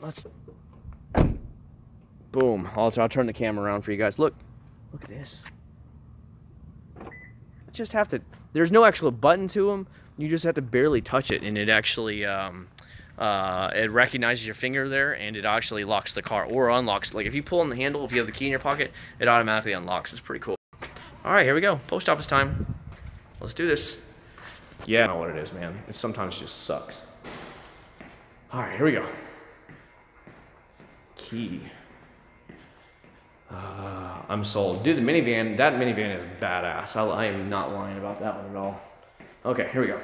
Let's... Boom. I'll turn the camera around for you guys. Look at this. Just have to... There's no actual button to them. You just have to barely touch it, and it actually it recognizes your finger there, and it actually locks the car or unlocks. Like if you pull on the handle, if you have the key in your pocket, it automatically unlocks. It's pretty cool. All right, here we go. Post office time. Let's do this. Yeah, I know what it is, man. It sometimes just sucks. All right, here we go. Key. I'm sold. Dude, the minivan, that minivan is badass. I am not lying about that one at all. Okay, here we go.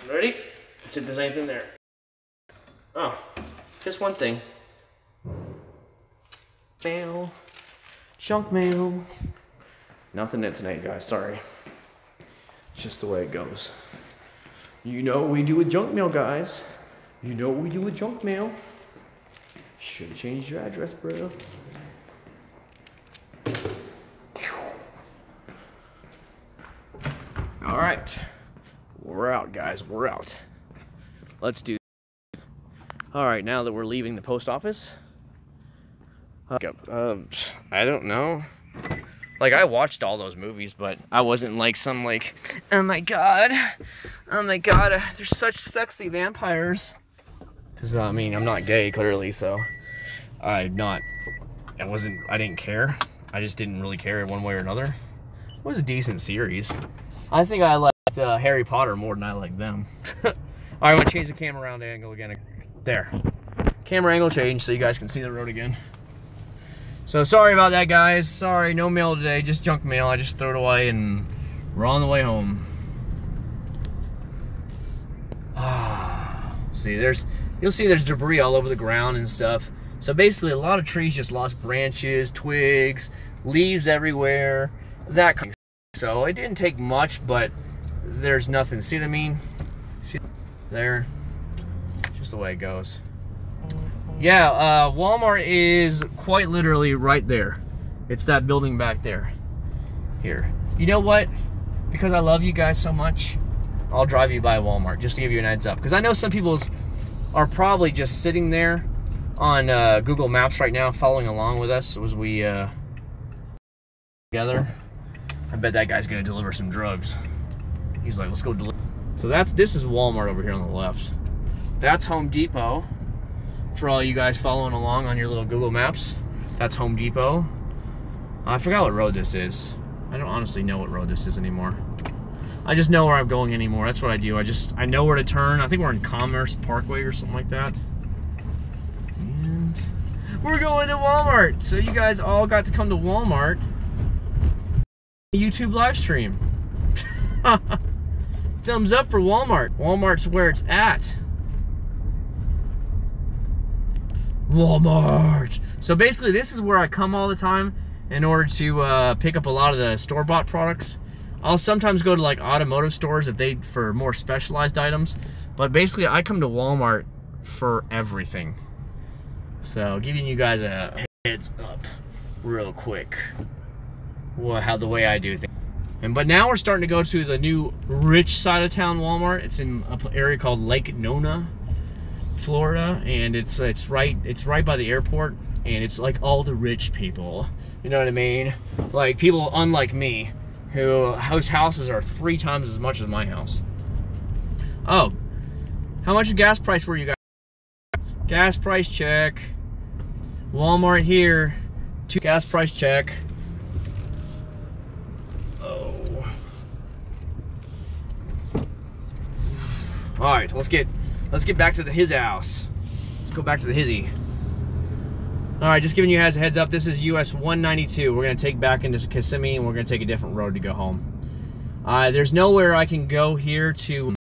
Ready? Let's see if there's anything there. Oh, just one thing. Mail. Junk mail. Nothing in tonight, guys. Sorry. It's just the way it goes. You know what we do with junk mail, guys. You know what we do with junk mail. Should have changed your address, bro. All right. We're out, guys. We're out. Let's do this. All right, now that we're leaving the post office. I don't know. Like, I watched all those movies, but I wasn't like some like, oh my god, they're such sexy vampires. Because, I mean, I'm not gay, clearly, so I didn't care. I just didn't really care one way or another. It was a decent series. I think I liked Harry Potter more than I liked them. Alright, I'm going to change the camera around angle again. There. Camera angle change so you guys can see the road again. So, sorry about that, guys. Sorry, no mail today, just junk mail. I just threw it away and we're on the way home. See, you'll see there's debris all over the ground and stuff. So basically, a lot of trees just lost branches, twigs, leaves everywhere, that kind of thing. So it didn't take much, but there's nothing. See what I mean? See there? Just the way it goes. Yeah, Walmart is quite literally right there. It's that building back there. Here. You know what? Because I love you guys so much, I'll drive you by Walmart just to give you an heads up. Because I know some people are probably just sitting there on Google Maps right now following along with us as we together. I bet that guy's gonna deliver some drugs. He's like, let's go deliver. So this is Walmart over here on the left. That's Home Depot. For all you guys following along on your little Google Maps, that's Home Depot. I forgot what road this is. I don't honestly know what road this is anymore. I just know where I'm going anymore. That's what I do. I know where to turn. I think we're in Commerce Parkway or something like that. And we're going to Walmart. So you guys all got to come to Walmart. YouTube live stream. Thumbs up for Walmart. Walmart's where it's at. Walmart. So basically this is where I come all the time in order to pick up a lot of the store-bought products. I'll sometimes go to like automotive stores for more specialized items, but basically I come to Walmart for everything. So giving you guys a heads up real quick how the way I do things. But now we're starting to go to the new rich side of town Walmart. It's in an area called Lake Nona, Florida, and it's right by the airport, and it's like all the rich people. You know what I mean? Like people unlike me, whose houses are 3 times as much as my house. Oh, how much gas price were you guys? Gas price check. Walmart here. Gas price check. Oh. All right, let's get back to his house. Let's go back to the hizzy. All right, just giving you guys a heads up. This is US 192. We're gonna take back into Kissimmee, and we're gonna take a different road to go home. There's nowhere I can go here to.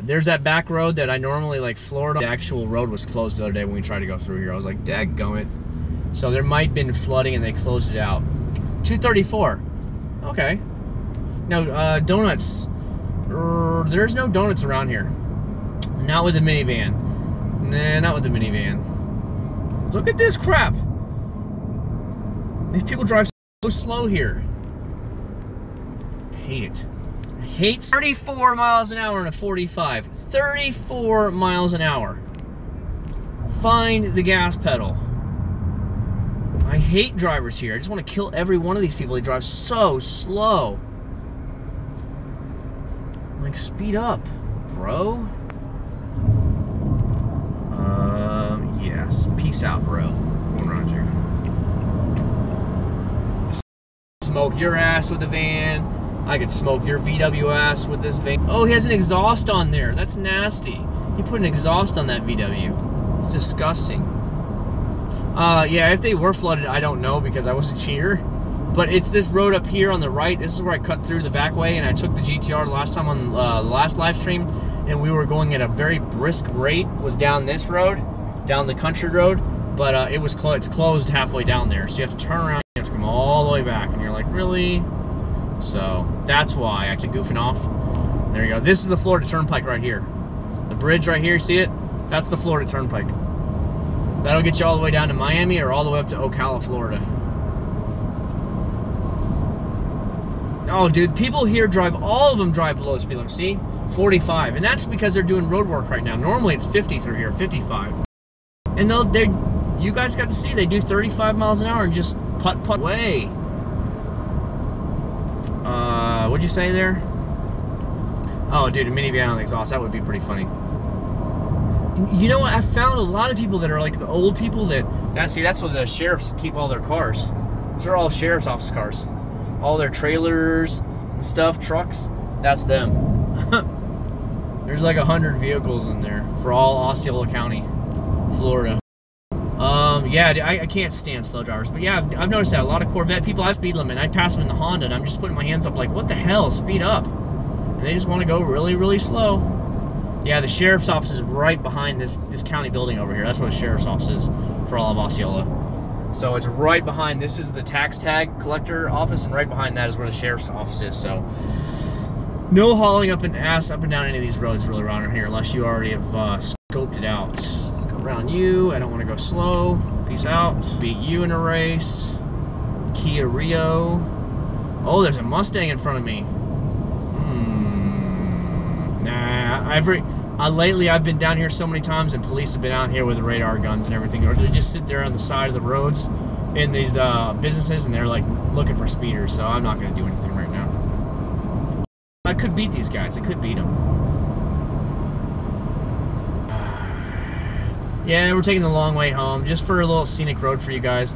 There's that back road that I normally like Florida. The actual road was closed the other day when we tried to go through here. I was like, dadgummit. So there might have been flooding and they closed it out. 234. Okay. No, donuts. There's no donuts around here. Not with the minivan. Nah, not with the minivan. Look at this crap. These people drive so slow here. I hate it. I hate 34 miles an hour in a 45. 34 miles an hour. Find the gas pedal. I hate drivers here. I just want to kill every one of these people. They drive so slow. Like, speed up, bro. Yes. Peace out, bro. Going around you. Smoke your ass with the van. I could smoke your VW ass with this van. Oh, he has an exhaust on there. That's nasty. He put an exhaust on that VW. It's disgusting. Yeah, if they were flooded, I don't know because I wasn't here. But it's this road up here on the right. This is where I cut through the back way, and I took the GTR last time on the last live stream, and we were going at a very brisk rate. Was down this road, down the country road, but it's closed halfway down there, so you have to turn around. You have to come all the way back, and you're like, really? So that's why I keep goofing off. There you go. This is the Florida Turnpike right here. The bridge right here, see it? That's the Florida Turnpike. That'll get you all the way down to Miami or all the way up to Ocala, Florida. Oh, dude, people here all of them drive below the speed limit. See? 45. And that's because they're doing road work right now. Normally it's 50 through here, 55. And you guys got to see, they do 35 miles an hour and just putt away. What'd you say there? Oh, dude, a minivan on the exhaust. That would be pretty funny. You know what? I found a lot of people that are like the old people that's what the sheriffs keep all their cars. Those are all sheriff's office cars. All their trailers and stuff, trucks, that's them. There's like 100 vehicles in there for all Osceola County, Florida. Yeah, I can't stand slow drivers, but yeah, I've noticed that a lot of Corvette people have speed limit. I pass them in the Honda, and I'm just putting my hands up like, what the hell, speed up. And they just want to go really, really slow. Yeah, the sheriff's office is right behind this county building over here. That's what the sheriff's office is for all of Osceola. So it's right behind, this is the tax tag collector office, and right behind that is where the sheriff's office is. So no hauling up and down any of these roads really around here unless you already have scoped it out. Let's go around you. I don't want to go slow. Peace out. Beat you in a race. Kia Rio. Oh, there's a Mustang in front of me. Nah, lately I've been down here so many times and police have been out here with radar guns and everything. Or they just sit there on the side of the roads in these businesses and they're like looking for speeders. So I'm not going to do anything right now. I could beat these guys. I could beat them. Yeah, we're taking the long way home just for a little scenic road for you guys.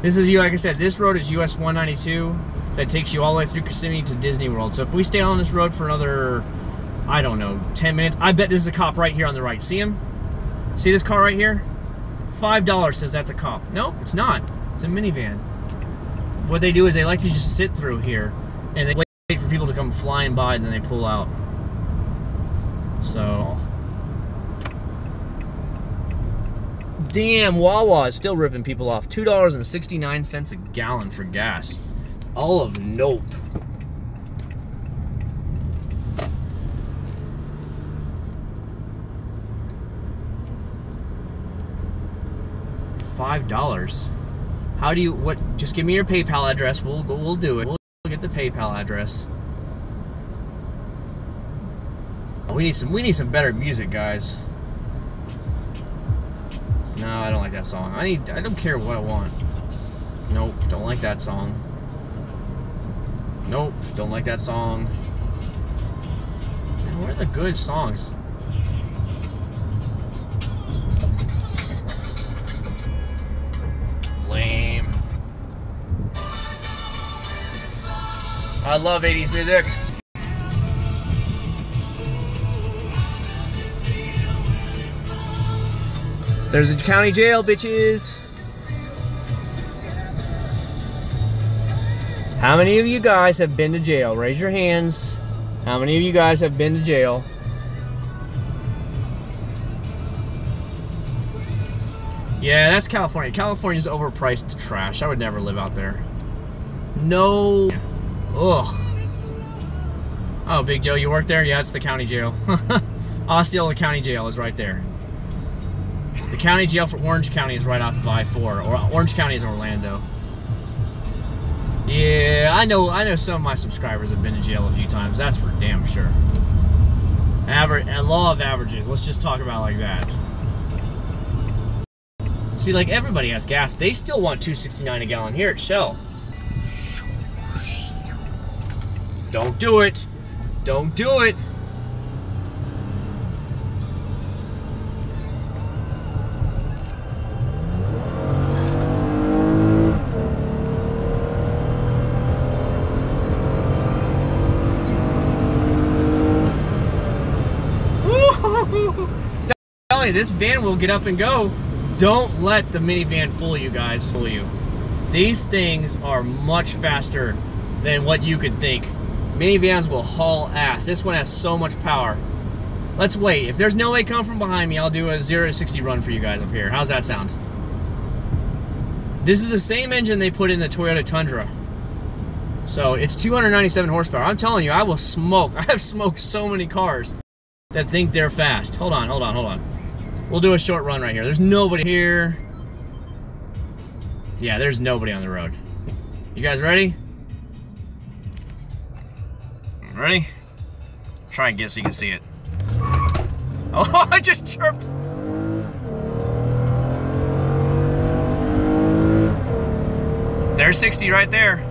This is, like I said, this road is US 192 that takes you all the way through Kissimmee to Disney World. So if we stay on this road for another, I don't know, 10 minutes, I bet this is a cop right here on the right. See him? See this car right here? $5 says that's a cop. Nope, it's not. It's a minivan. What they do is they like to just sit through here and they wait for people to come flying by and then they pull out. So, damn, Wawa is still ripping people off. $2.69 a gallon for gas. All of nope. $5. How do you, what, just give me your PayPal address. We'll do it. We'll get the PayPal address. Oh, we need some better music, guys. No, I don't like that song. I don't care what I want. Nope, don't like that song. Nope, don't like that song. Man, what are the good songs? Lame. I love 80s music. There's a county jail, bitches. How many of you guys have been to jail? Raise your hands. How many of you guys have been to jail? Yeah, that's California. California's overpriced trash. I would never live out there. No. Ugh. Oh, Big Joe, you work there? Yeah, it's the county jail. Osceola County Jail is right there. The county jail for Orange County is right off of I-4. Or Orange County is Orlando. Yeah, I know some of my subscribers have been to jail a few times. That's for damn sure. Law of averages. Let's just talk about it like that. See, like, everybody has gas. They still want $2.69 a gallon here at Shell. Don't do it. Don't do it. This van will get up and go. Don't let the minivan fool you guys. Fool you. These things are much faster than what you could think. Minivans will haul ass. This one has so much power. Let's wait. If there's no way coming from behind me, I'll do a 0 to 60 run for you guys up here. How's that sound? This is the same engine they put in the Toyota Tundra. So it's 297 horsepower. I'm telling you, I will smoke. I have smoked so many cars that think they're fast. Hold on, hold on, hold on. We'll do a short run right here. There's nobody here. Yeah, there's nobody on the road. You guys ready? Ready? Try and get so you can see it. Oh, I just chirped. There's 60 right there.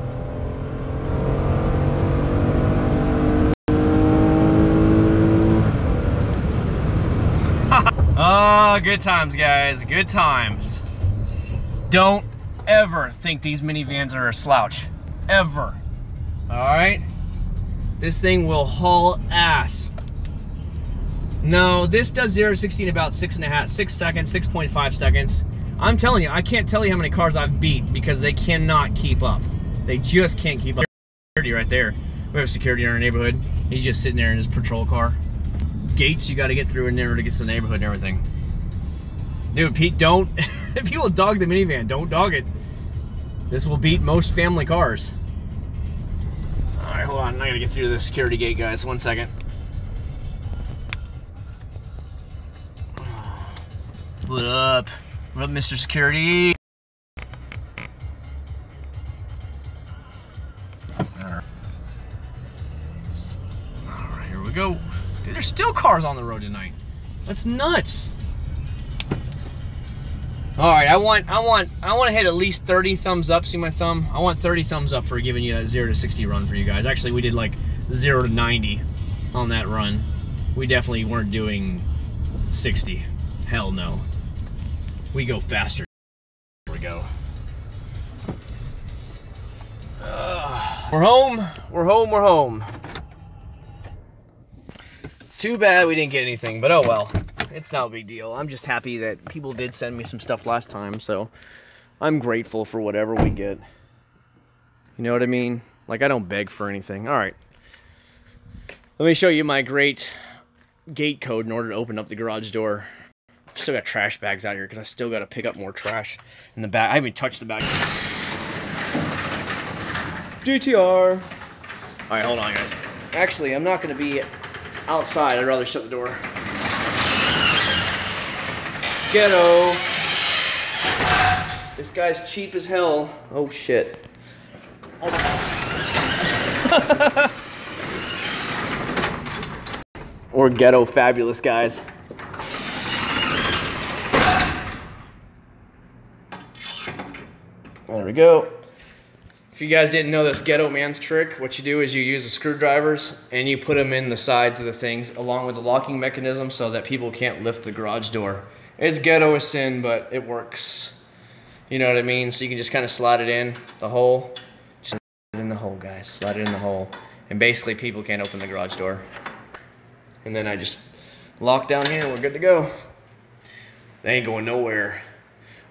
Oh, good times, guys. Good times. Don't ever think these minivans are a slouch. Ever. Alright? This thing will haul ass. No, this does 0 to 60 in about 6 seconds, 6.5 seconds. I'm telling you, I can't tell you how many cars I've beat because they cannot keep up. They just can't keep up. Security right there. We have security in our neighborhood. He's just sitting there in his patrol car. Gates you got to get through in order to get to the neighborhood and everything. Dude, Pete, don't. If you will dog the minivan, don't dog it. This will beat most family cars. Alright, hold on. I got to get through the security gate, guys. 1 second. What up? What up, Mr. Security? Alright, here we go. Dude, there's still cars on the road tonight. That's nuts. Alright, I want to hit at least 30 thumbs up. See my thumb? I want 30 thumbs up for giving you that 0 to 60 run for you guys. Actually, we did like 0 to 90 on that run. We definitely weren't doing 60. Hell no. We go faster. Here we go. We're home. We're home. We're home. Too bad we didn't get anything, but oh well. It's not a big deal. I'm just happy that people did send me some stuff last time, so I'm grateful for whatever we get. You know what I mean? Like, I don't beg for anything. All right. Let me show you my great gate code in order to open up the garage door. Still got trash bags out here because I still got to pick up more trash in the back. I haven't touched the bag. GTR. All right, hold on, guys. Actually, I'm not going to be outside. I'd rather shut the door. Ghetto. This guy's cheap as hell. Oh, shit. We're ghetto fabulous, guys. There we go. If you guys didn't know this ghetto man's trick, what you do is you use the screwdrivers and you put them in the sides of the things along with the locking mechanism so that people can't lift the garage door. It's ghetto as sin, but it works. You know what I mean? So you can just kind of slide it in the hole. Just slide it in the hole, guys. Slide it in the hole. And basically people can't open the garage door. And then I just lock down here and we're good to go. They ain't going nowhere.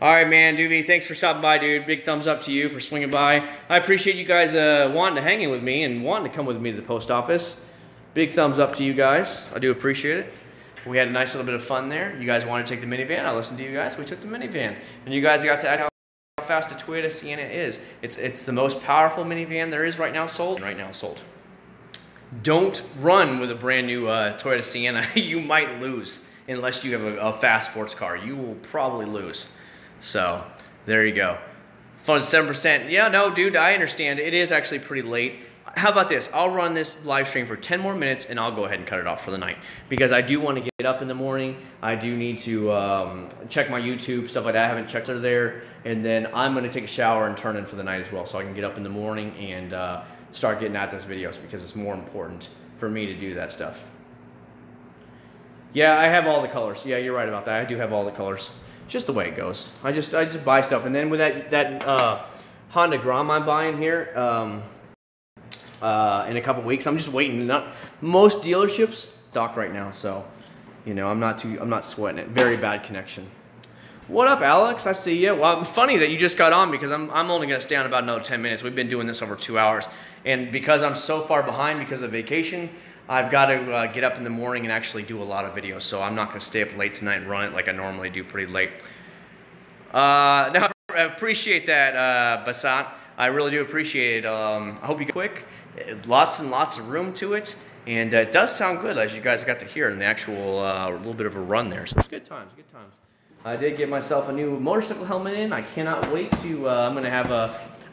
All right, man, Doobie, thanks for stopping by, dude. Big thumbs up to you for swinging by. I appreciate you guys wanting to hang in with me and wanting to come with me to the post office. Big thumbs up to you guys. I do appreciate it. We had a nice little bit of fun there. You guys wanted to take the minivan. I listened to you guys. We took the minivan. And you guys got to add how fast the Toyota Sienna is. It's the most powerful minivan there is right now sold. Don't run with a brand new Toyota Sienna. You might lose unless you have a fast sports car. You will probably lose. So, there you go. Fun 7%. Yeah, no, dude, I understand. It is actually pretty late. How about this? I'll run this live stream for 10 more minutes and I'll go ahead and cut it off for the night. Because I do want to get up in the morning. I do need to check my YouTube, stuff like that. I haven't checked it there. And then I'm going to take a shower and turn in for the night as well. So I can get up in the morning and start getting at those videos because it's more important for me to do that stuff. Yeah, I have all the colors. Yeah, you're right about that. I do have all the colors. Just the way it goes. I just buy stuff, and then with that Honda Gram I'm buying here in a couple weeks, I'm just waiting. Most dealerships stock right now, so you know I'm not sweating it. Very bad connection. What up, Alex? I see you. Well, funny that you just got on because I'm only gonna stay on about another 10 minutes. We've been doing this over 2 hours, and because I'm so far behind because of vacation, I've got to get up in the morning and actually do a lot of videos, so I'm not going to stay up late tonight and run it like I normally do pretty late. Now, I appreciate that, Basat. I really do appreciate it. I hope you get quick. Lots and lots of room to it, and it does sound good, as you guys got to hear in the actual little bit of a run there. So it's good times, good times. I did get myself a new motorcycle helmet in. I cannot wait to, I'm going to have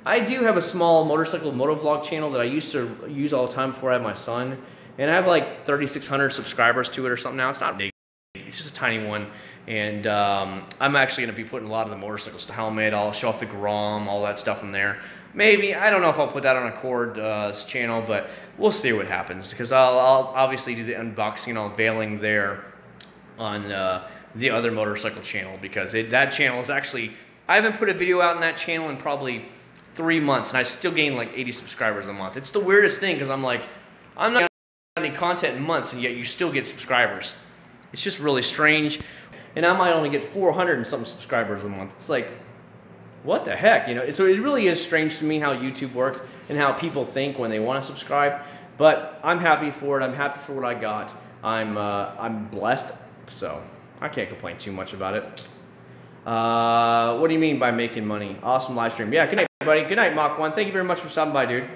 I do have a small motorcycle motovlog channel that I used to use all the time before I had my son. And I have like 3,600 subscribers to it or something now. It's not big. It's just a tiny one. And I'm actually going to be putting a lot of the motorcycles to helmet. I'll show off the Grom, all that stuff in there. Maybe. I don't know if I'll put that on Acc0rd channel, but we'll see what happens. Because I'll obviously do the unboxing and unveiling there on the other motorcycle channel. Because that channel is actually... I haven't put a video out on that channel in probably 3 months. And I still gain like 80 subscribers a month. It's the weirdest thing because I'm like... I'm not any content in months and yet you still get subscribers. It's just really strange. And I might only get 400 and something subscribers a month. It's like, what the heck, you know? So it really is strange to me how YouTube works and how people think when they want to subscribe. But I'm happy for it. I'm happy for what I got. I'm blessed, so I can't complain too much about it. What do you mean by making money? Awesome live stream. Yeah, good night, buddy. Good night, Mach 1. Thank you very much for stopping by, dude.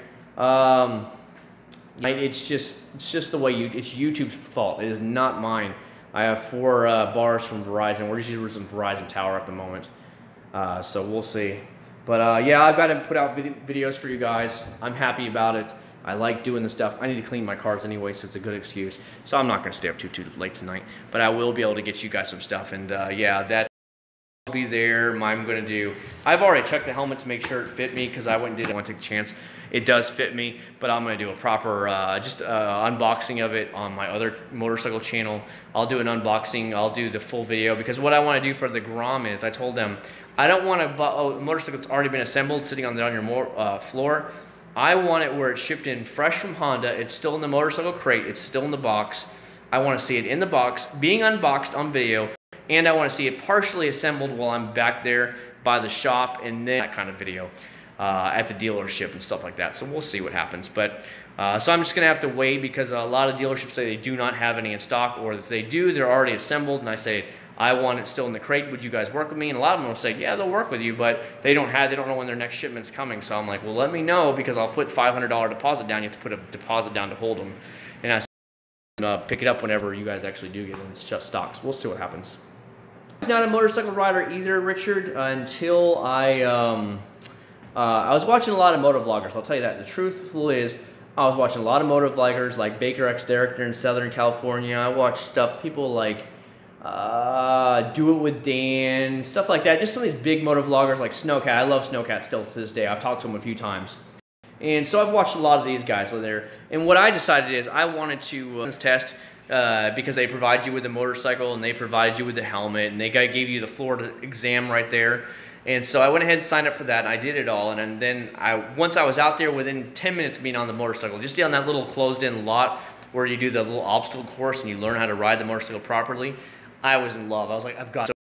It's just the way it's YouTube's fault. It is not mine. I have 4 bars from Verizon. We're just using Verizon Tower at the moment. So we'll see. But yeah, I've got to put out videos for you guys. I'm happy about it. I like doing the stuff. I need to clean my cars anyway, so it's a good excuse. So I'm not going to stay up too late tonight. But I will be able to get you guys some stuff. And yeah, that will be there. I'm going to do... I've already checked the helmet to make sure it fit me because I went and did it. I want to take a chance. It does fit me, but I'm going to do a proper unboxing of it on my other motorcycle channel. I'll do an unboxing. I'll do the full video because what I want to do for the Grom is I told them I don't want a motorcycle that's already been assembled sitting on your floor. I want it where it's shipped in fresh from Honda. It's still in the motorcycle crate. It's still in the box. I want to see it in the box, being unboxed on video, and I want to see it partially assembled while I'm back there by the shop, and then that kind of video at the dealership and stuff like that. So we'll see what happens. But so I'm just going to have to wait because a lot of dealerships say they do not have any in stock, or if they do, they're already assembled, and I say, I want it still in the crate. Would you guys work with me? And a lot of them will say, yeah, they'll work with you, but they don't know when their next shipment's coming. So I'm like, well, let me know because I'll put $500 deposit down. You have to put a deposit down to hold them, and I pick it up whenever you guys actually do get them in stocks. We'll see what happens. I'm not a motorcycle rider either, Richard, until I was watching a lot of motovloggers. I'll tell you that. The truthful is, I was watching a lot of motovloggers like Baker X Director in Southern California. I watched stuff, people like Do It With Dan, stuff like that. Just some of these big motovloggers like Snowcat. I love Snowcat still to this day. I've talked to him a few times. And so I've watched a lot of these guys over there. And what I decided is I wanted to test because they provide you with the motorcycle and they provide you with the helmet and they gave you the Florida exam right there. And so I went ahead and signed up for that, and I did it all. And then once I was out there, within 10 minutes of being on the motorcycle, just on that little closed-in lot where you do the little obstacle course and you learn how to ride the motorcycle properly, I was in love. I was like, I've got it.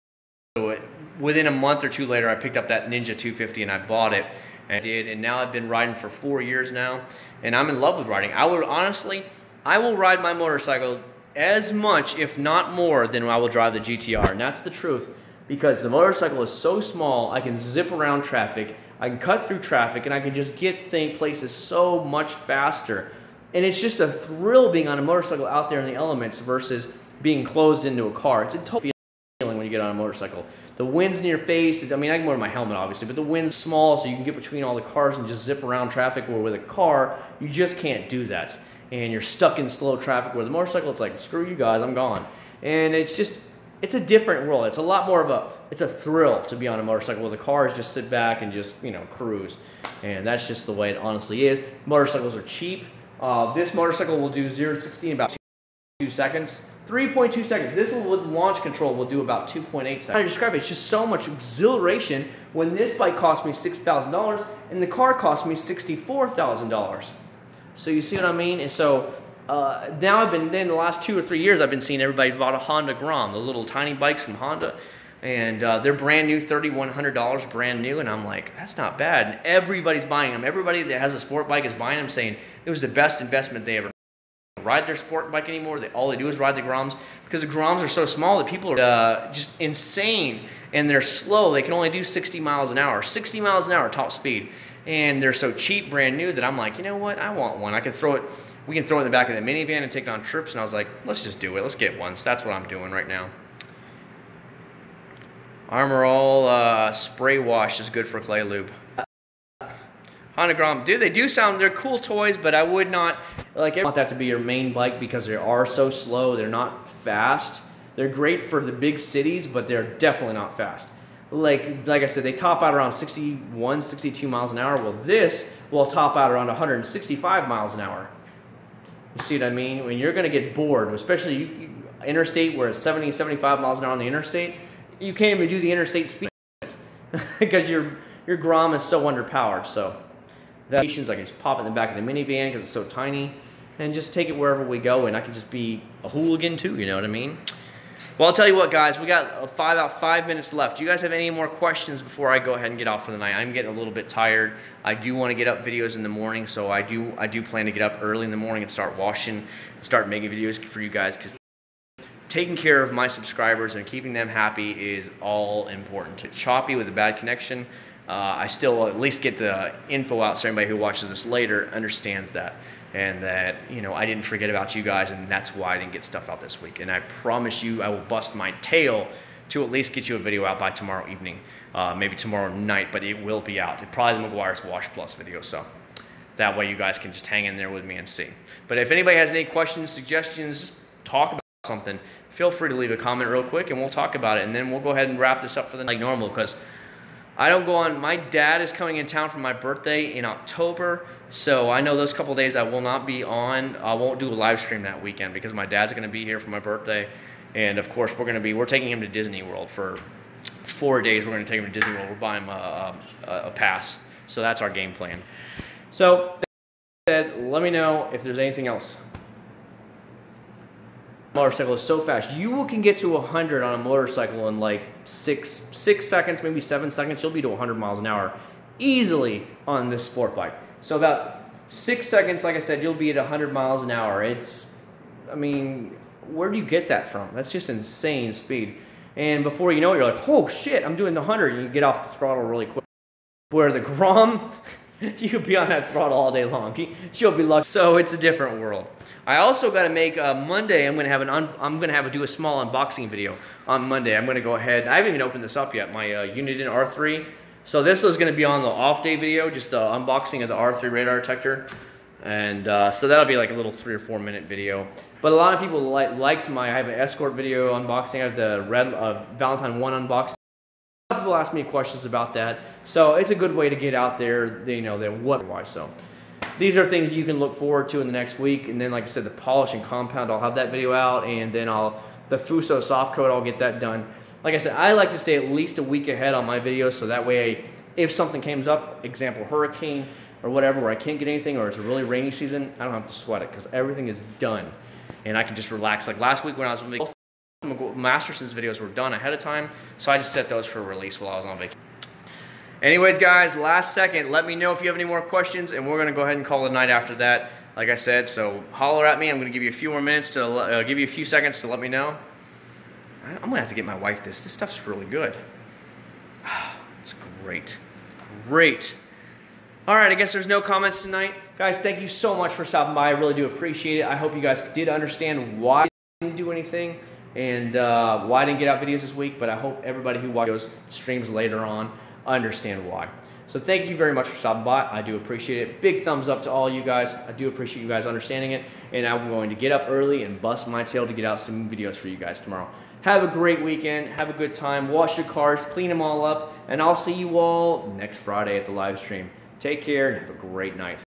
So within a month or two later, I picked up that Ninja 250 and I bought it. And I did, and now I've been riding for 4 years now, and I'm in love with riding. I will ride my motorcycle as much, if not more, than I will drive the GTR, and that's the truth. Because the motorcycle is so small, I can zip around traffic, I can cut through traffic, and I can just get places so much faster. And it's just a thrill being on a motorcycle out there in the elements versus being closed into a car. It's a total feeling when you get on a motorcycle. The wind's in your face. I mean, I can wear my helmet, obviously, but the wind's small, so you can get between all the cars and just zip around traffic, where with a car, you just can't do that. And you're stuck in slow traffic, where the motorcycle, it's like, screw you guys, I'm gone. And it's just... it's a different world. It's a lot more of it's a thrill to be on a motorcycle. With the cars, just sit back and just, cruise. And that's just the way it honestly is. Motorcycles are cheap. This motorcycle will do 0 to 60 in about 2 seconds. 3.2 seconds. This one with launch control will do about 2.8 seconds. How to describe it? It's just so much exhilaration when this bike cost me $6,000 and the car cost me $64,000. So you see what I mean? And so now the last 2 or 3 years, I've been seeing everybody bought a Honda Grom, the little tiny bikes from Honda, and they're brand new, $3,100 brand new, and I'm like, that's not bad. And everybody's buying them. Everybody that has a sport bike is buying them, saying it was the best investment they ever ride their sport bike anymore. All they do is ride the Groms because the Groms are so small that people are just insane, and they're slow. They can only do 60 miles an hour, 60 miles an hour top speed, and they're so cheap, brand new, that I'm like, you know what? I want one. I could throw it. We can throw it in the back of the minivan and take it on trips. And I was like, let's just do it. Let's get one. So that's what I'm doing right now. Armor All spray wash is good for clay lube. Honda Grom, dude, they're cool toys, but I would not, I want that to be your main bike because they are so slow. They're not fast. They're great for the big cities, but they're definitely not fast. Like I said, they top out around 61, 62 miles an hour. Well, this will top out around 165 miles an hour. You see what I mean? When you're going to get bored, especially interstate where it's 70, 75 miles an hour on the interstate, you can't even do the interstate speed because your Grom is so underpowered. So that I can just pop it in the back of the minivan because it's so tiny and just take it wherever we go, and I can just be a hooligan too, you know what I mean? Well, I'll tell you what, guys, we got about 5 minutes left. Do you guys have any more questions before I go ahead and get off for the night? I'm getting a little bit tired. I do want to get up videos in the morning, so I do plan to get up early in the morning and start washing, start making videos for you guys, because taking care of my subscribers and keeping them happy is all important. It's choppy with a bad connection. I still at least get the info out so anybody who watches this later understands that. and that, you know, I didn't forget about you guys, and that's why I didn't get stuff out this week. And I promise you I will bust my tail to at least get you a video out by tomorrow evening, maybe tomorrow night, but it will be out. It's probably the McGuire's Wash Plus video, so that way you guys can just hang in there with me and see. But if anybody has any questions, suggestions, just talk about something, feel free to leave a comment real quick and we'll talk about it, and then we'll go ahead and wrap this up for the night like normal, because I don't go on. My dad is coming in town for my birthday in October, so I know those couple days I will not be on. I won't do a live stream that weekend because my dad's going to be here for my birthday, and of course we're taking him to Disney World for 4 days. We're going to take him to Disney World. We're buying him a pass, so that's our game plan. So, that said, let me know if there's anything else. Motorcycle is so fast. You can get to 100 on a motorcycle in like 6 seconds, maybe 7 seconds. You'll be to 100 miles an hour easily on this sport bike. So about 6 seconds, like I said, you'll be at 100 miles an hour. I mean, where do you get that from? That's just insane speed. And before you know it, you're like, oh shit, I'm doing the 100. And you get off the throttle really quick. Where the Grom, you could be on that throttle all day long. She'll be lucky. So it's a different world. I also got to make Monday. I'm gonna do a small unboxing video on Monday. I'm gonna go ahead. I haven't even opened this up yet. My Uniden R3. So this is gonna be on the off day video, just the unboxing of the R3 radar detector, and so that'll be like a little 3 or 4 minute video. But a lot of people liked I have an Escort video unboxing. I have the Valentine 1 unboxing. A lot of people ask me questions about that, so it's a good way to get out there. You know, why so. These are things you can look forward to in the next week, and then like I said, the polish and compound, I'll have that video out, and then the Fuso soft coat, I'll get that done. Like I said, I like to stay at least a week ahead on my videos, so that way, if something comes up, example hurricane or whatever, where I can't get anything, or it's a really rainy season, I don't have to sweat it because everything is done, and I can just relax. Like last week when I was making Masterson's videos were done ahead of time, so I just set those for release while I was on vacation. Anyways, guys, last second, let me know if you have any more questions, and we're going to go ahead and call it a night after that, like I said. So holler at me. I'm going to give you a few more minutes to give you a few seconds to let me know. I'm going to have to get my wife this. This stuff's really good. It's great. Great. All right, I guess there's no comments tonight. Guys, thank you so much for stopping by. I really do appreciate it. I hope you guys did understand why I didn't do anything and why I didn't get out videos this week, but I hope everybody who watches streams later on understand why. So thank you very much for stopping by. I do appreciate it. Big thumbs up to all you guys. I do appreciate you guys understanding it, and I'm going to get up early and bust my tail to get out some videos for you guys tomorrow. Have a great weekend. Have a good time. Wash your cars, clean them all up, and I'll see you all next Friday at the live stream. Take care and have a great night.